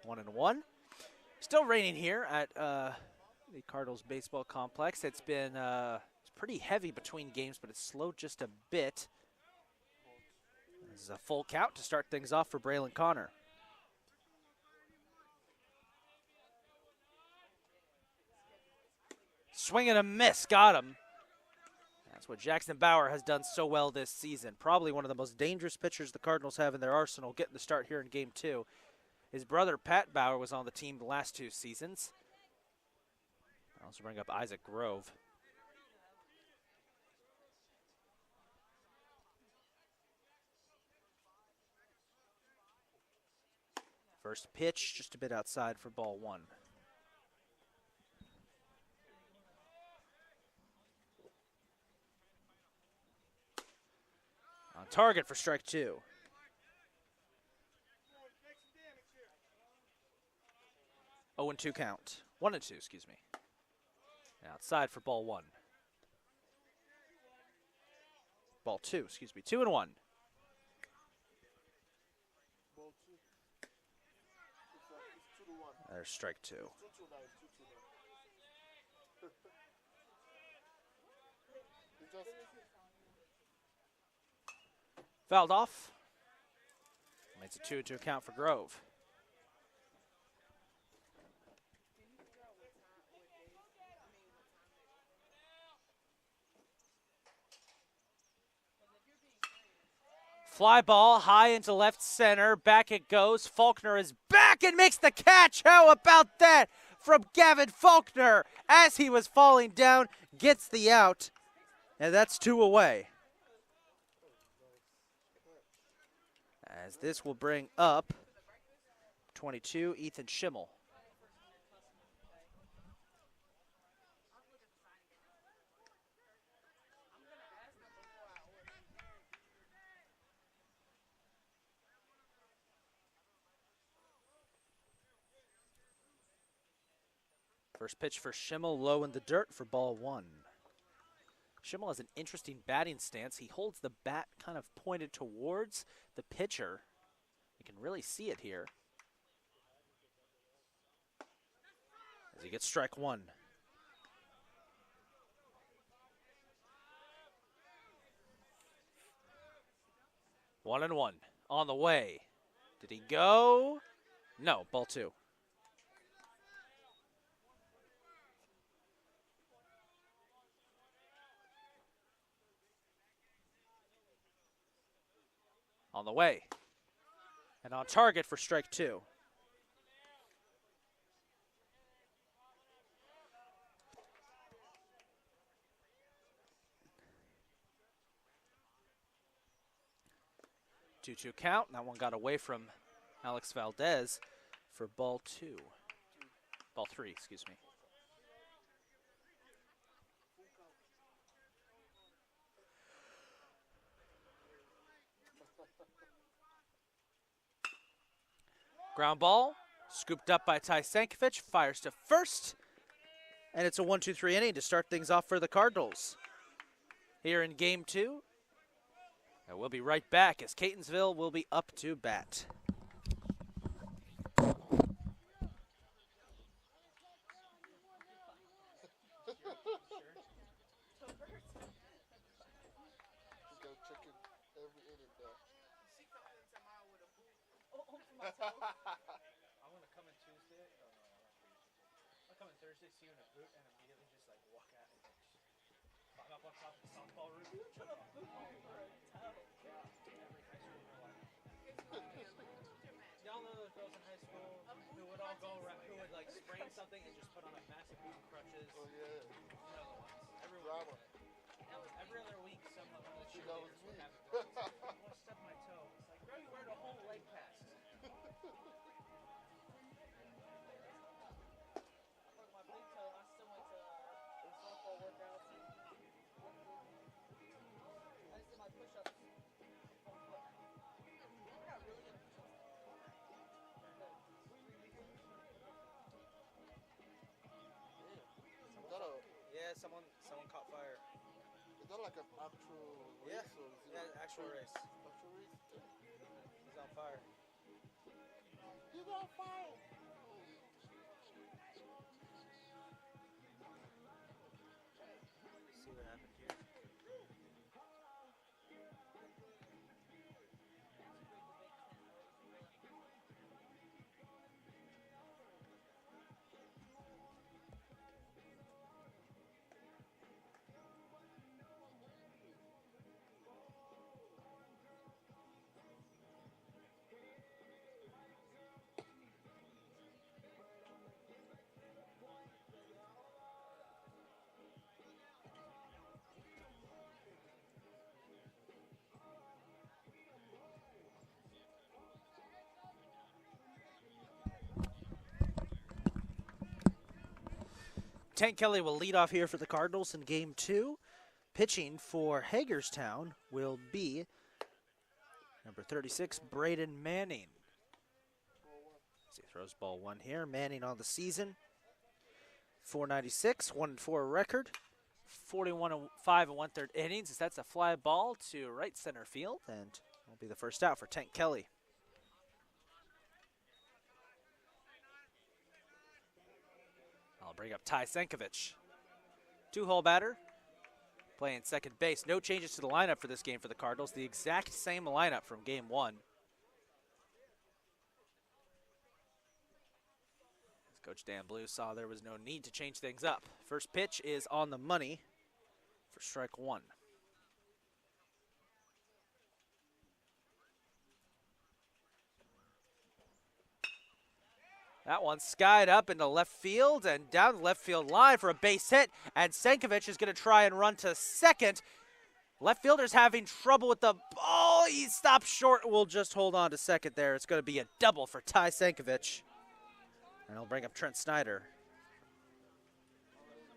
1-1. Still raining here at the Cardinals baseball complex. It's been it's pretty heavy between games, but it's slowed just a bit. This is a full count to start things off for Braylon Connor. Swing and a miss, got him. That's what Jackson Bauer has done so well this season. Probably one of the most dangerous pitchers the Cardinals have in their arsenal, getting the start here in Game 2. His brother, Pat Bauer, was on the team the last 2 seasons. I also bring up Isaac Grove. First pitch, just a bit outside for ball 1. On target for strike 2. 0-2 count. 1-2, excuse me. Outside for ball 1. Ball 2, excuse me. 2-1. ball 2. It's 2-1. There's strike 2. 2-2 now. It's just Fouled off. Makes a 2-2 count for Grove. Fly ball high into left center. Back it goes. Faulkner is back and makes the catch. How about that from Gavin Faulkner as he was falling down, gets the out, and that's 2 away. As this will bring up 22, Ethan Schimmel. First pitch for Schimmel, low in the dirt for ball 1. Schimmel has an interesting batting stance. He holds the bat kind of pointed towards the pitcher. You can really see it here. As he gets strike 1. One and one on the way. Did he go? No, ball 2. On the way. And on target for strike 2. Two-two count. That one got away from Alex Valdez for ball 2. Ball 3, excuse me. Ground ball, scooped up by Ty Sankovic, fires to first, and it's a 1-2-3 inning to start things off for the Cardinals. Here in game 2, and we'll be right back as Catonsville will be up to bat. You gotta check it every inning though. She coming in tomorrow with a boot. I'm gonna come in Tuesday. Oh no, I'm not Tuesday. I'll come in Thursday, see you in a boot, and immediately just like walk out and like climb up on top of the softball room. You put a boot on for a toe. Yeah, every high school girl I know. Y'all know those girls in high school who would all go around, who would like sprain something and just put on a massive boot and crutches. Oh yeah. You know the ones. Drama. Every other week, some of the That was cheerleaders me. would have it. I want to step my toe. It's like, girl, you wear the whole leg cast. Look, my big toe, I still went to the softball workouts. I just did my push-ups. I got really good push-ups. Is that a, Yeah, someone caught fire. is that like an actual Yeah. race or is it Yeah, actual race. actual race? He's on fire. You got fire. See what happened here. Tank Kelly will lead off here for the Cardinals in game 2. Pitching for Hagerstown will be number 36, Braden Manning. As he throws ball 1 here. Manning on the season. 496, 1-4 record. 41 5 1/3 innings. That's a fly ball to right center field, and will be the first out for Tank Kelly. I'll bring up Ty Sankovic. 2-hole batter, playing second base. No changes to the lineup for this game for the Cardinals. The exact same lineup from game 1. As Coach Dan Blue saw there was no need to change things up. First pitch is on the money for strike 1. That one skied up into left field and down the left field line for a base hit. And Sankovic is going to try and run to second. Left fielder's having trouble with the ball. He stops short. We'll just hold on to second there. It's going to be a double for Ty Sankovic. And he'll bring up Trent Snyder.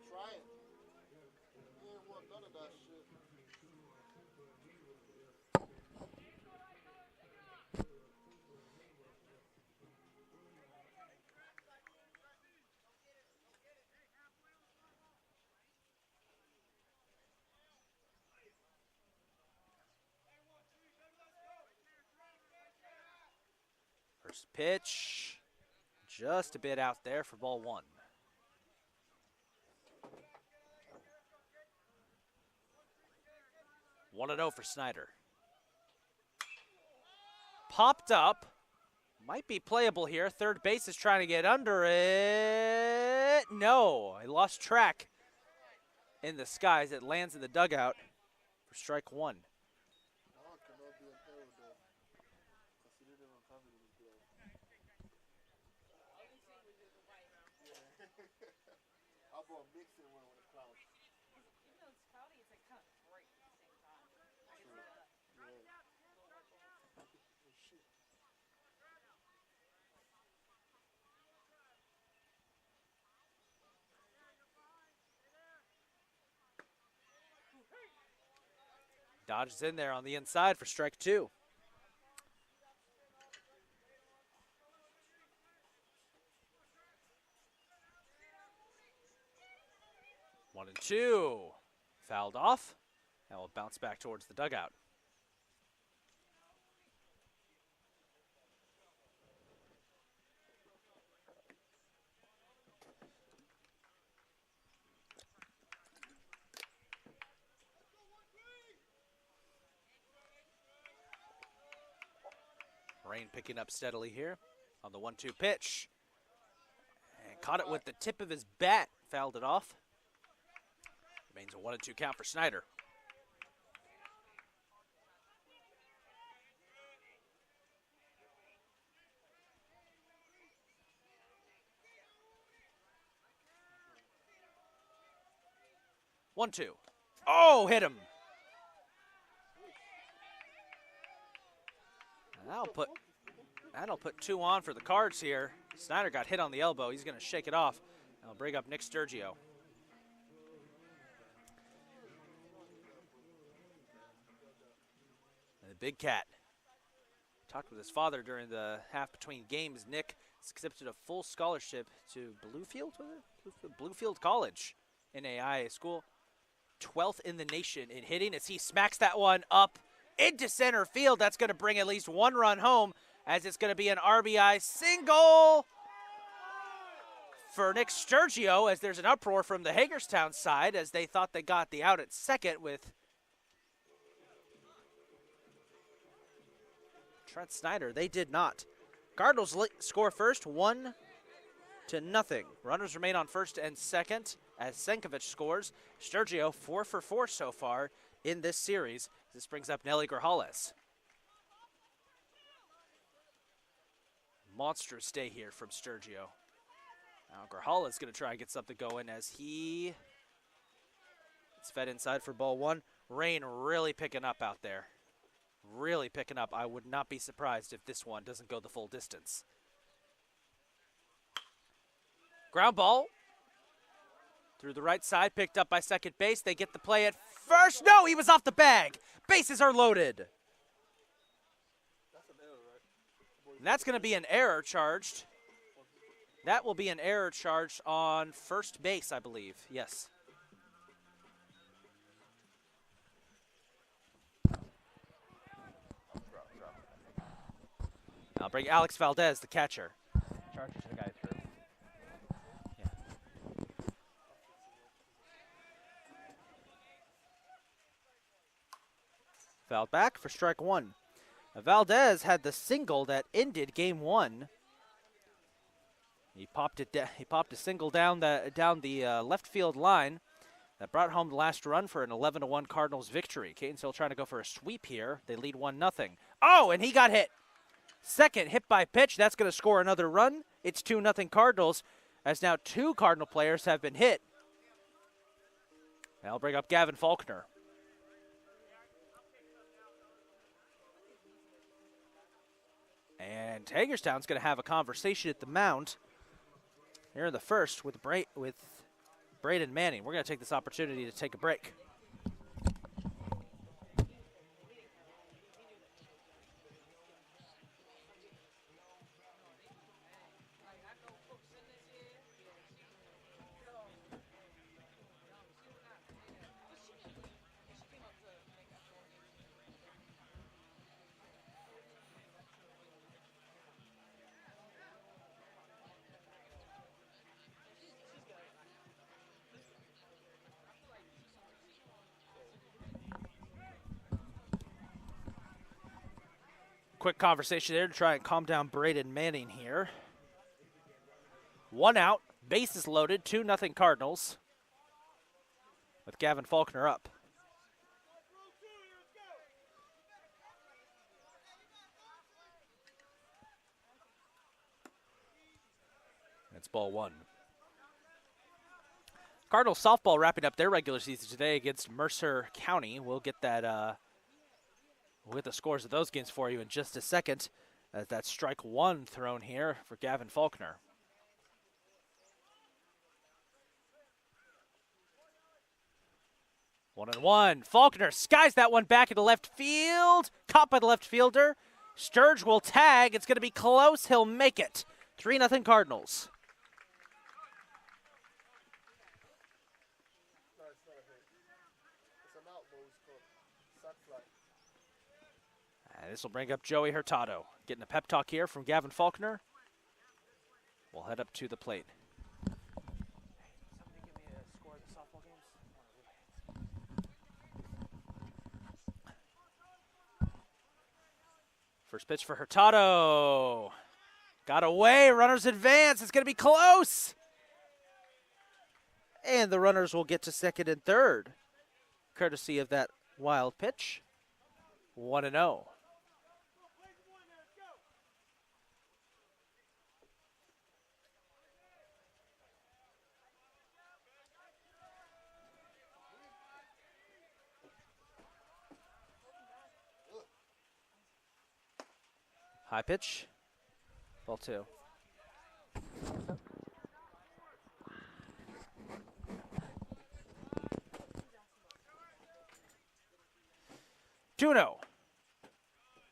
Try it. He ain't want none of that shit. First pitch, just a bit out there for ball 1. One 1-0 for Snyder. Popped up, might be playable here. Third base is trying to get under it. No, he lost track in the skies. It lands in the dugout for strike 1. Now it cannot be an error though. Because he didn't even have it in his glove. How about mixing one with a cloud? Even though it's cloudy, it's like kind of bright at the same time. I can see that. Yeah. Oh, shit. Dodges in there on the inside for strike 2. 1-2. Fouled off. And will bounce back towards the dugout. Rain picking up steadily here on the 1-2 pitch. And caught it with the tip of his bat. Fouled it off. Remains a 1-2 count for Snyder. One, two. Oh, hit him. That'll put 2 on for the Cards here. Snyder got hit on the elbow. He's going to shake it off. I'll bring up Nick Sturgio. And the Big Cat talked with his father during the half between games. Nick accepted a full scholarship to Bluefield College, NAIA school. 12th in the nation in hitting as he smacks that one up into center field. That's going to bring at least 1 run home, as it's going to be an RBI single for Nick Sturgio, as there's an uproar from the Hagerstown side as they thought they got the out at second with Trent Snyder. They did not. Cardinals score first, 1-0. Runners remain on first and second as Senkovic scores. Sturgio 4 for 4 so far in this series. This brings up Nelly Grajales. Monstrous day here from Sturgio. Now Grajales is going to try and get something going as he it's fed inside for ball 1. Rain really picking up out there. Really picking up. I would not be surprised if this one doesn't go the full distance. Ground ball through the right side, picked up by second base. They get the play at first. No, he was off the bag. Bases are loaded. And that's going to be an error charged. That will be an error charged on first base, I believe. Yes. I'll bring Alex Valdez, the catcher. Charges the guy through. Yeah. Fouled back for strike 1. Valdez had the single that ended game 1. He popped a single down the left field line that brought home the last run for an 11-1 Cardinals victory. Catonsville trying to go for a sweep here. They lead 1-0. Oh, and he got hit. Second hit by pitch. That's going to score another run. It's 2-0 Cardinals, as now 2 Cardinal players have been hit. I'll bring up Gavin Faulkner. And Hagerstown's going to have a conversation at the mound here in the first with Braden Manning. We're going to take this opportunity to take a break. Quick conversation there to try and calm down Braden Manning here. 1 out, bases loaded, 2-0 Cardinals, with Gavin Faulkner up. It's ball 1. Cardinals softball wrapping up their regular season today against Mercer County. We'll get that. We'll get the scores of those games for you in just a second, as that's strike 1 thrown here for Gavin Faulkner. One and one. Faulkner skies that one back into left field. Caught by the left fielder. Sturge will tag. It's going to be close. He'll make it. 3-0 Cardinals. It's not a hit. It's an out, though. It's called sack fly. And this will bring up Joey Hurtado. Getting a pep talk here from Gavin Faulkner. We'll head up to the plate. Somebody give me a score of the softball games. First pitch for Hurtado. Got away. Runners advance. It's going to be close. And the runners will get to second and third, courtesy of that wild pitch. 1-0. High pitch. Ball 2. Juno.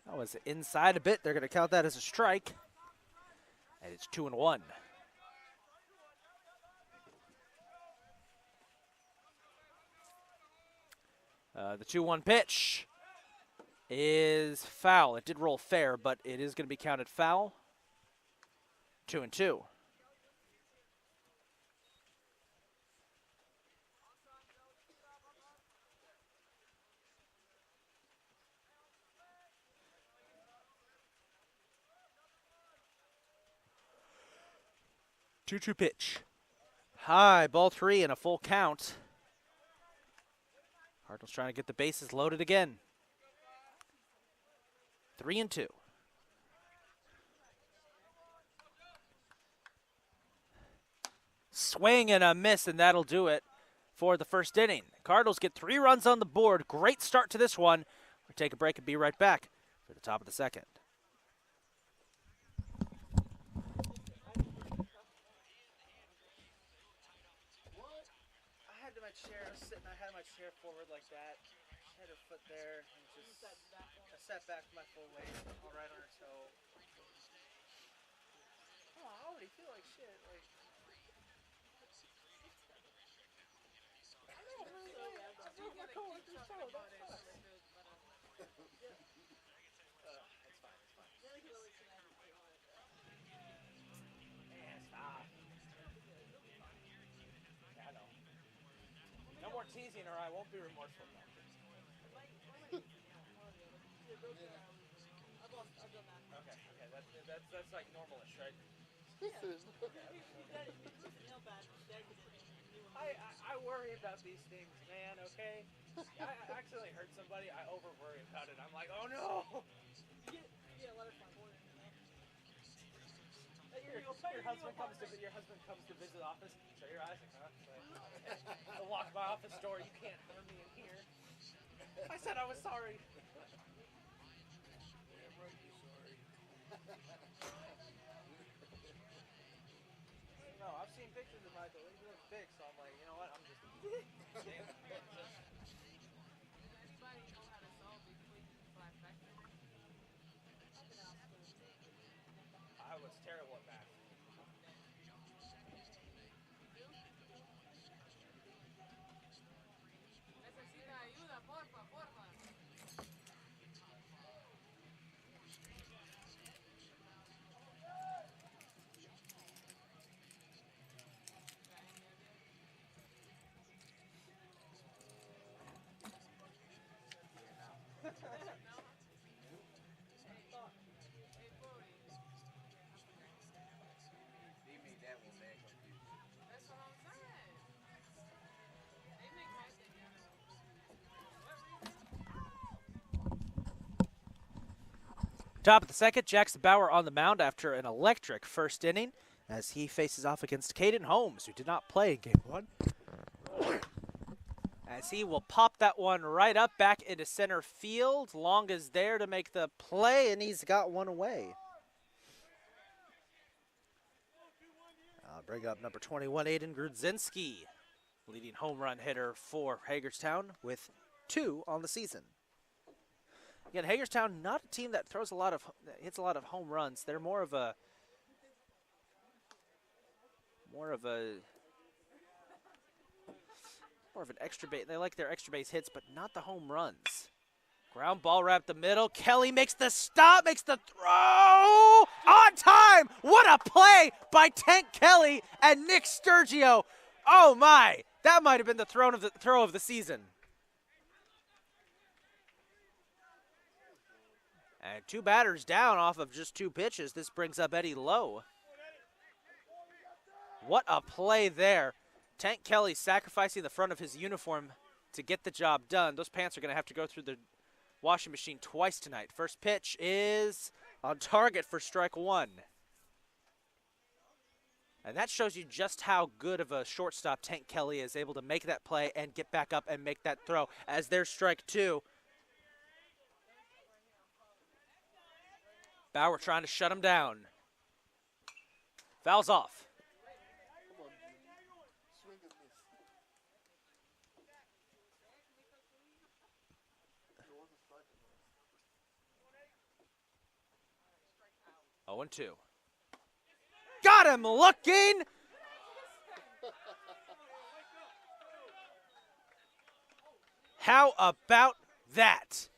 That was inside a bit. They're going to count that as a strike. And it's 2-1. The 2-1 pitch is foul. It did roll fair, but it is going to be counted foul. 2-2. Two-two pitch. High, ball 3 and a full count. Cardinals trying to get the bases loaded again. 3-2. Swing and a miss, and that'll do it for the first inning. Cardinals get 3 runs on the board. Great start to this one. We'll take a break and be right back for the top of the second. I had my chair, I was sitting, I had my chair forward like that. She had her foot there, and just, I sat back with my full weight, all right on her toe. Oh, I already feel like shit, like. I know, really, I broke my coworker's toe, that sucks. It's fine, it's fine. Man, stop. Yeah, I know. No more teasing or I won't be remorseful. Okay, that's like normalish, right? I worry about these things, man, okay? I accidentally hurt somebody, I over worry about it. I'm like, oh no! Your husband comes to visit the office. So you're Isaac, huh? I lock my office door. You can't harm me in here. I said I was sorry. No, I've seen pictures of Michael. He looks big, so I'm like, you know what? I'm just. Anybody know how to solve equations by factoring? I was terrible at math. Necesita ayuda, porfa, porfa. That's what I'm saying. They make my thing Top of the second, Jackson Bauer on the mound after an electric first inning as he faces off against Caden Holmes, who did not play in Game 1. As he will pop that one right up back into center field. Long is there to make the play, and he's got one away. I'll bring up number 21, Aiden Grudzinski, leading home run hitter for Hagerstown with 2 on the season. Again, Hagerstown, not a team that hits a lot of home runs. They're more of a more of an extra base. They like their extra base hits, but not the home runs. Ground ball right up the middle. Kelly makes the stop, makes the throw on time. What a play by Tank Kelly and Nick Sturgio. Oh my, that might have been the throw of the season. And 2 batters down off of just 2 pitches. This brings up Eddie Lowe. What a play there. Tank Kelly sacrificing the front of his uniform to get the job done. Those pants are going to have to go through the washing machine twice tonight. First pitch is on target for strike 1. And that shows you just how good of a shortstop Tank Kelly is, able to make that play and get back up and make that throw as there's strike 2. Bauer trying to shut him down. Fouls off. Come on, dude. Swing and miss. It was a strike. 0-2. Got him looking. How about that?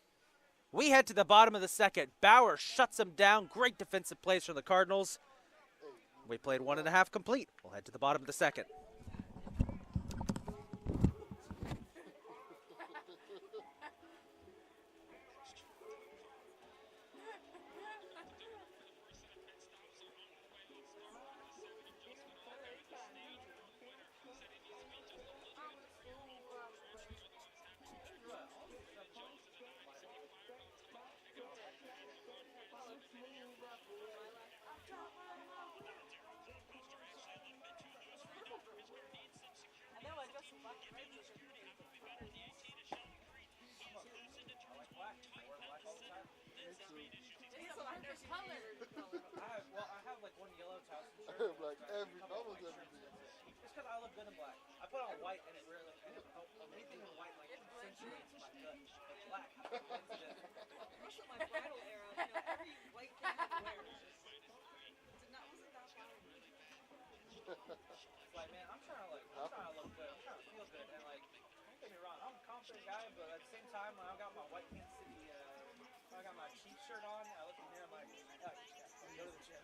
We head to the bottom of the second. Bauer shuts him down. Great defensive plays from the Cardinals. We played 1.5 complete. We'll head to the bottom of the second. I have like one yellow towel. Like almost everything. Just because I look good in black. I put on white and it really, anything in white like accentuates my gut. But black, Most of my bridal era, every white thing I wear wasn't that fine. like, man, I'm trying to look good. I'm trying to feel good. And like, don't get me wrong, I'm a confident guy, but at the same time, when I got my white Kansas City, when I got my Chiefs shirt on, I look in the mirror, I'm like, oh, yeah, let me go to the gym.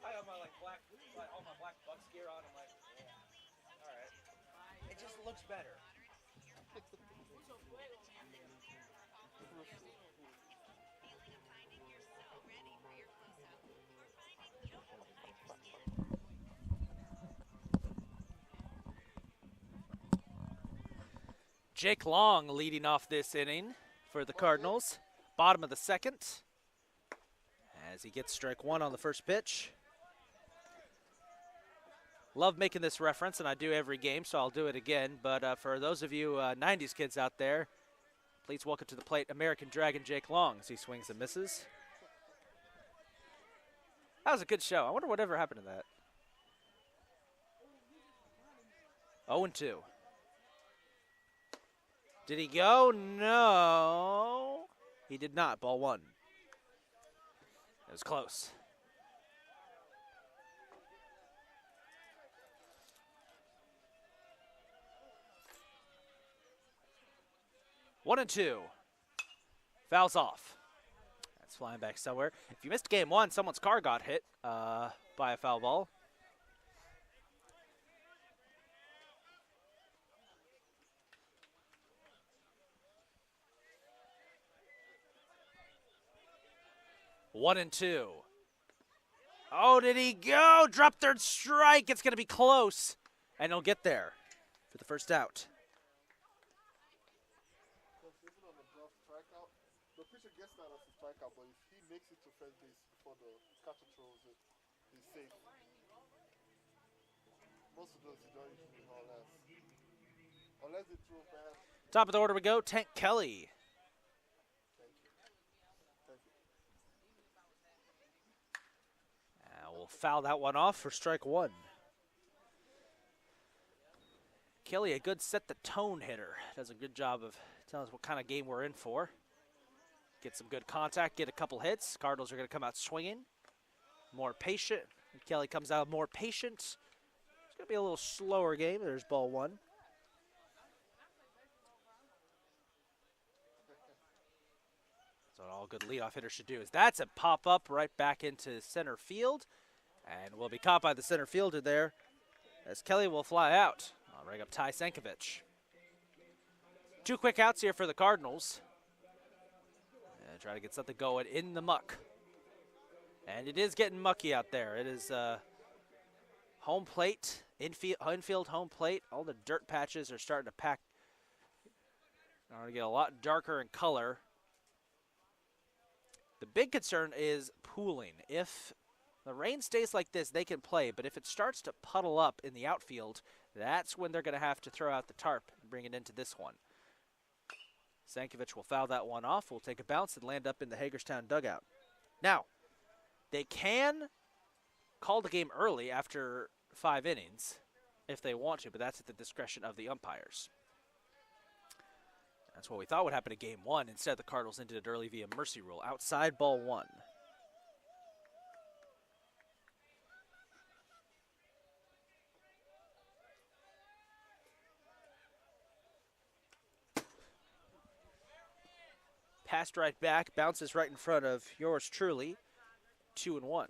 I got my all my black Bucks gear on. I'm like, yeah, all right. It just looks better. Jake Long leading off this inning for the Cardinals. Bottom of the second. As he gets strike 1 on the first pitch. Love making this reference, and I do every game, so I'll do it again. But for those of you 90s kids out there, please welcome to the plate American Dragon Jake Long as he swings and misses. That was a good show. I wonder whatever happened to that. 0-2. Did he go? No. He did not. Ball 1. It was close. One and 2. Fouls off. That's flying back somewhere. If you missed game 1, someone's car got hit by a foul ball. One and 2. Oh, did he go? Drop third strike. It's going to be close. And he'll get there for the first out. Even on a drop strikeout, the pitcher gets that as a strikeout, but if he makes it to first base before the catcher throws it, he's safe. Most of those you don't usually haul less. Unless they throw bad. Top of the order we go. Tank Kelly. We'll foul that one off for strike 1. Kelly, a good set-the-tone hitter. Does a good job of telling us what kind of game we're in for. Get some good contact, get a couple hits. Cardinals are going to come out swinging. More patient. And Kelly comes out more patient. It's going to be a little slower game. There's ball 1. what all good leadoff hitters should do. Is that's a pop up right back into center field, and will be caught by the center fielder there, as Kelly will fly out. I'll bring up Ty Sankovic. 2 quick outs here for the Cardinals. And try to get something going in the muck. And it is getting mucky out there. It is home plate, infield home plate. All the dirt patches are starting to pack. Starting to get a lot darker in color. The big concern is pooling. If the rain stays like this, they can play. But if it starts to puddle up in the outfield, that's when they're going to have to throw out the tarp and bring it into this one. Sankovic will foul that one off. Will take a bounce and land up in the Hagerstown dugout. Now, they can call the game early after 5 innings if they want to, but that's at the discretion of the umpires. That's what we thought would happen in Game 1. Instead, the Cardinals ended it early via mercy rule. Outside ball 1. Passed right back, bounces right in front of yours truly. 2-1.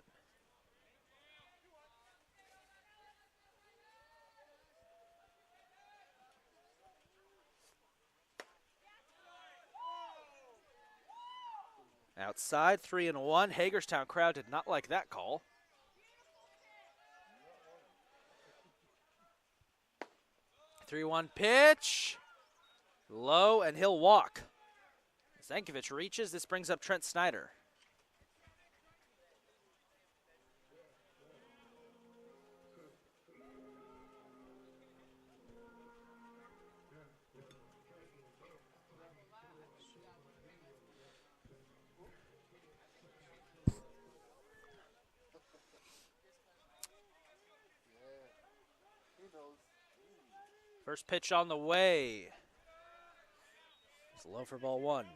Outside, 3-1. Hagerstown crowd did not like that call. The 3-1 pitch. Low, and he'll walk. Sankovic reaches. This brings up Trent Snyder. First pitch on the way. It's low for ball 1.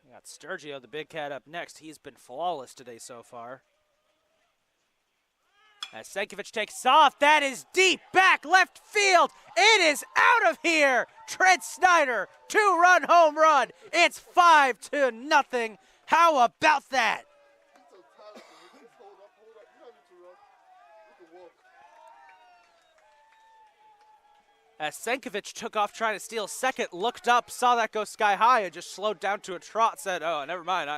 We got Sturgio, the big cat, up next. He's been flawless today so far. As Sankovic takes off, that is deep back left field. It is out of here. Trent Snyder, 2-run home run. It's 5-0. How about that? As Sankovic took off trying to steal second, looked up, saw that go sky high, and just slowed down to a trot, said, oh, never mind,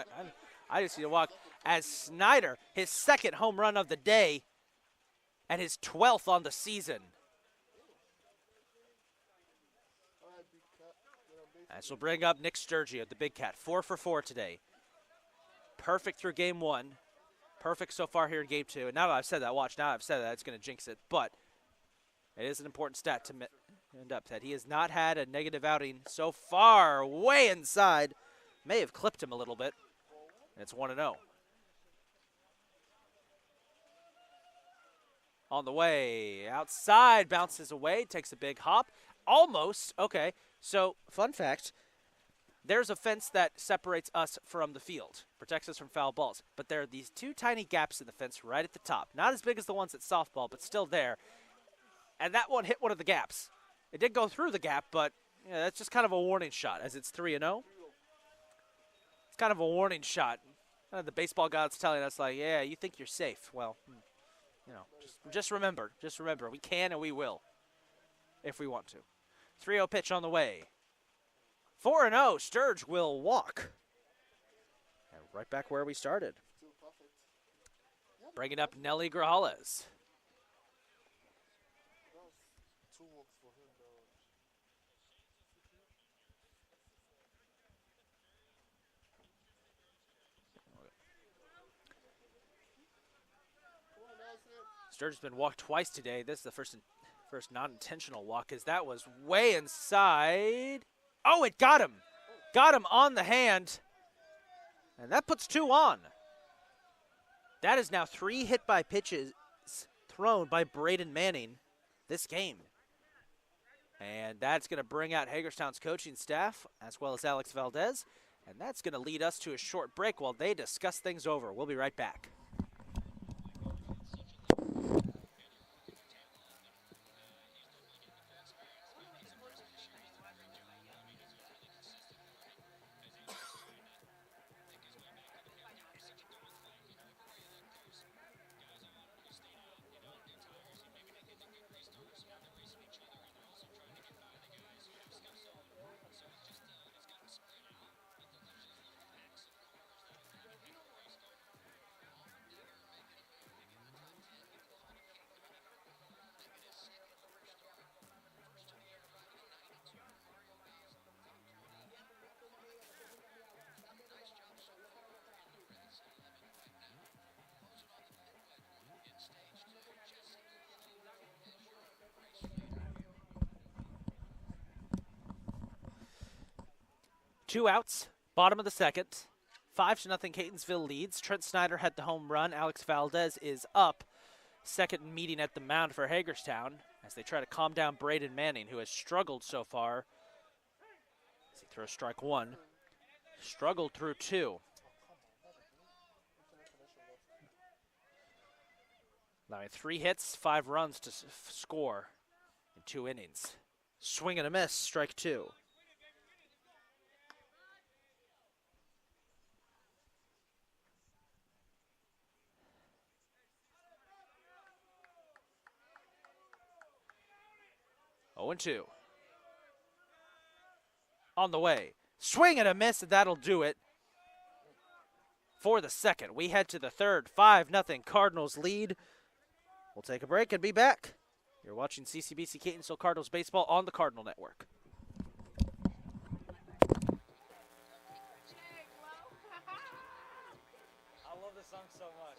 I just need to walk. As Snyder, his 2nd home run of the day, and his 12th on the season. This will bring up Nick Sturgio, the big cat, 4 for 4 today. Perfect through Game 1. Perfect so far here in Game 2. And now that I've said that, watch, now I've said that, it's going to jinx it. But it is an important stat to end up that he has not had a negative outing so far. Way inside. May have clipped him a little bit. And it's 1-0. On the way, outside, bounces away, takes a big hop. Almost, okay, so fun fact, there's a fence that separates us from the field, protects us from foul balls. But there are these 2 tiny gaps in the fence right at the top. Not as big as the ones at softball, but still there. And that one hit one of the gaps. It did go through the gap, but that's just kind of a warning shot as it's 3-0. It's kind of a warning shot. The baseball god's telling us, like, yeah, you think you're safe. Well, just remember, we can and we will if we want to. 3-0 pitch on the way. 4-0, Sturge will walk. And right back where we started. Bringing up Nelly Grajales. Sturge's been walked twice today. This is the first non-intentional walk, as that was way inside. Oh, it got him. Got him on the hand. And that puts 2 on. That is now 3 hit by pitches thrown by Braden Manning this game. And that's going to bring out Hagerstown's coaching staff, as well as Alex Valdez. And that's going to lead us to a short break while they discuss things over. We'll be right back. 2 outs, bottom of the second. 5-0 Catonsville leads. Trent Snyder had the home run. Alex Valdez is up. Second meeting at the mound for Hagerstown as they try to calm down Braden Manning, who has struggled so far. As he throws strike 1. Struggled through 2. Allowing 3 hits, 5 runs to score in 2 innings. Swing and a miss, strike 2. Oh, 0-2. On the way. Swing and a miss, and that'll do it for the second. We head to the third. 5-0 Cardinals lead. We'll take a break and be back. You're watching CCBC Catonsville Cardinals baseball on the Cardinal Network. I love this song so much.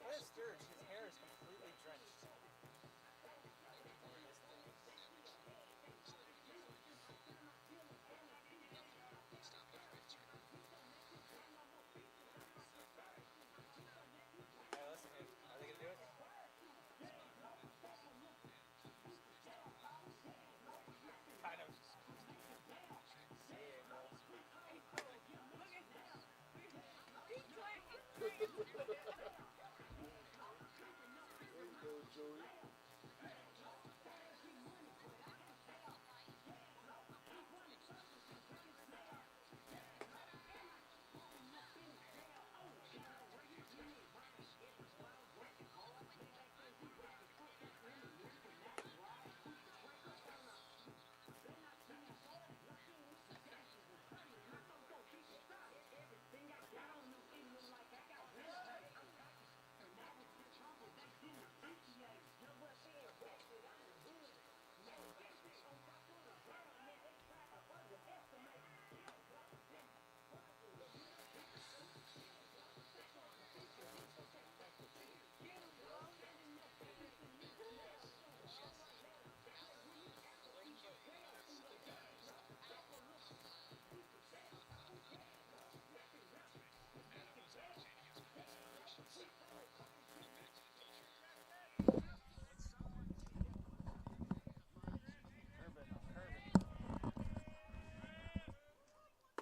Where's Sturge? His hair is completely drenched. Hey, listen, are they gonna do it? Kind of. There you go, Joey.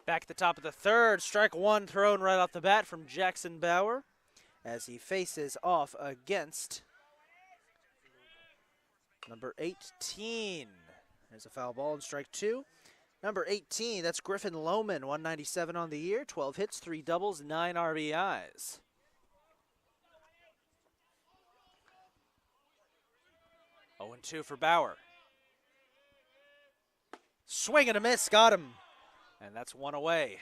Back at the top of the third, strike 1 thrown right off the bat from Jackson Bauer as he faces off against number 18. There's a foul ball and strike 2. Number 18, that's Griffin Lohman, 197 on the year, 12 hits, 3 doubles, 9 RBIs. Oh, 0-2 for Bauer. Swing and a miss, got him. And that's 1 away.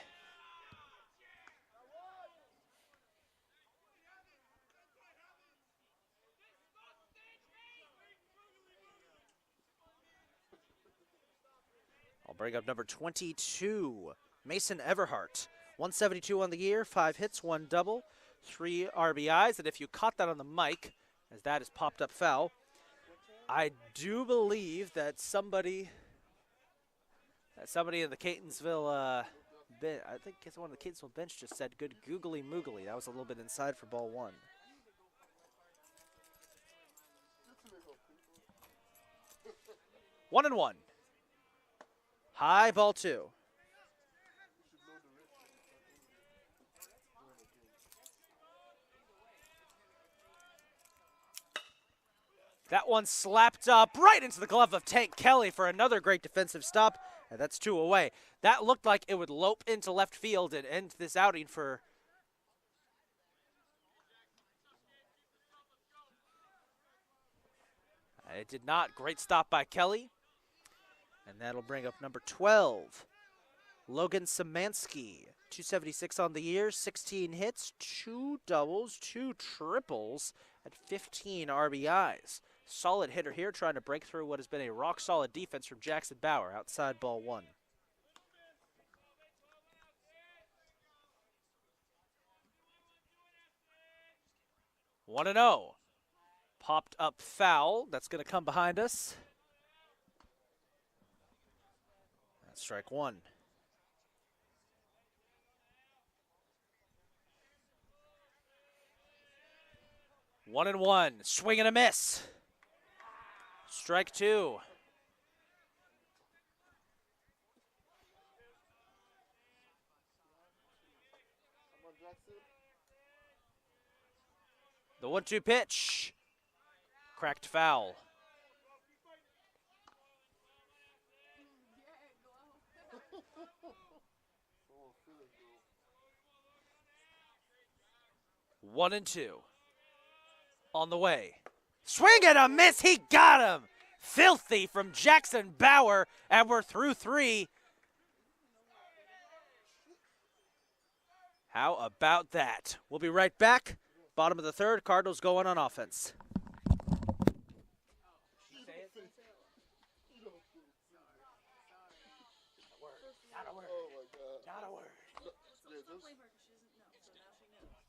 I'll bring up number 22, Mason Everhart. 172 on the year, 5 hits, 1 double, 3 RBIs. And if you caught that on the mic, as that is popped up foul, I do believe that somebody in the Catonsville I think it's one of the Catonsville bench just said good googly moogly. That was a little bit inside for ball 1. One and 1. High ball 2. That one slapped up right into the glove of Tank Kelly for another great defensive stop, and that's 2 away. That looked like it would lope into left field and end this outing for... It did not. Great stop by Kelly. And that'll bring up number 12, Logan Szymanski. 276 on the year, 16 hits, 2 doubles, 2 triples, and 15 RBIs. Solid hitter here, trying to break through what has been a rock-solid defense from Jackson Bauer, outside ball 1. 1-0. Popped up foul. That's going to come behind us. That's strike one. 1-1. Swing and a miss. Strike two. Come on, Jackson. The 1-2 pitch. Cracked foul. Oh, feeling good. 1-2. On the way. Swing and a miss. He got him. Filthy from Jackson Bauer. And we're through three. How about that? We'll be right back. Bottom of the third. Cardinals going on offense. Not a word. Oh my God. Not a word. Yeah, just,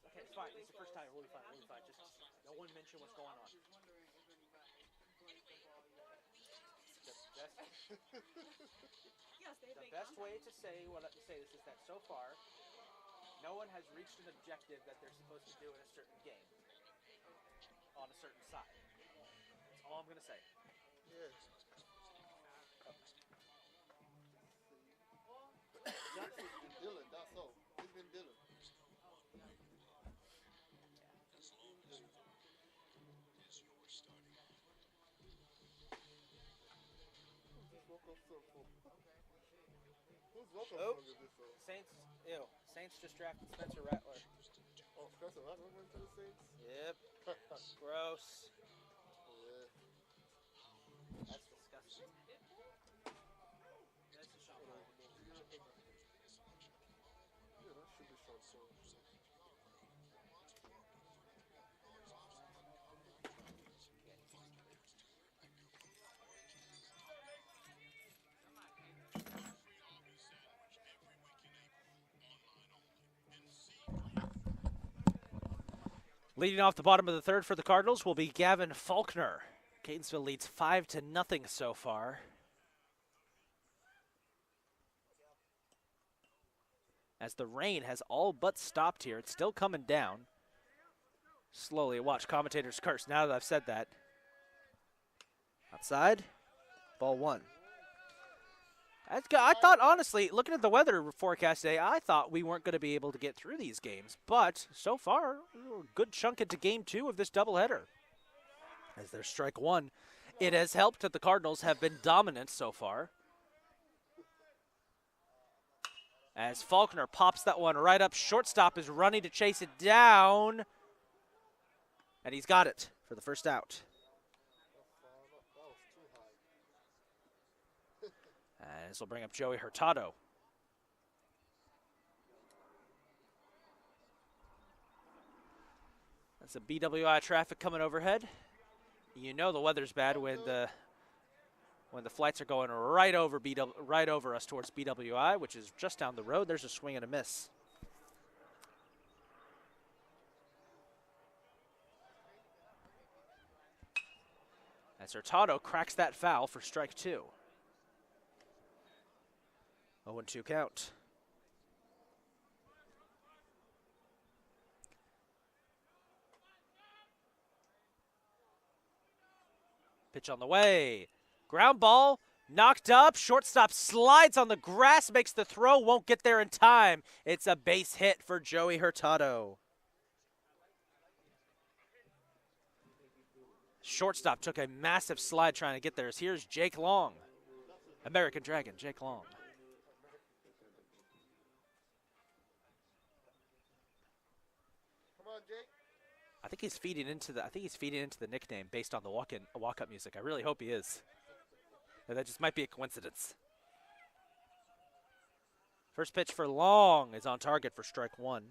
Okay, it's fine. It's the first time. We'll be fine. We'll be fine. Just no one mention what's going on. The best way to say this is that so far, no one has reached an objective that they're supposed to do in a certain game on a certain side. That's all I'm gonna say. yeah. Jackson's been dealing, that's all. He's been dealing. Who's welcome Oh. from this song? Saints just drafted Spencer Rattler. Oh, Spencer Rattler went to the Saints? Yep. Gross. Yeah. That's disgusting. That's a shot. Yeah, that should be short form. Leading off the bottom of the third for the Cardinals will be Gavin Faulkner. Catonsville leads 5-0 so far. As the rain has all but stopped here, it's still coming down. Slowly, watch commentators curse now that I've said that. Outside, ball one. I thought, honestly, looking at the weather forecast today, I thought we weren't going to be able to get through these games. But so far, we're a good chunk into game two of this doubleheader. As there's strike one, it has helped that the Cardinals have been dominant so far. As Faulkner pops that one right up, shortstop is running to chase it down. And he's got it for the first out. That was too high. And this will bring up Joey Hurtado. That's a BWI traffic coming overhead. You know the weather's bad when the flights are going right over us towards BWI, which is just down the road. There's a swing and a miss. As Hurtado cracks that foul for strike two. 0-2 count. Pitch on the way. Ground ball, knocked up. Shortstop slides on the grass, makes the throw, won't get there in time. It's a base hit for Joey Hurtado. Shortstop took a massive slide trying to get there. Here's Jake Long. American Dragon, Jake Long. Come on, Jake. I think he's feeding into the nickname based on the walk-up music. I really hope he is. That just might be a coincidence. First pitch for Long is on target for strike one.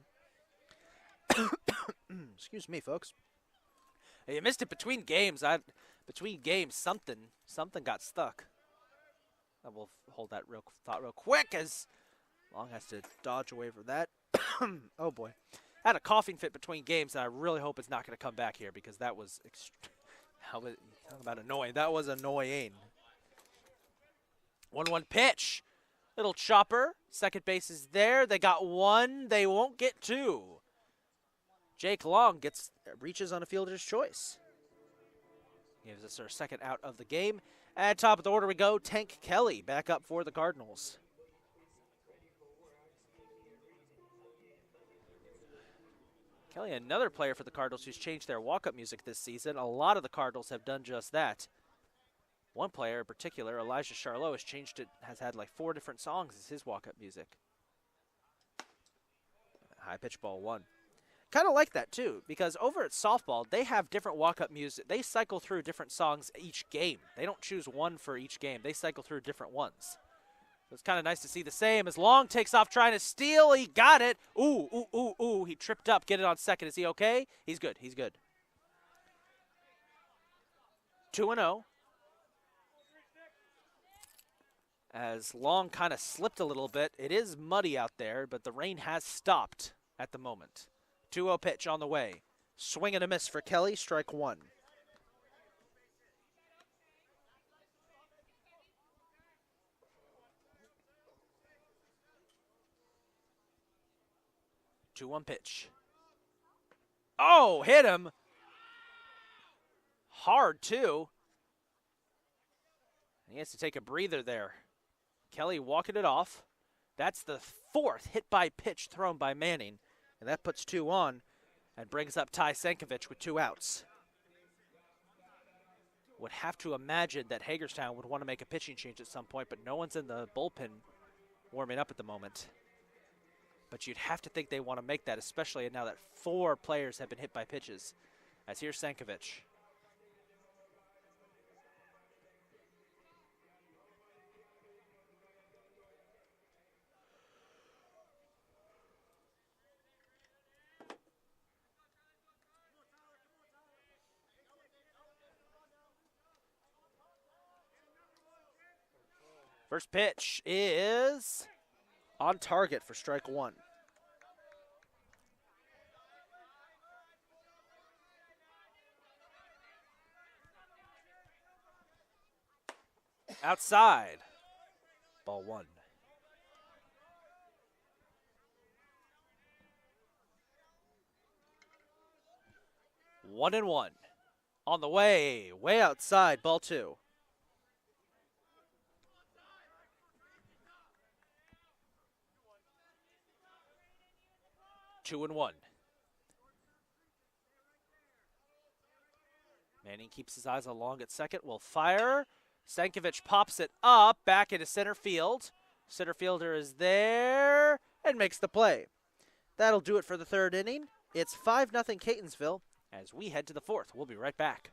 Excuse me, folks. Hey, you missed it between games. Something got stuck. I will hold that thought real quick as Long has to dodge away from that. Oh boy. had a coughing fit between games, and I really hope it's not going to come back here because that was talk about annoying. That was annoying. 1-1 pitch. Little chopper. Second base is there. They got one. They won't get two. Jake Long reaches on a fielder's choice. Gives us our second out of the game. At top of the order we go. Tank Kelly back up for the Cardinals. Kelly, another player for the Cardinals who's changed their walk-up music this season. A lot of the Cardinals have done just that. One player in particular, Elijah Charlot, has had like 4 different songs as his walk-up music. High pitch ball 1. Kind of like that too, because over at softball, they have different walk-up music. They cycle through different songs each game. They don't choose one for each game. They cycle through different ones. So it's kind of nice to see the same. As Long takes off trying to steal, he got it. Ooh, ooh, ooh, ooh. He tripped up. Get it on second. Is he okay? He's good. He's good. 2-0. As Long kind of slipped a little bit. It is muddy out there, but the rain has stopped at the moment. 2-0 pitch on the way. Swing and a miss for Kelly. Strike 1. Two-one pitch. Oh, hit him. Hard, too. He has to take a breather there. Kelly walking it off. That's the 4th hit by pitch thrown by Manning. And that puts 2 on and brings up Ty Senkovich with 2 outs. Would have to imagine that Hagerstown would want to make a pitching change at some point, but no one's in the bullpen warming up at the moment. But you'd have to think they want to make that, especially now that 4 players have been hit by pitches. As here's Senkovich. First pitch is on target for strike 1. Outside. Ball 1. One and one. On the way outside, ball 2. Two and one. Manning keeps his eyes along at second. Will fire. Senkovich pops it up back into center field. Center fielder is there and makes the play. That'll do it for the 3rd inning. It's 5-0 Catonsville as we head to the 4th. We'll be right back.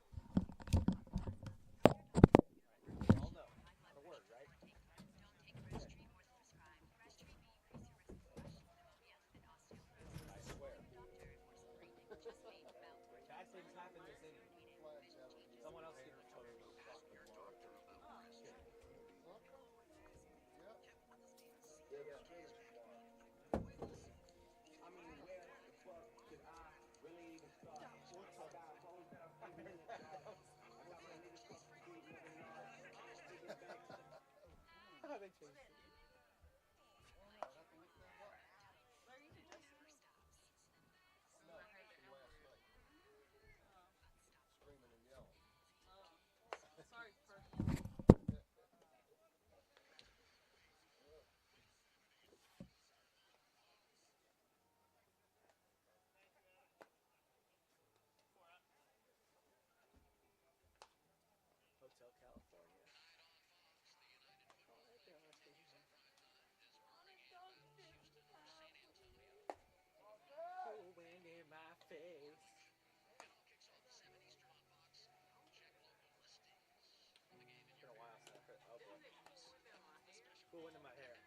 Into my hair.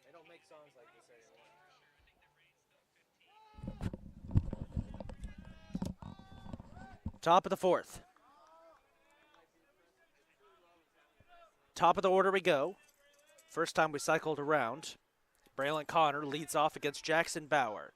They don't make songs like this anymore. Top of the 4th. Top of the order we go. First time we cycled around. Braylon Connor leads off against Jackson Bauer,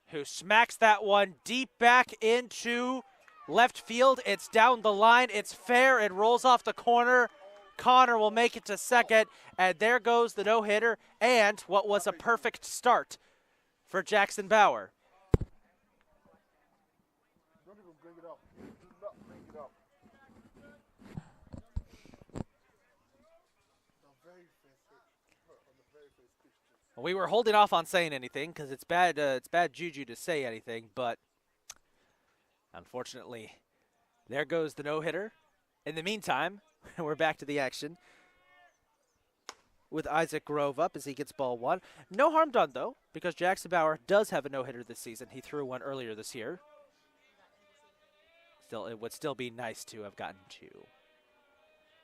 who smacks that one deep back into left field. It's down the line. It's fair. It rolls off the corner. Connor will make it to second, and there goes the no-hitter and what was a perfect start for Jackson Bauer. Don't even bring it up. Do not bring it up. The very first hit. On the very first pitch. We were holding off on saying anything because it's bad juju to say anything, but unfortunately, there goes the no-hitter. In the meantime, we're back to the action with Isaac Grove up as he gets ball one. No harm done, though, because Jackson Bauer does have a no-hitter this season. He threw one earlier this year. Still, it would still be nice to have gotten two.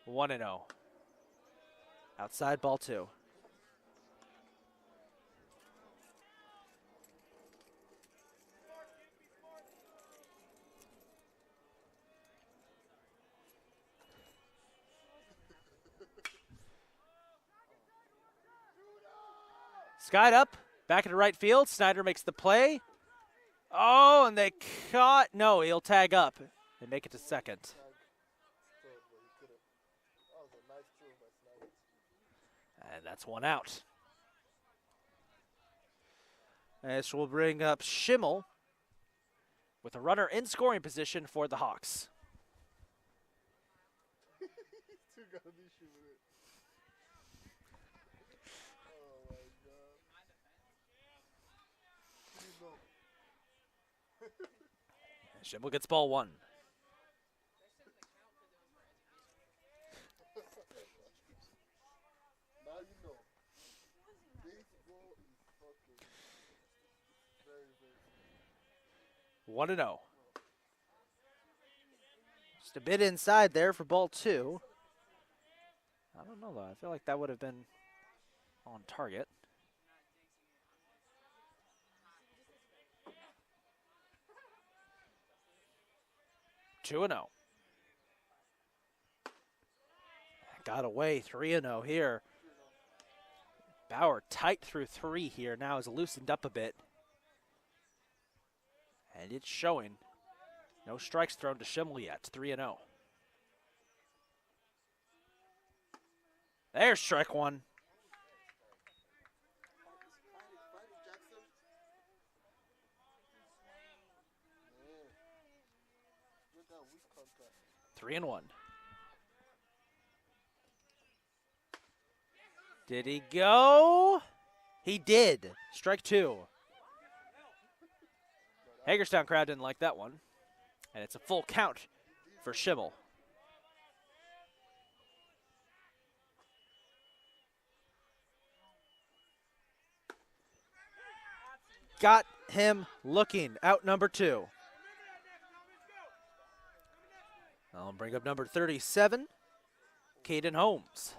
1-0. Outside ball two. Skied up, back into right field. Snyder makes the play. Oh, and they caught. No, he'll tag up and make it to second. That was a nice throw by Snyder. And that's one out. This will bring up Schimmel with a runner in scoring position for the Hawks. Still got an issue with it. Oh my God. Please no. Schimmel gets ball one. Now you know. Baseball is fucking very, very 1-0. Just a bit inside there for ball two. I don't know, though. I feel like that would have been on target. Two and 0. Got away 3-0 here. Bauer tight through three here. Now is loosened up a bit. And it's showing. No strikes thrown to Schimmel yet. 3-0. There's strike one. Jackson. Look at weak contact. 3-1. Did he go? He did. Strike two. Hagerstown crowd didn't like that one. And it's a full count for Schimmel. Got him looking. Out number two. I'll bring up number 37, Caden Holmes.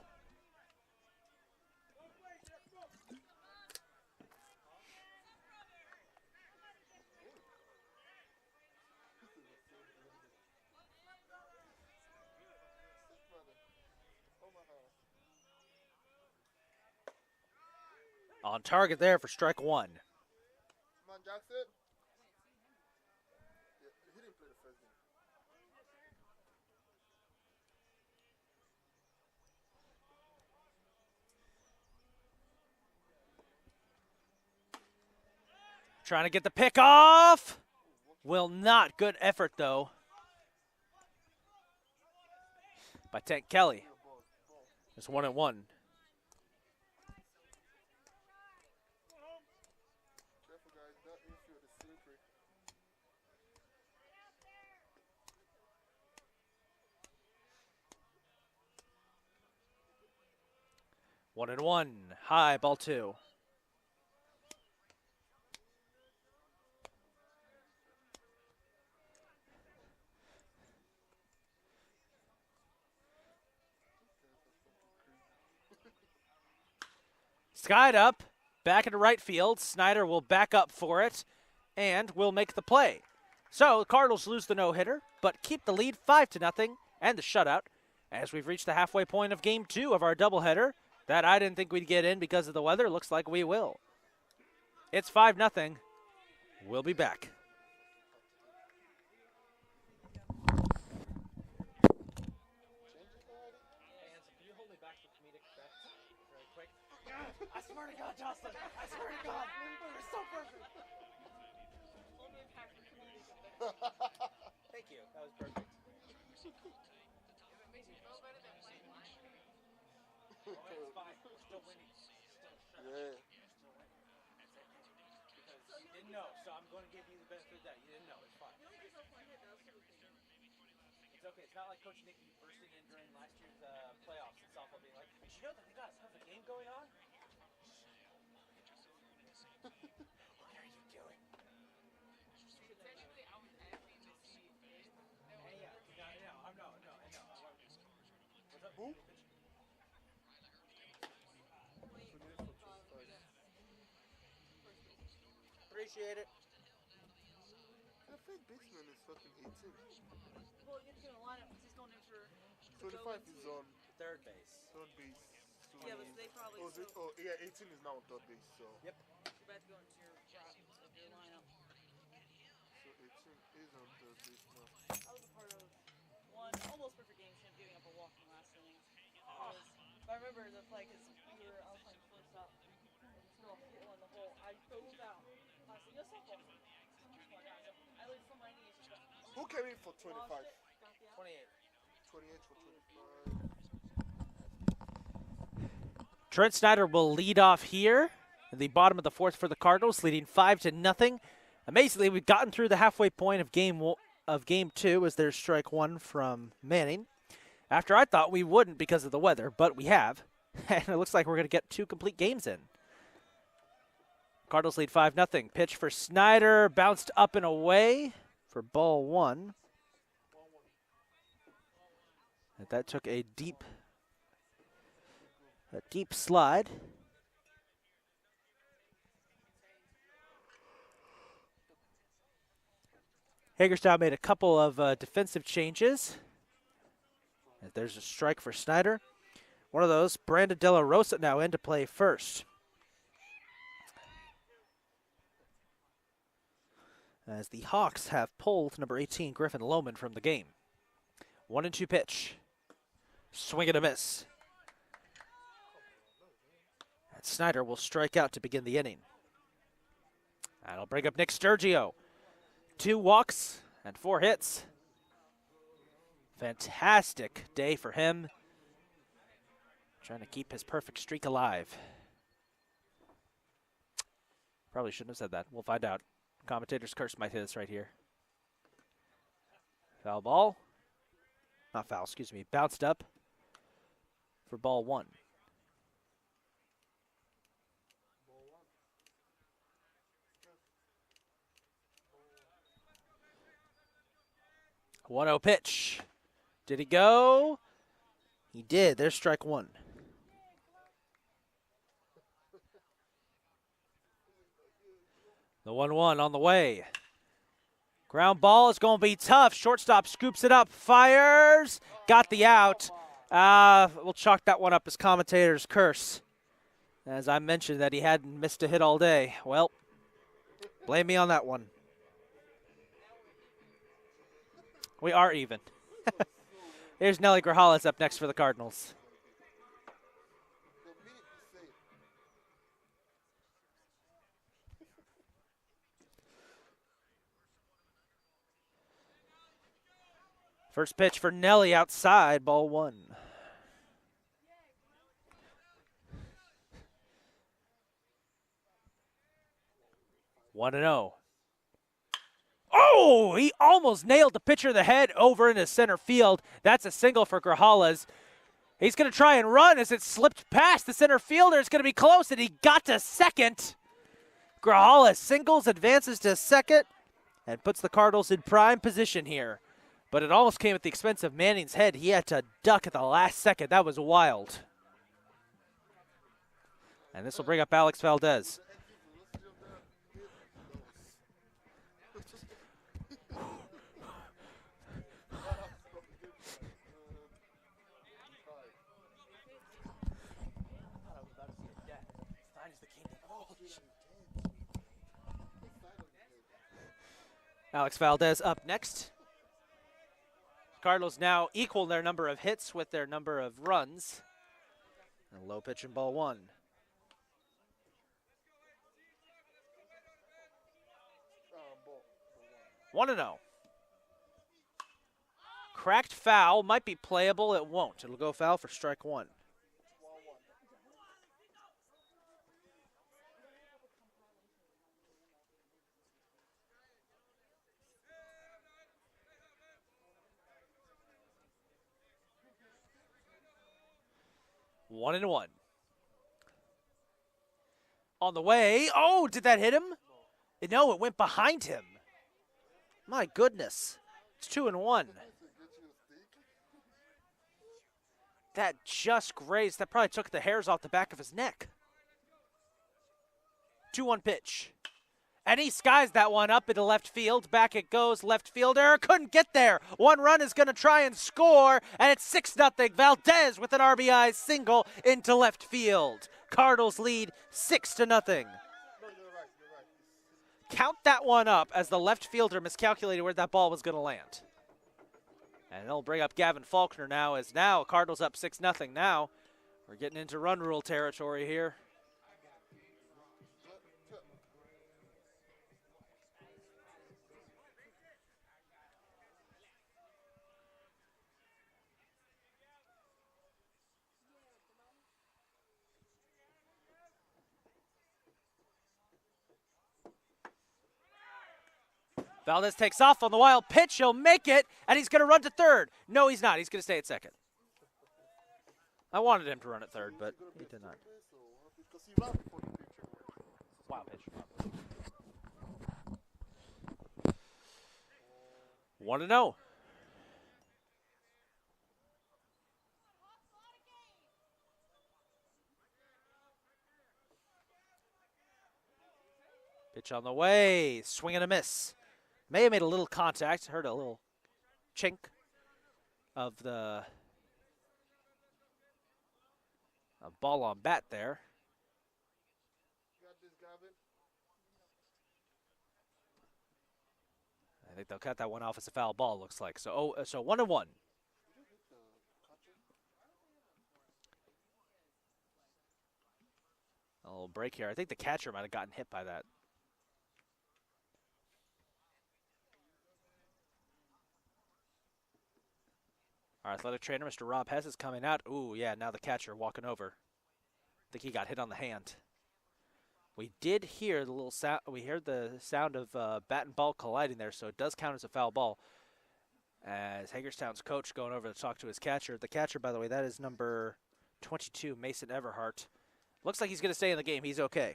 On target there for strike one. Come on, Jackson. Yeah, he didn't play the first game. Trying to get the pick off. Will not. Good effort, though, by Tank Kelly. It's 1-1. Careful, guys. That infield is slippery. One and one. High, ball two. Skied up, back into right field. Snyder will back up for it and will make the play. So the Cardinals lose the no-hitter, but keep the lead 5-0 and the shutout as we've reached the halfway point of Game 2 of our doubleheader. That I didn't think we'd get in because of the weather. Looks like we will. It's 5-0. We'll be back. I swear to God, Jocelyn. I swear to God. You're so perfect. Thank you. That was perfect. Oh, it's fine. We're still winning. Yeah. Because you didn't know, so I'm going to give you the benefit of that. You didn't know. It's fine. It's okay. It's not like Coach Nicky bursting in during last year's playoffs in softball being like, did you know that they got a hell of a game going on? What are you doing? Technically, I was asking to see if there was Hey, yeah. No. What's up? Who? Appreciate it. I think baseman is fucking 18. Well, you have to get in the lineup because he's going in for. 25 is on Third base. third base. So Yeah, but they probably. oh, still, oh, yeah, 18 is now on third base. So, Yep. you're about to go into your drop of your lineup. so 18 is on third base now. I was a part of one almost perfect game, Champ giving up a walk in the last inning. But I remember the play because I was playing first up. And this girl hit one in the hole. I dove out. I was like, softball. So much fun. I laid from my knees. Just Who came in for 25? lost it, got the out. 28. 28 for 25. Trent Snyder will lead off here in the bottom of the fourth for the Cardinals, leading 5-0. Amazingly, we've gotten through the halfway point of game 2 as there's strike one from Manning. After I thought we wouldn't because of the weather, but we have. And it looks like we're going to get 2 complete games in. Cardinals lead 5-0. Pitch for Snyder, bounced up and away for ball 1. And that took a deep slide. Hagerstown made a couple of defensive changes. There's a strike for Snyder. One of those, Brandon De La Rosa now in to play first. As the Hawks have pulled number 18, Griffin Lohman, from the game. 1-2 pitch. Swing and a miss. And Snyder will strike out to begin the inning. That'll bring up Nick Sturgio. 2 walks and 4 hits. Fantastic day for him. Trying to keep his perfect streak alive. Probably shouldn't have said that. We'll find out. Commentator's curse might hit us right here. Foul ball. Not foul, excuse me. Bounced up for ball 1. One 1-0 pitch. Did he go? He did. There's strike 1. The 1-1 on the way. Ground ball is going to be tough. Shortstop scoops it up, fires, got the out. We'll chalk that one up as commentator's curse. As I mentioned that he hadn't missed a hit all day. Well, blame me on that one. We are even. Here's Nelly Grajales up next for the Cardinals. First pitch for Nelly outside, ball 1. One and 0. Oh, he almost nailed the pitcher in the head over into center field. That's a single for Grajales. He's going to try and run as it slipped past the center fielder. It's going to be close, and he got to second. Grajales singles, advances to second, and puts the Cardinals in prime position here. But it almost came at the expense of Manning's head. He had to duck at the last second. That was wild. And this will bring up Alex Valdez. Alex Valdez up next. Cardinals now equal their number of hits with their number of runs. And low pitch and ball 1. Ball. 1-0. Cracked foul, might be playable, it won't. It'll go foul for strike 1. 1-1. On the way. Oh, did that hit him? No, it went behind him. My goodness. It's 2-1. That just grazed. That probably took the hairs off the back of his neck. 2-1 pitch. And he skies that one up into left field. Back it goes. Left fielder couldn't get there. 1 run is going to try and score. And it's 6-0. Valdez with an RBI single into left field. Cardinals lead 6-0. No, you're right. Count that one up as the left fielder miscalculated where that ball was going to land. And it'll bring up Gavin Faulkner now, as now Cardinals up 6-0. Now we're getting into run rule territory here. Valdez takes off on the wild pitch. He'll make it, and he's going to run to third. No, he's not. He's going to stay at second. I wanted him to run at third, but he did not. Because he ran before the pitch. Wild pitch. 1-0. Pitch on the way. Swing and a miss. May have made a little contact. Heard a little chink of the ball on bat there. Got this, Gavin. I think they'll cut that one off as a foul ball, looks like. So 1-1. A little break here. I think the catcher might have gotten hit by that. Our athletic trainer, Mr. Rob Hess, is coming out. Ooh, yeah, now the catcher walking over. I think he got hit on the hand. We did hear the little sound. We heard the sound of bat and ball colliding there, so it does count as a foul ball. As Hagerstown's coach going over to talk to his catcher. The catcher, by the way, that is number 22, Mason Everhart. Looks like he's going to stay in the game. He's okay.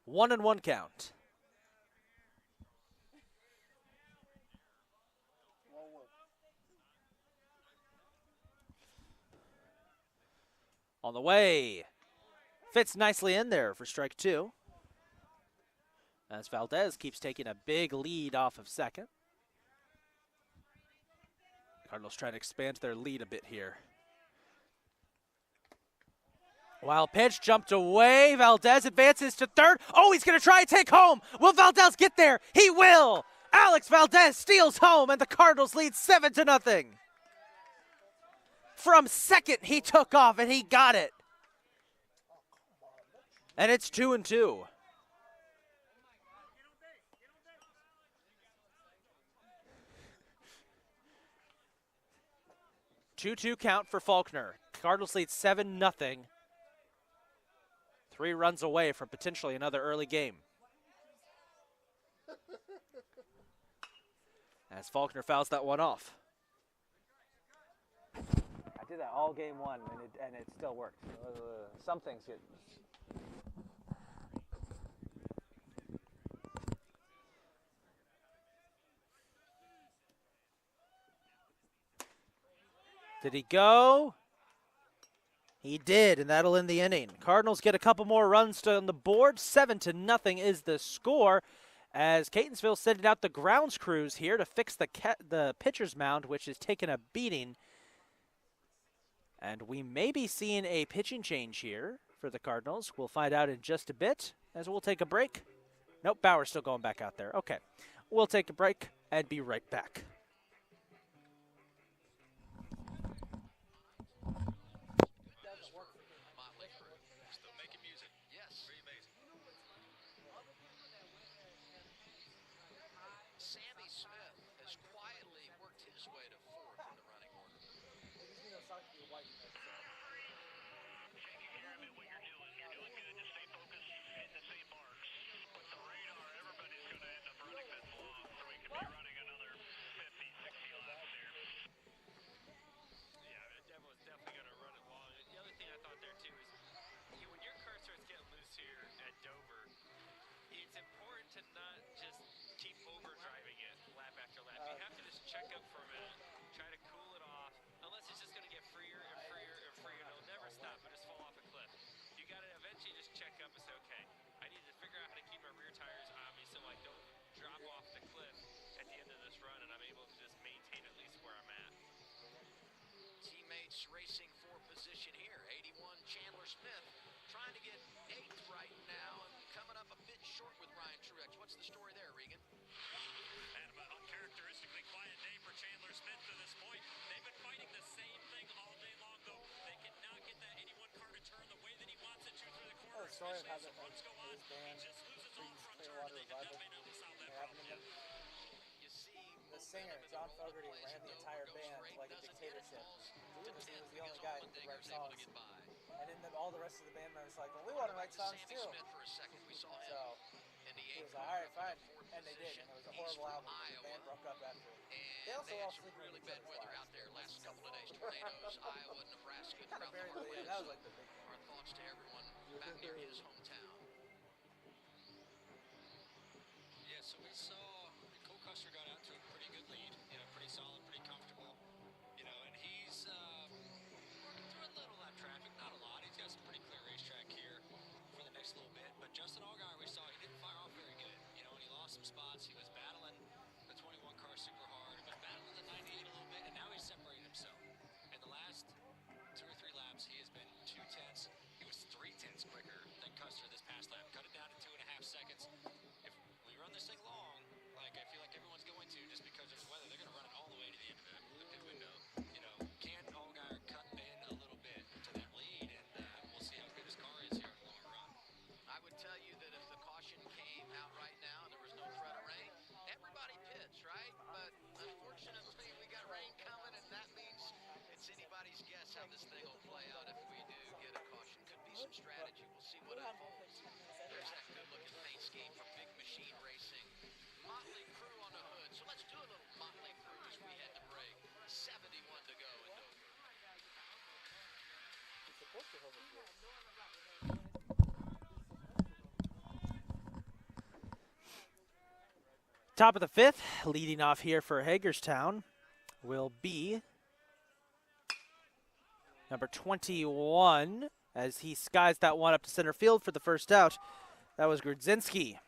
1-1 count. On the way. Fits nicely in there for strike 2. As Valdez keeps taking a big lead off of second. Cardinals trying to expand their lead a bit here. Wild pitch jumped away. Valdez advances to third. Oh, he's going to try and take home. Will Valdez get there? He will. Alex Valdez steals home, and the Cardinals lead 7-0. From second, he took off, and he got it. And it's 2-2. Two count for Faulkner. Cardinals lead 7-0. 3 runs away from potentially another early game. As Faulkner fouls that one off. I did that all game 1, and it still worked. Some things get. Did he go? He did, and that'll end the inning. Cardinals get a couple more runs on the board. 7-0 is the score, as Catonsville sending out the grounds crews here to fix the pitcher's mound, which is taking a beating. And we may be seeing a pitching change here for the Cardinals? We'll find out in just a bit as we'll take a break. Nope, Bauer's still going back out there. Okay. We'll take a break and be right back. Sammy Smith has quietly worked his way to fourth in the running order. Everyone's definitely going to run it long. The other thing I thought there too is when your car starts getting loose here at Dover, it's important to not just keep overdriving it lap after lap. You have to just check up for a minute, try to cool it off, unless it's just going to get freer and freer and freer. It'll never stop, but just fall off a cliff. You got to eventually just check up and say, okay, I need to figure out how to keep my rear tires on me so I don't drop off the cliff at the end of this run and I'm able to just maintain at least where I'm at. Teammates racing for position here. 81 Chandler Smith trying to get 8th right now and coming up a bit short with Ryan Truex. What's the story there, Regan? And an uncharacteristically quiet day for Chandler Smith to this point. They've been fighting the same thing all day long, though. They cannot get that 81 car to turn the way that he wants it to through the corner. Sorry, Especially as the having runs go on. He just loses all front turn, and they have not been able to solve that problem yet. You see The singer, John Fogerty, ran the entire band like a dictatorship. He was the only guy who could write songs. And then all the rest of the band members were like, well, we want to write songs too. Sammy Smith for a second. We saw him So in the he 8th was like, all right, car fine. for the And they did. position. And it was a He's horrible from album. The Iowa. band broke up after it. They And also they had all some sleep with really each bad other's weather wives. out there last couple of days. Tornadoes, Iowa, Nebraska, Kind of throughout the buried the lead. Northwest. That was like the big one. Our thoughts to everyone back near his hometown. Yeah, so we saw Cole Custer got out to a pretty good lead, pretty solid, pretty comfortable, and he's through a little lap traffic, not a lot. He's got some pretty clear racetrack here for the next little bit. But Justin Allgaier, we saw, he didn't fire off very good, and he lost some spots. He was battling the 21 car super hard. He was battling the 98 a little bit, and now he's separated himself. In the last 2 or 3 laps, he has been 2/10. He was 3/10 quicker than Custer this past lap. Cut it down to 2.5 seconds. If we run this thing long, like I feel like everyone's going to, just because of the weather, they're going to run it all the way to the end of the pit window. Can Allgaier cut in a little bit to that lead, and we'll see how good his car is here in the long run. I would tell you that if the caution came out right now and there was no threat of rain, everybody pits, right? But unfortunately, we got rain coming, and that means it's anybody's guess how this thing will play out if we do get a caution. Could be some strategy. We'll see what unfolds. There's that good-looking paint scheme from Big Machine Racing. Motley Crew on the hood. So let's do a little Motley Crew as we head to break. 71 to go in Dover. Top of the 5th, leading off here for Hagerstown will be number 21 as he skies that one up to center field for the first out. That was Grudzinski.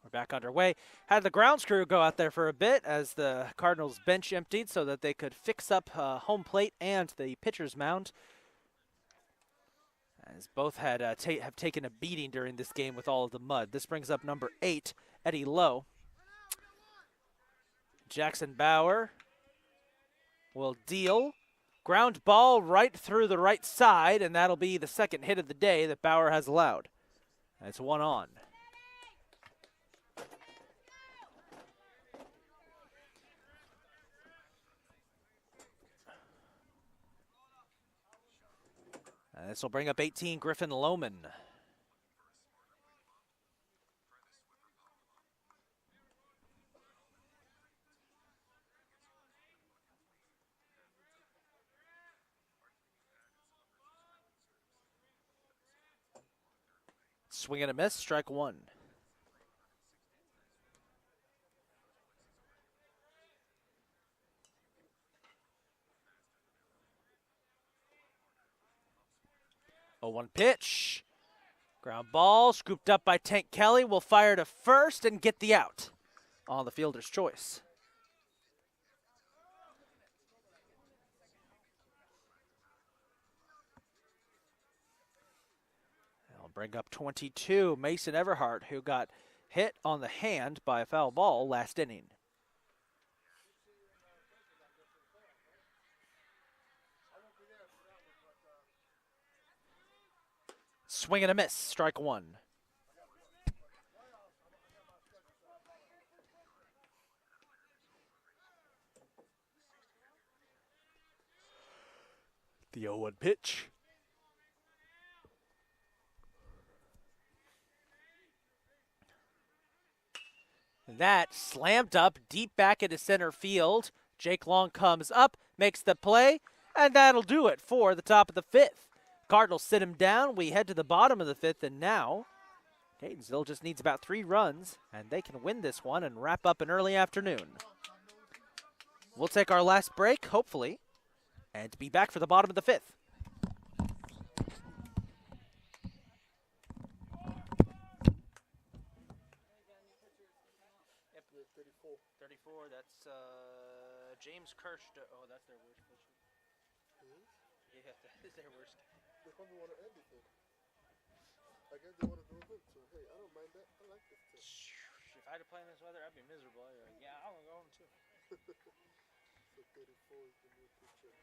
We're back underway. Had the grounds crew go out there for a bit as the Cardinals bench emptied so that they could fix up home plate and the pitcher's mound. As both had have taken a beating during this game with all of the mud. This brings up number 8, Eddie Lowe. Jackson Bauer will deal. Ground ball right through the right side, and that'll be the second hit of the day that Bauer has allowed. It's 1 on. And this will bring up 18, Griffin Lohman. Swing and a miss, strike 1. Oh, 1 pitch. Ground ball, scooped up by Tank Kelly. Will fire to first and get the out on the fielder's choice. bring up 22, Mason Everhart, who got hit on the hand by a foul ball last inning. Swing and a miss, strike one. The 0-1 pitch. That slammed up deep back into center field. Jake Long comes up, makes the play, and that'll do it for the top of the fifth. Cardinals sit him down. We head to the bottom of the fifth, and now Catonsville just needs about 3 runs, and they can win this one and wrap up an early afternoon. We'll take our last break, hopefully, and be back for the bottom of the fifth. Yep. 34, that's James Kirsch. Oh, that's their worst pitcher. Yeah, that is their worst. They probably want to end it then. I guess they want to do it good, so hey, I don't mind that. I like this thing. If I had to play in this weather, I'd be miserable. I'd be like, yeah, I want to go home too. So 34 is the new picture.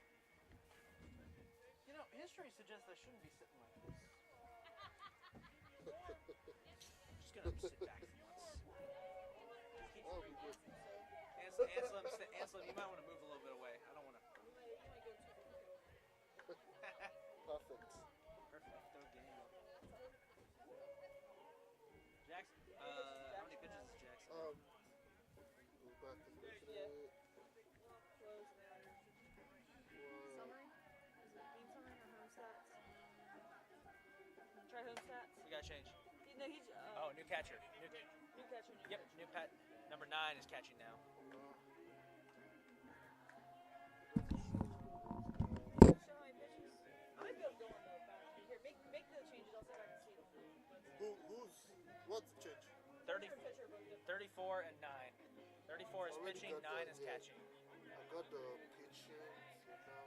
You know, history suggests I shouldn't be sitting like this. Just gonna sit back for once. That'll be good. Anselm, you might want to move a little bit away. I don't want to. Perfect. Perfecto game. Jackson, how many pitches is Jackson? Go back to the Summary? Is it game summary or home stats? Try home stats. We got to change. No, he's. Oh, new catcher. New catcher. Yep, new pet. Number 9 is catching now. Show how many pitches. I might be able to go on the back. Here, make the changes. I'll see if I can see them. What's the change? 34 and 9. 34 is Already pitching, got 9 that, is yeah. catching. I got the pitching, so now.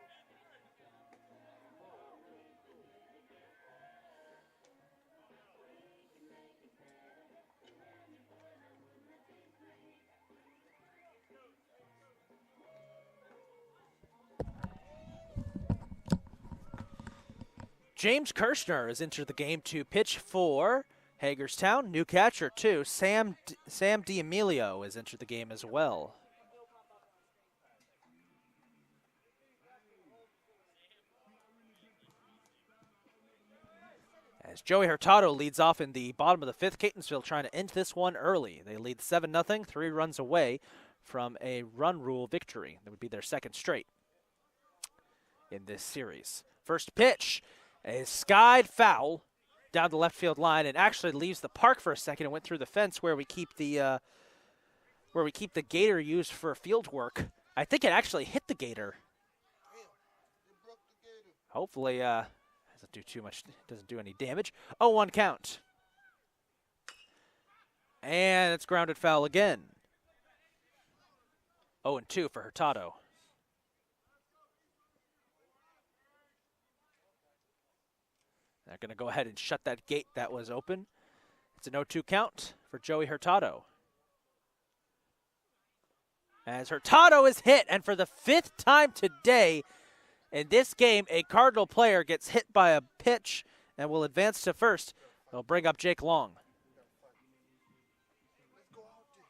James Kirshner has entered the game to pitch for Hagerstown. New catcher, too. Sam D'Amelio has entered the game as well. As Joey Hurtado leads off in the bottom of the fifth, Catonsville trying to end this one early. They lead 7-0, 3 runs away from a run rule victory. That would be their second straight in this series. First pitch is skied foul down the left field line and actually leaves the park for a second and went through the fence where we keep the gator used for field work. I think it actually hit the gator. Hopefully, doesn't do too much, doesn't do any damage. 0-1 count. And it's grounded foul again. 0-2 for Hurtado. They're going to go ahead and shut that gate that was open. It's an 0-2 count for Joey Hurtado. As Hurtado is hit, and for the 5th time today in this game, a Cardinal player gets hit by a pitch and will advance to first. They'll bring up Jake Long. Let's go out there.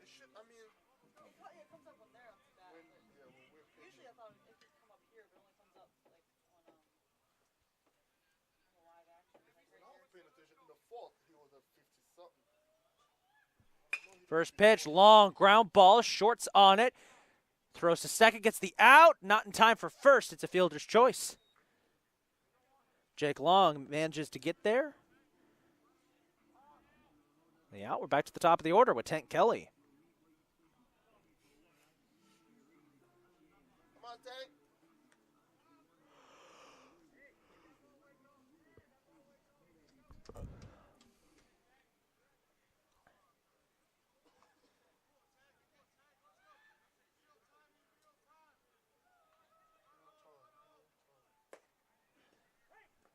It should, I mean, It comes up on there off the bat. when we're pitching. Usually I thought it could come up here, but it only comes up like on the live action. Like When I right was here. paying attention in the 4th, he was at 50-something. First pitch, long ground ball, shorts on it. Throws to second, gets the out, not in time for first. It's a fielder's choice. Jake Long manages to get there. The out, we're back to the top of the order with Tank Kelly. Come on, Tank.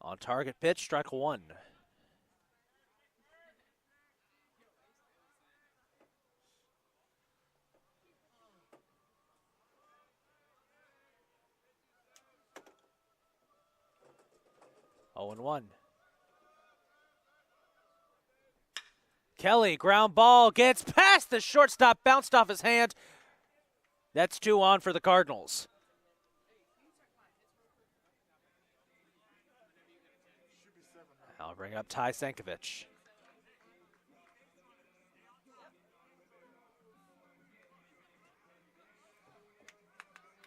On target pitch, strike one. Oh and 1. Kelly, ground ball, gets past the shortstop, bounced off his hand. That's 2 on for the Cardinals. I'll bring up Ty Senkovich.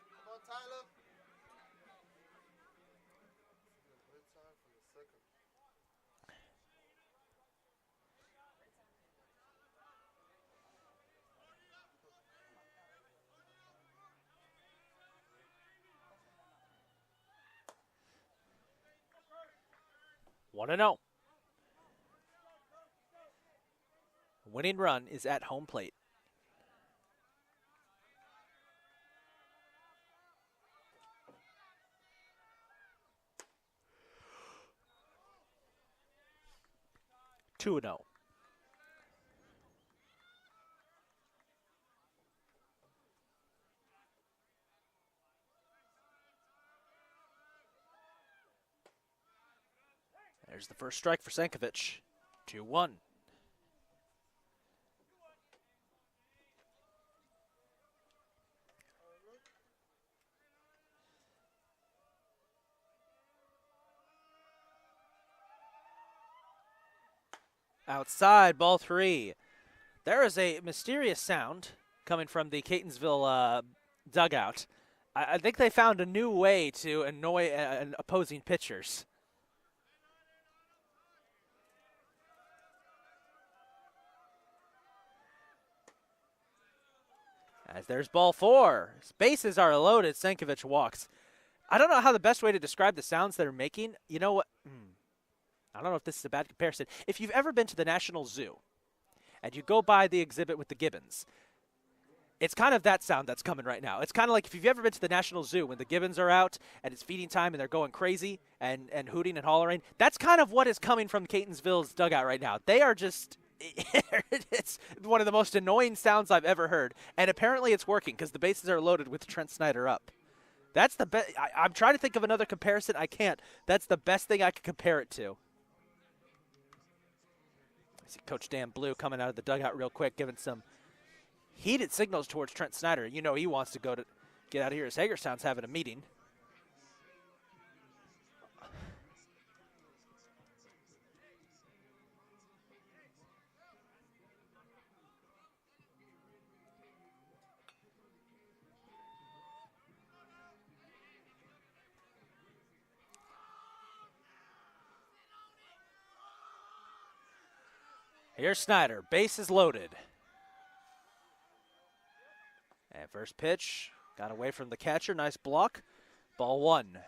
Come on, Tyler. Great time for the second. One and 0. Winning run is at home plate. Two and 0. There's the first strike for Senkovich. 2-1. Outside, ball 3. There is a mysterious sound coming from the Catonsville dugout. I think they found a new way to annoy opposing pitchers. As there's ball 4. Bases are loaded. Senkovich walks. I don't know how the best way to describe the sounds they're making. You know what? I don't know if this is a bad comparison. If you've ever been to the National Zoo and you go by the exhibit with the gibbons, it's kind of that sound that's coming right now. It's kind of like if you've ever been to the National Zoo when the gibbons are out and it's feeding time and they're going crazy and hooting and hollering. That's kind of what is coming from Catonsville's dugout right now. They are just... it's one of the most annoying sounds I've ever heard. And apparently it's working because the bases are loaded with Trent Snyder up. That's the best. I'm trying to think of another comparison. I can't. That's the best thing I could compare it to. I see Coach Dan Blue coming out of the dugout real quick, giving some heated signals towards Trent Snyder. You know he wants to get out of here as Hagerstown's having a meeting. Here's Snyder. Base is loaded. And first pitch. Got away from the catcher. Nice block. Ball 1.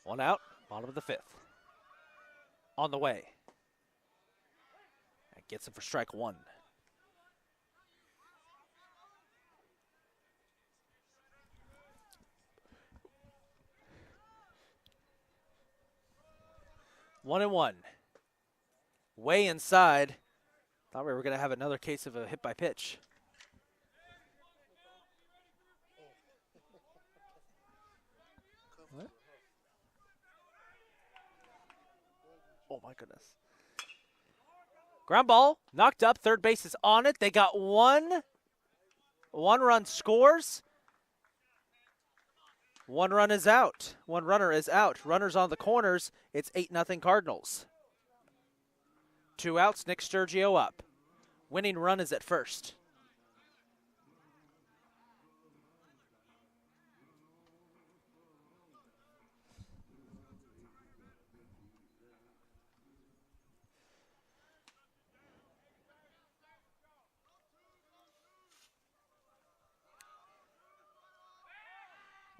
One out. Bottom of the 5th. On the way. And gets him for strike 1. One and 1. Way inside. Thought we were going to have another case of a hit by pitch. What? Oh my goodness. Ground ball, knocked up, third base is on it. They got one run scores. One run is out. One runner is out. Runners on the corners. It's 8-0 Cardinals. 2 outs. Nick Sturgio up. Winning run is at first.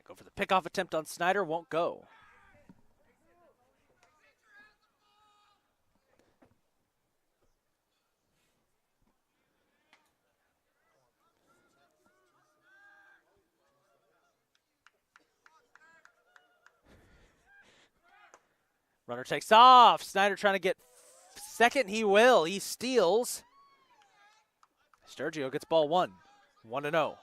Go for the pickoff attempt on Snyder. Won't go. Runner takes off. Snyder trying to get second. He will. He steals. Sturgio gets ball 1. 1-0.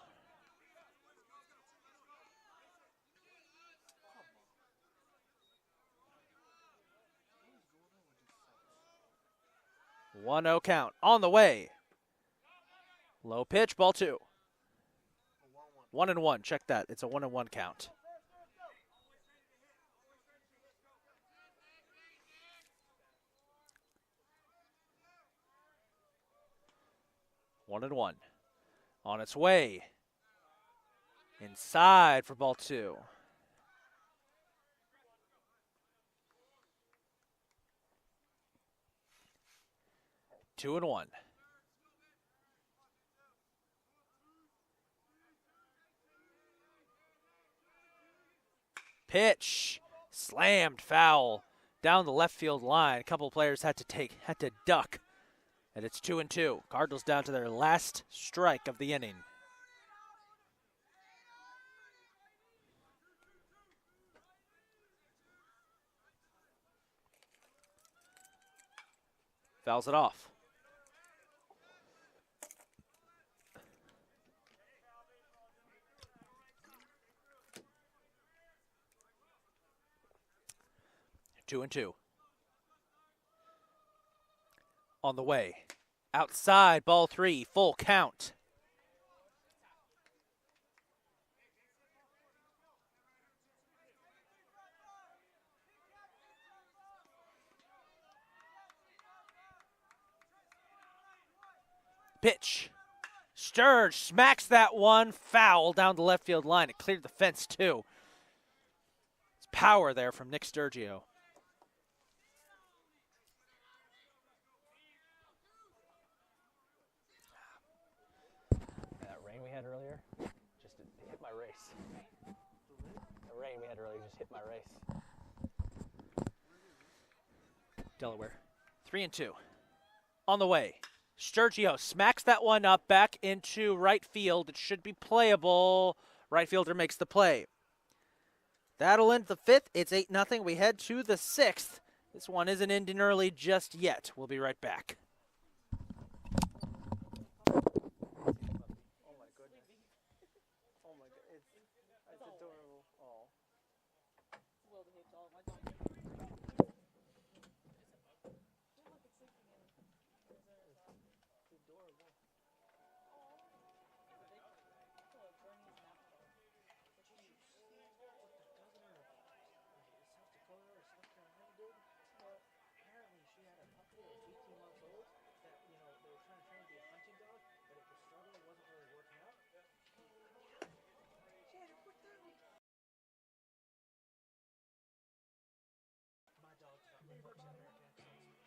One 0 count on the way. Low pitch, ball 2. 1-1. Check that. It's a 1-1 count. One and one. On its way. Inside for ball 2. Two and one. Pitch. Slammed foul down the left field line. A couple players had to duck. And it's 2-2. Cardinals down to their last strike of the inning. Fouls it off. Two and two. On the way. Outside, ball 3, full count. Pitch. Sturge smacks that one. Foul down the left field line. It cleared the fence, too. It's power there from Nick Sturgio. That rain we had earlier just hit my race. The rain we had earlier just hit my race. Delaware. 3-2. On the way. Sturgio smacks that one up back into right field. It should be playable. Right fielder makes the play. That'll end the 5th. It's 8-0. We head to the 6th. This one isn't ending early just yet. We'll be right back. Oh my goodness. Oh my god. It's adorable. Oh.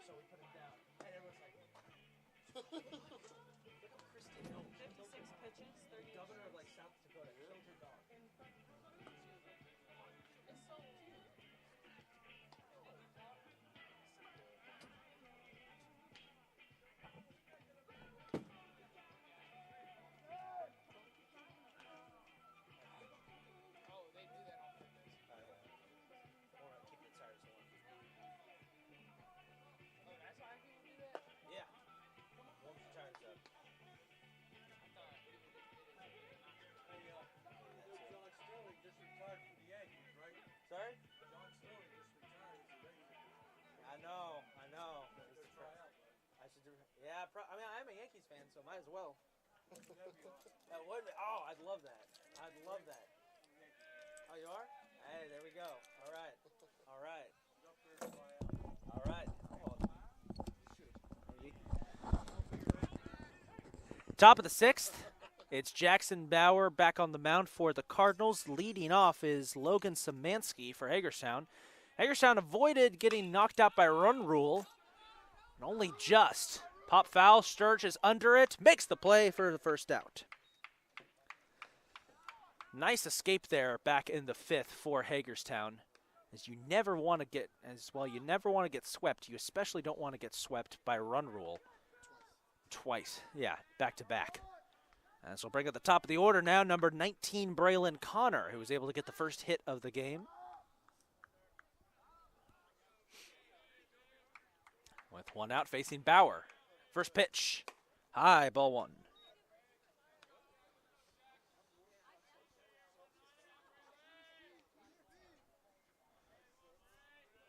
So we put him down, and everyone's like, look at Christy Hill. 56 pitches, 30 Governor of like South Dakota, killed her dog. It's so cute. Oh, they do that on purpose. Or keep the tires warm. Oh, that's why people do that? Yeah. Warm the tires up. I thought people just did it. Hey, John Sterling just retired from the Yankees, right? Sorry? John Sterling just retired as a Ranger. I know. Go try out, man. I should do. Yeah, I mean, I'm a Yankees fan, so might as well. That'd be awesome. That would be. Oh, I'd love that. I'd love that. Oh, you are? Hey, there we go. All right. All right. Go up there and try out. All right. You should. Maybe. Top of the 6th. It's Jackson Bauer back on the mound for the Cardinals. Leading off is Logan Szymanski for Hagerstown. Hagerstown avoided getting knocked out by run rule, and only just. Pop foul, Sturge is under it, makes the play for the first out. Nice escape there back in the 5th for Hagerstown. As you never want to get swept. You especially don't want to get swept by run rule. Twice. Yeah, back to back. And so we'll bring at the top of the order now, number 19, Braylon Connor, who was able to get the first hit of the game. With one out, facing Bauer. First pitch. High, ball one.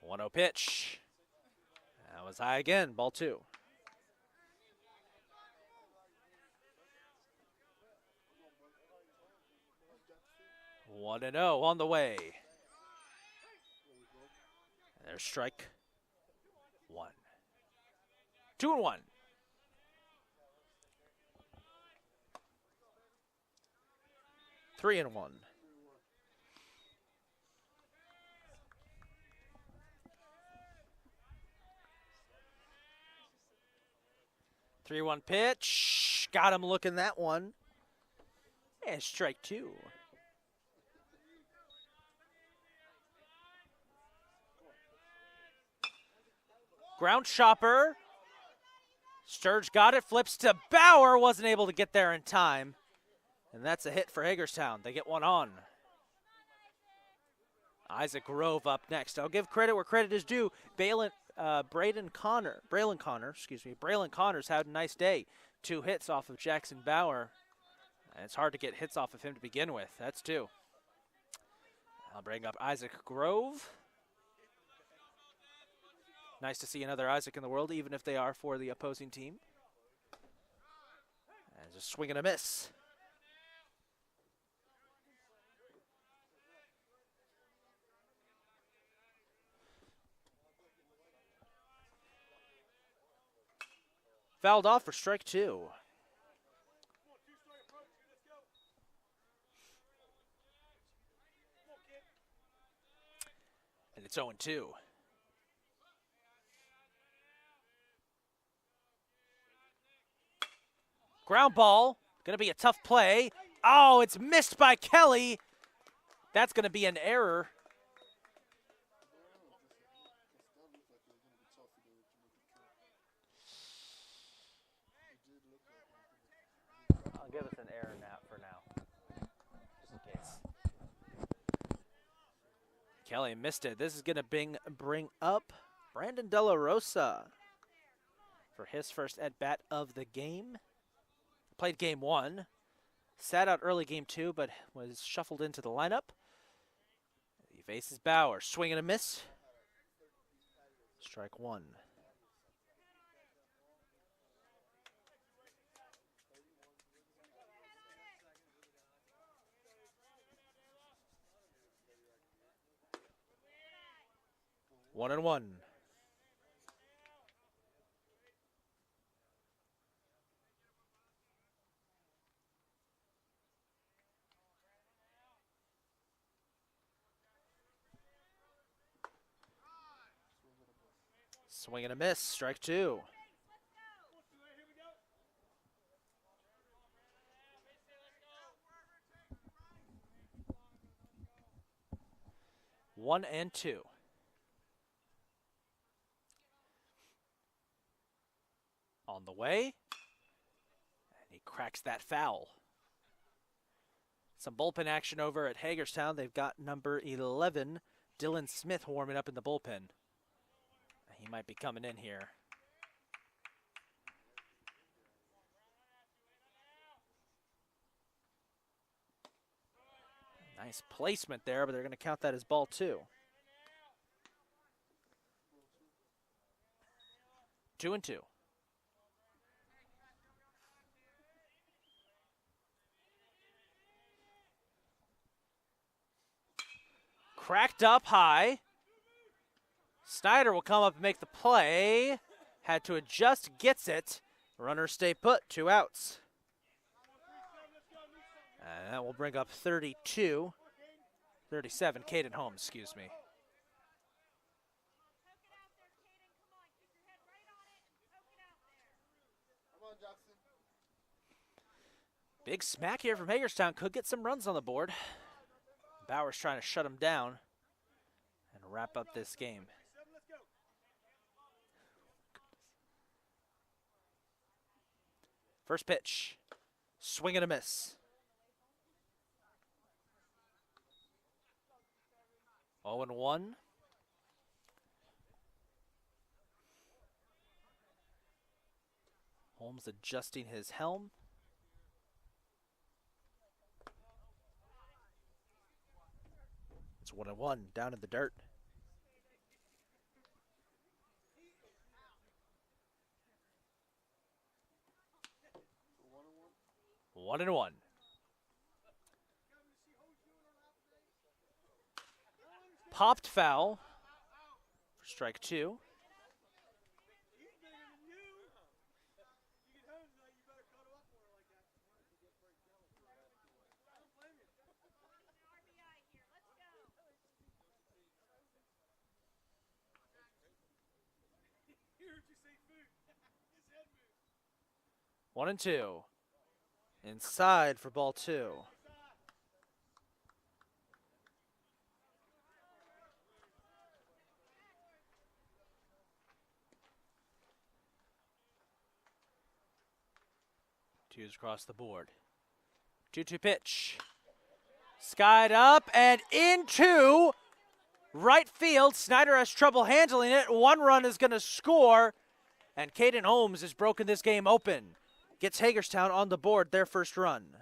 1-0 pitch. That was high again, ball two. 1-0 on the way. And there's strike one. 2-1. Three and one. Three-one pitch. Got him looking that one. And strike two. Ground chopper. Sturge got it, flips to Bauer, wasn't able to get there in time. And that's a hit for Hagerstown. They get one on. Isaac Grove up next. I'll give credit where credit is due. Braylon Connor's had a nice day. 2 hits off of Jackson Bauer. And it's hard to get hits off of him to begin with. That's 2. I'll bring up Isaac Grove. Nice to see another Isaac in the world, even if they are for the opposing team. And just swing and a miss. Fouled off for strike two. And it's 0-2. Ground ball, going to be a tough play. Oh, it's missed by Kelly. That's going to be an error. I'll give us an error now for now, just in case. Kelly missed it. This is going to bring up Brandon De La Rosa for his first at-bat of the game. Played game one, sat out early game two, but was shuffled into the lineup. He faces Bauer, swing and a miss. Strike one. One and one. Swing and a miss, strike two. One and two. On the way, and he cracks that foul. Some bullpen action over at Hagerstown. They've got number 11, Dylan Smith, warming up in the bullpen. He might be coming in here. Nice placement there, but they're going to count that as ball two. 2-2. Cracked up high. Snyder will come up and make the play. Had to adjust, gets it. Runners stay put, 2 outs. And that will bring up 37, Caden Holmes, excuse me. Big smack here from Hagerstown. Could get some runs on the board. Bauer's trying to shut him down and wrap up this game. First pitch, swing and a miss. 0-1. Holmes adjusting his helm. It's 1-1 down in the dirt. So 1-1. 1-1. Popped foul for strike 2. He's bigger than you. You get home tonight, you better cuddle up more like that. I don't blame you. He heard you say food. His head moved. 1-2. Inside for ball 2. Twos across the board. 2-2 pitch. Skied up and into right field. Snyder has trouble handling it. 1 run is going to score. And Caden Holmes has broken this game open. Gets Hagerstown on the board, their first run.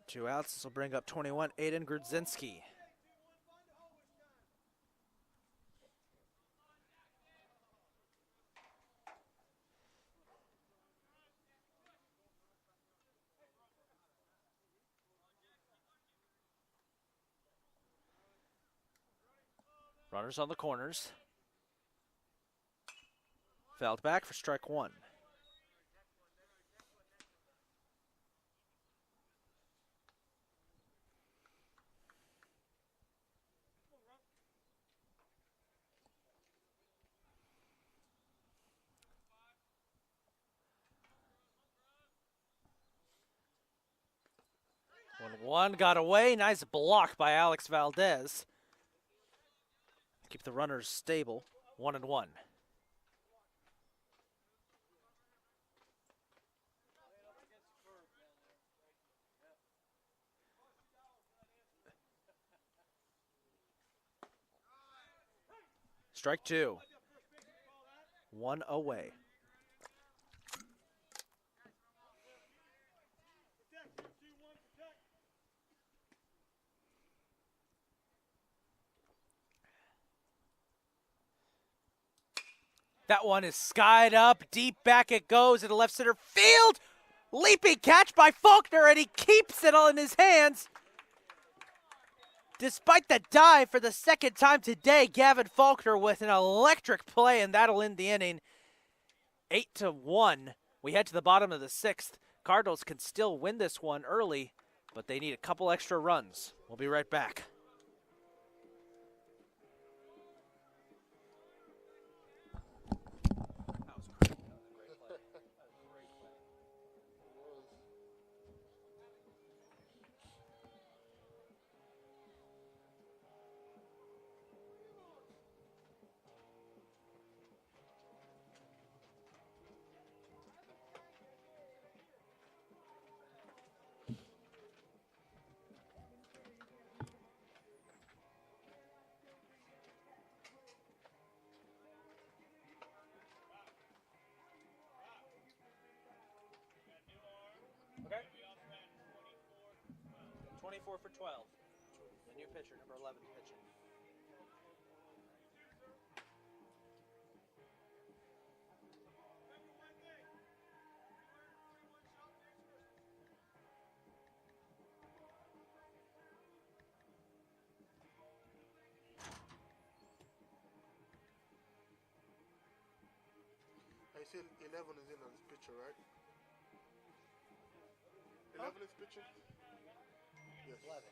2 outs. This will bring up 21, Aiden Grudzinski. Runners on the corners. Fouled back for strike 1. One got away. Nice block by Alex Valdez. Keep the runners stable. 1-1. Strike 2. 1 away. That one is skied up. Deep back it goes into left center field. Leaping catch by Faulkner, and he keeps it all in his hands. Despite the dive for the second time today, Gavin Faulkner with an electric play, and that'll end the inning. 8-1. We head to the bottom of the 6th. Cardinals can still win this one early, but they need a couple extra runs. We'll be right back. Okay. 24 for 12. The new pitcher, number 11, pitching. I see 11 is in on this picture, right? 11 is pitching? Yes. 11.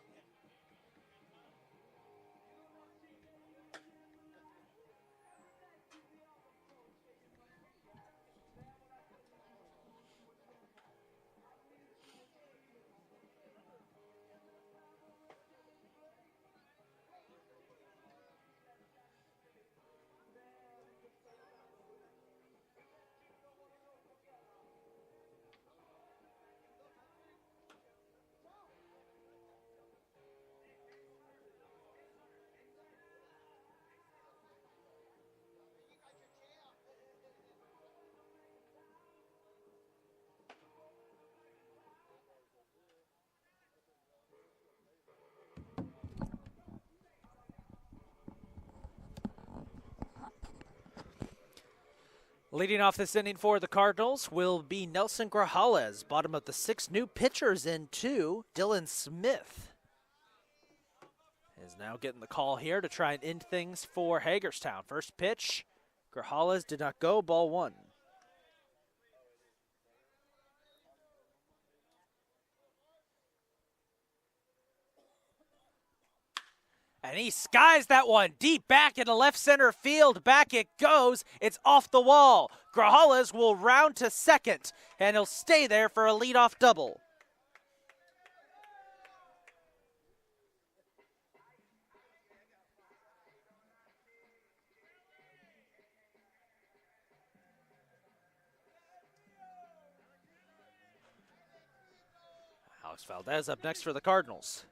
Leading off this inning for the Cardinals will be Nelson Grajales. Bottom of the 6 new pitchers in 2. Dylan Smith is now getting the call here to try and end things for Hagerstown. First pitch, Grajales did not go, ball 1. And he skies that one deep back into left center field. Back it goes. It's off the wall. Grajales will round to second, and he'll stay there for a leadoff double. Alex Valdez up next for the Cardinals.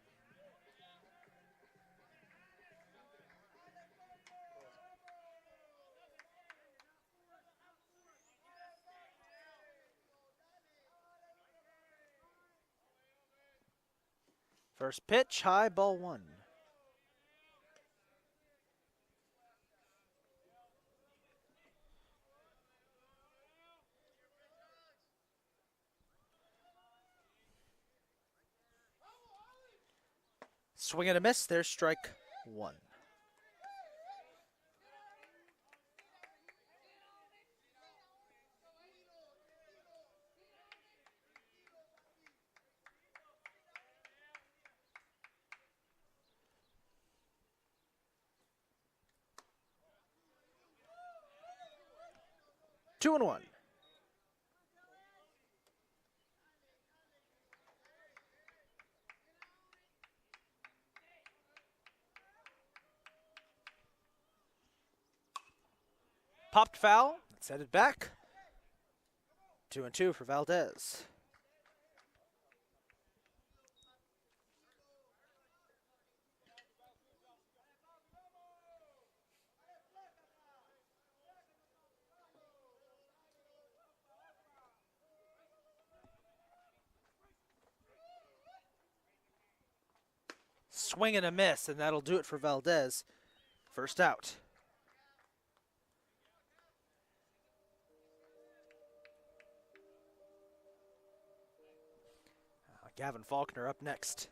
First pitch, high, ball 1. Swing and a miss, there's strike 1. Two and 1. Popped foul. It's headed back. 2 and 2 for Valdez. Swing and a miss, and that'll do it for Valdez. First out. Gavin Faulkner up next.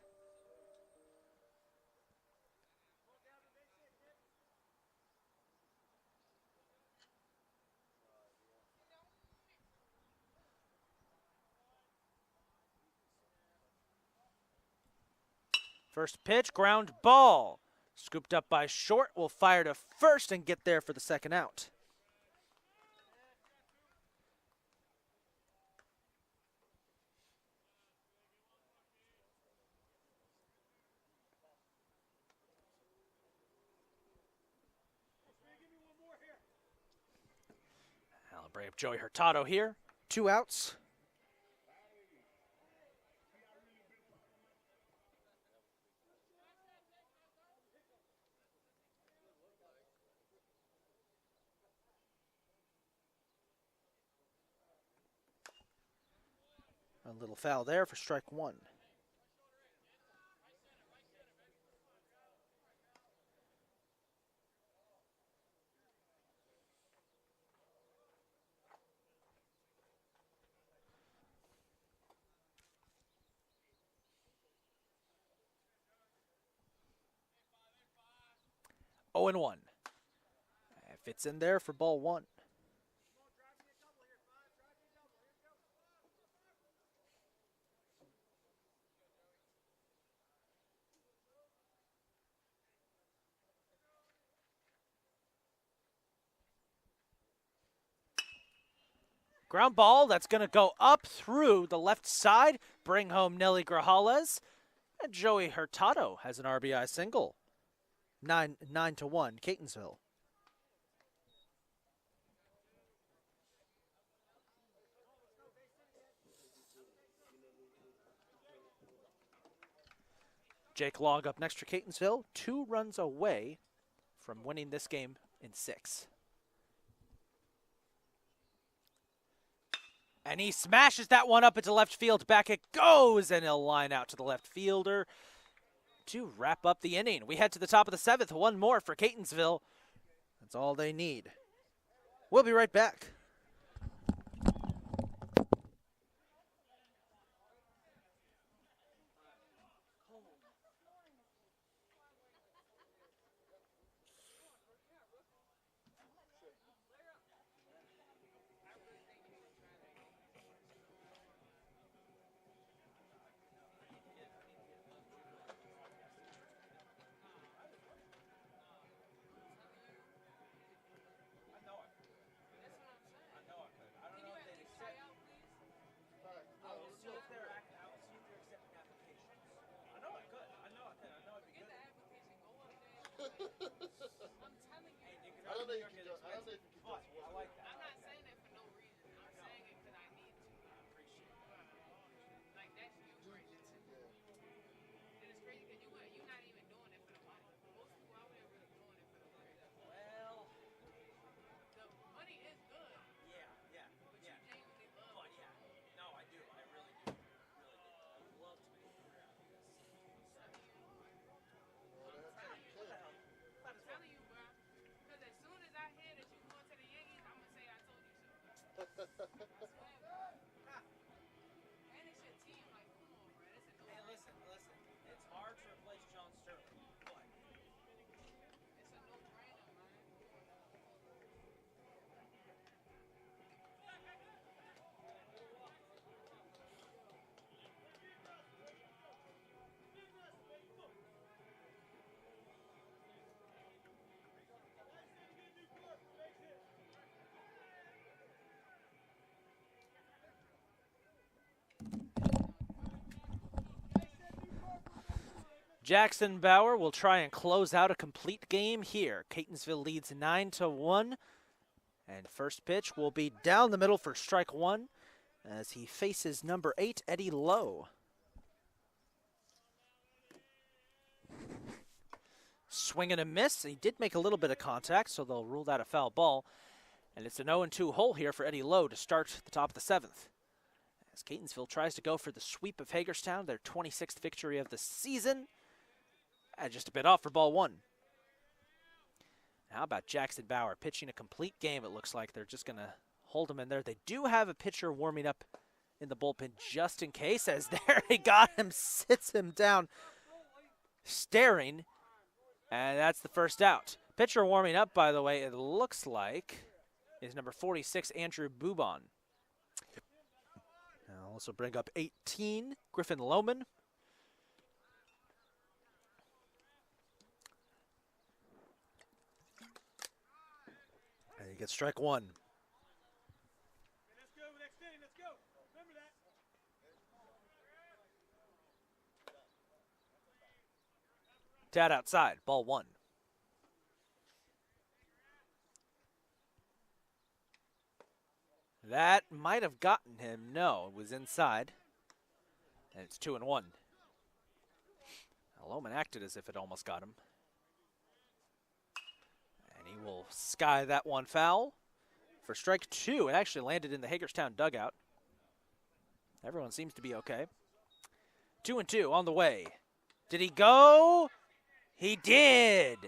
First pitch, ground ball. Scooped up by short, will fire to first and get there for the second out. I'll bring up Joey Hurtado here. 2 outs. A little foul there for strike 1. Oh and 1. Fits in there for ball 1. Ground ball, that's going to go up through the left side, bring home Nelly Grajales, and Joey Hurtado has an RBI single. 9-1, Catonsville. Jake Long up next for Catonsville, 2 runs away from winning this game in 6. And he smashes that one up into left field. Back it goes, and he'll line out to the left fielder to wrap up the inning. We head to the top of the 7th. 1 more for Catonsville. That's all they need. We'll be right back. And it's your team. Like, come on, bro. This is Hey, listen. It's hard to replace John Sterling, but it's a no-brainer, man. Jackson Bauer will try and close out a complete game here. Catonsville leads 9-1, and first pitch will be down the middle for strike one as he faces number 8, Eddie Lowe. Swing and a miss. He did make a little bit of contact, so they'll rule that a foul ball. And it's an 0-2 hole here for Eddie Lowe to start the top of the 7th. As Catonsville tries to go for the sweep of Hagerstown, their 26th victory of the season. And just a bit off for ball one. How about Jackson Bauer pitching a complete game? It looks like they're just going to hold him in there. They do have a pitcher warming up in the bullpen just in case. As there he got him, sits him down, staring. And that's the first out. Pitcher warming up, by the way, it looks like is number 46, Andrew Bubon. I'll also bring up 18, Griffin Lohman. And he gets strike one. Let's go, next inning, let's go. Remember that. Tad outside, ball one. That might have gotten him. No, it was inside. And it's 2-1. Now, Lohman acted as if it almost got him. And he will sky that one foul for strike two. It actually landed in the Hagerstown dugout. Everyone seems to be okay. 2-2 on the way. Did he go? He did.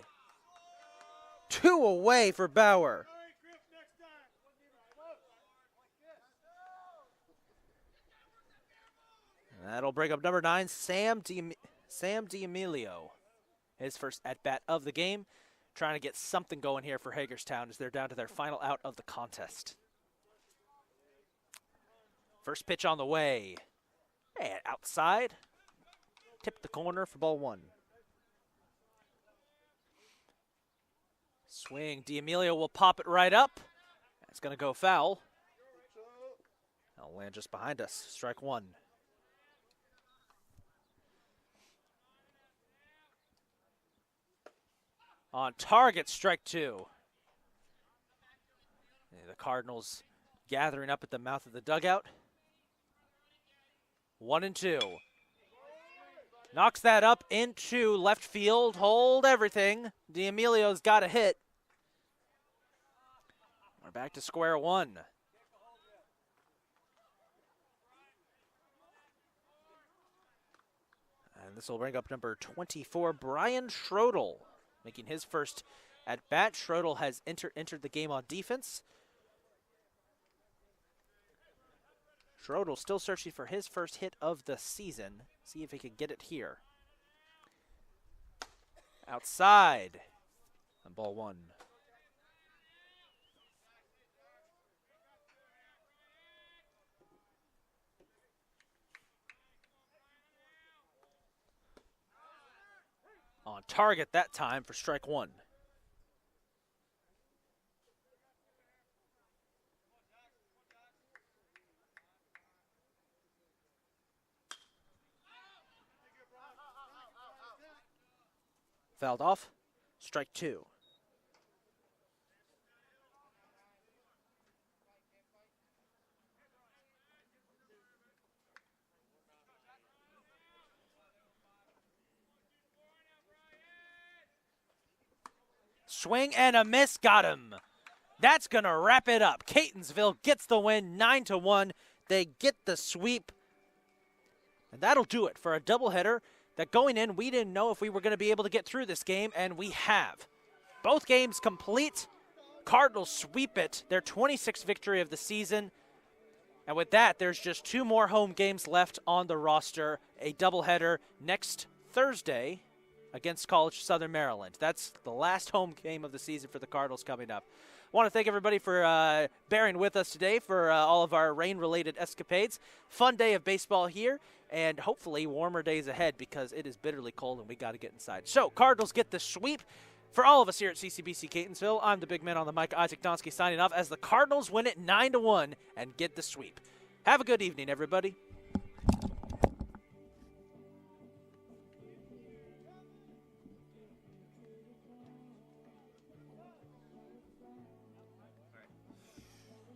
2 away for Bauer. All right, Griff, next time. That'll bring up number 9, Sam D'Amelio. His first at-bat of the game. Trying to get something going here for Hagerstown as they're down to their final out of the contest. First pitch on the way. And outside. Tip the corner for ball one. Swing. D'Amelio will pop it right up. It's going to go foul. That'll land just behind us. Strike one. On target, strike two. The Cardinals gathering up at the mouth of the dugout. 1-2. Knocks that up into left field. Hold everything. D'Amelio's got a hit. We're back to square one. And this will bring up number 24, Brian Schrodel, making his first at bat. Schrodel has entered the game on defense. Schrodel still searching for his first hit of the season. See if he can get it here. Outside. On ball one. On target that time for strike one. Fouled off. Strike two. Swing and a miss, got him. That's going to wrap it up. Catonsville gets the win, 9-1. They get the sweep. And that'll do it for a doubleheader that going in, we didn't know if we were going to be able to get through this game, and we have. Both games complete. Cardinals sweep it, their 26th victory of the season. And with that, there's just 2 more home games left on the roster. A doubleheader next Thursday against College Southern Maryland. That's the last home game of the season for the Cardinals coming up. I want to thank everybody for bearing with us today for all of our rain-related escapades. Fun day of baseball here, and hopefully warmer days ahead because it is bitterly cold and we got to get inside. So Cardinals get the sweep. For all of us here at CCBC Catonsville, I'm the big man on the mic, Isaac Donsky, signing off as the Cardinals win it 9-1 and get the sweep. Have a good evening, everybody.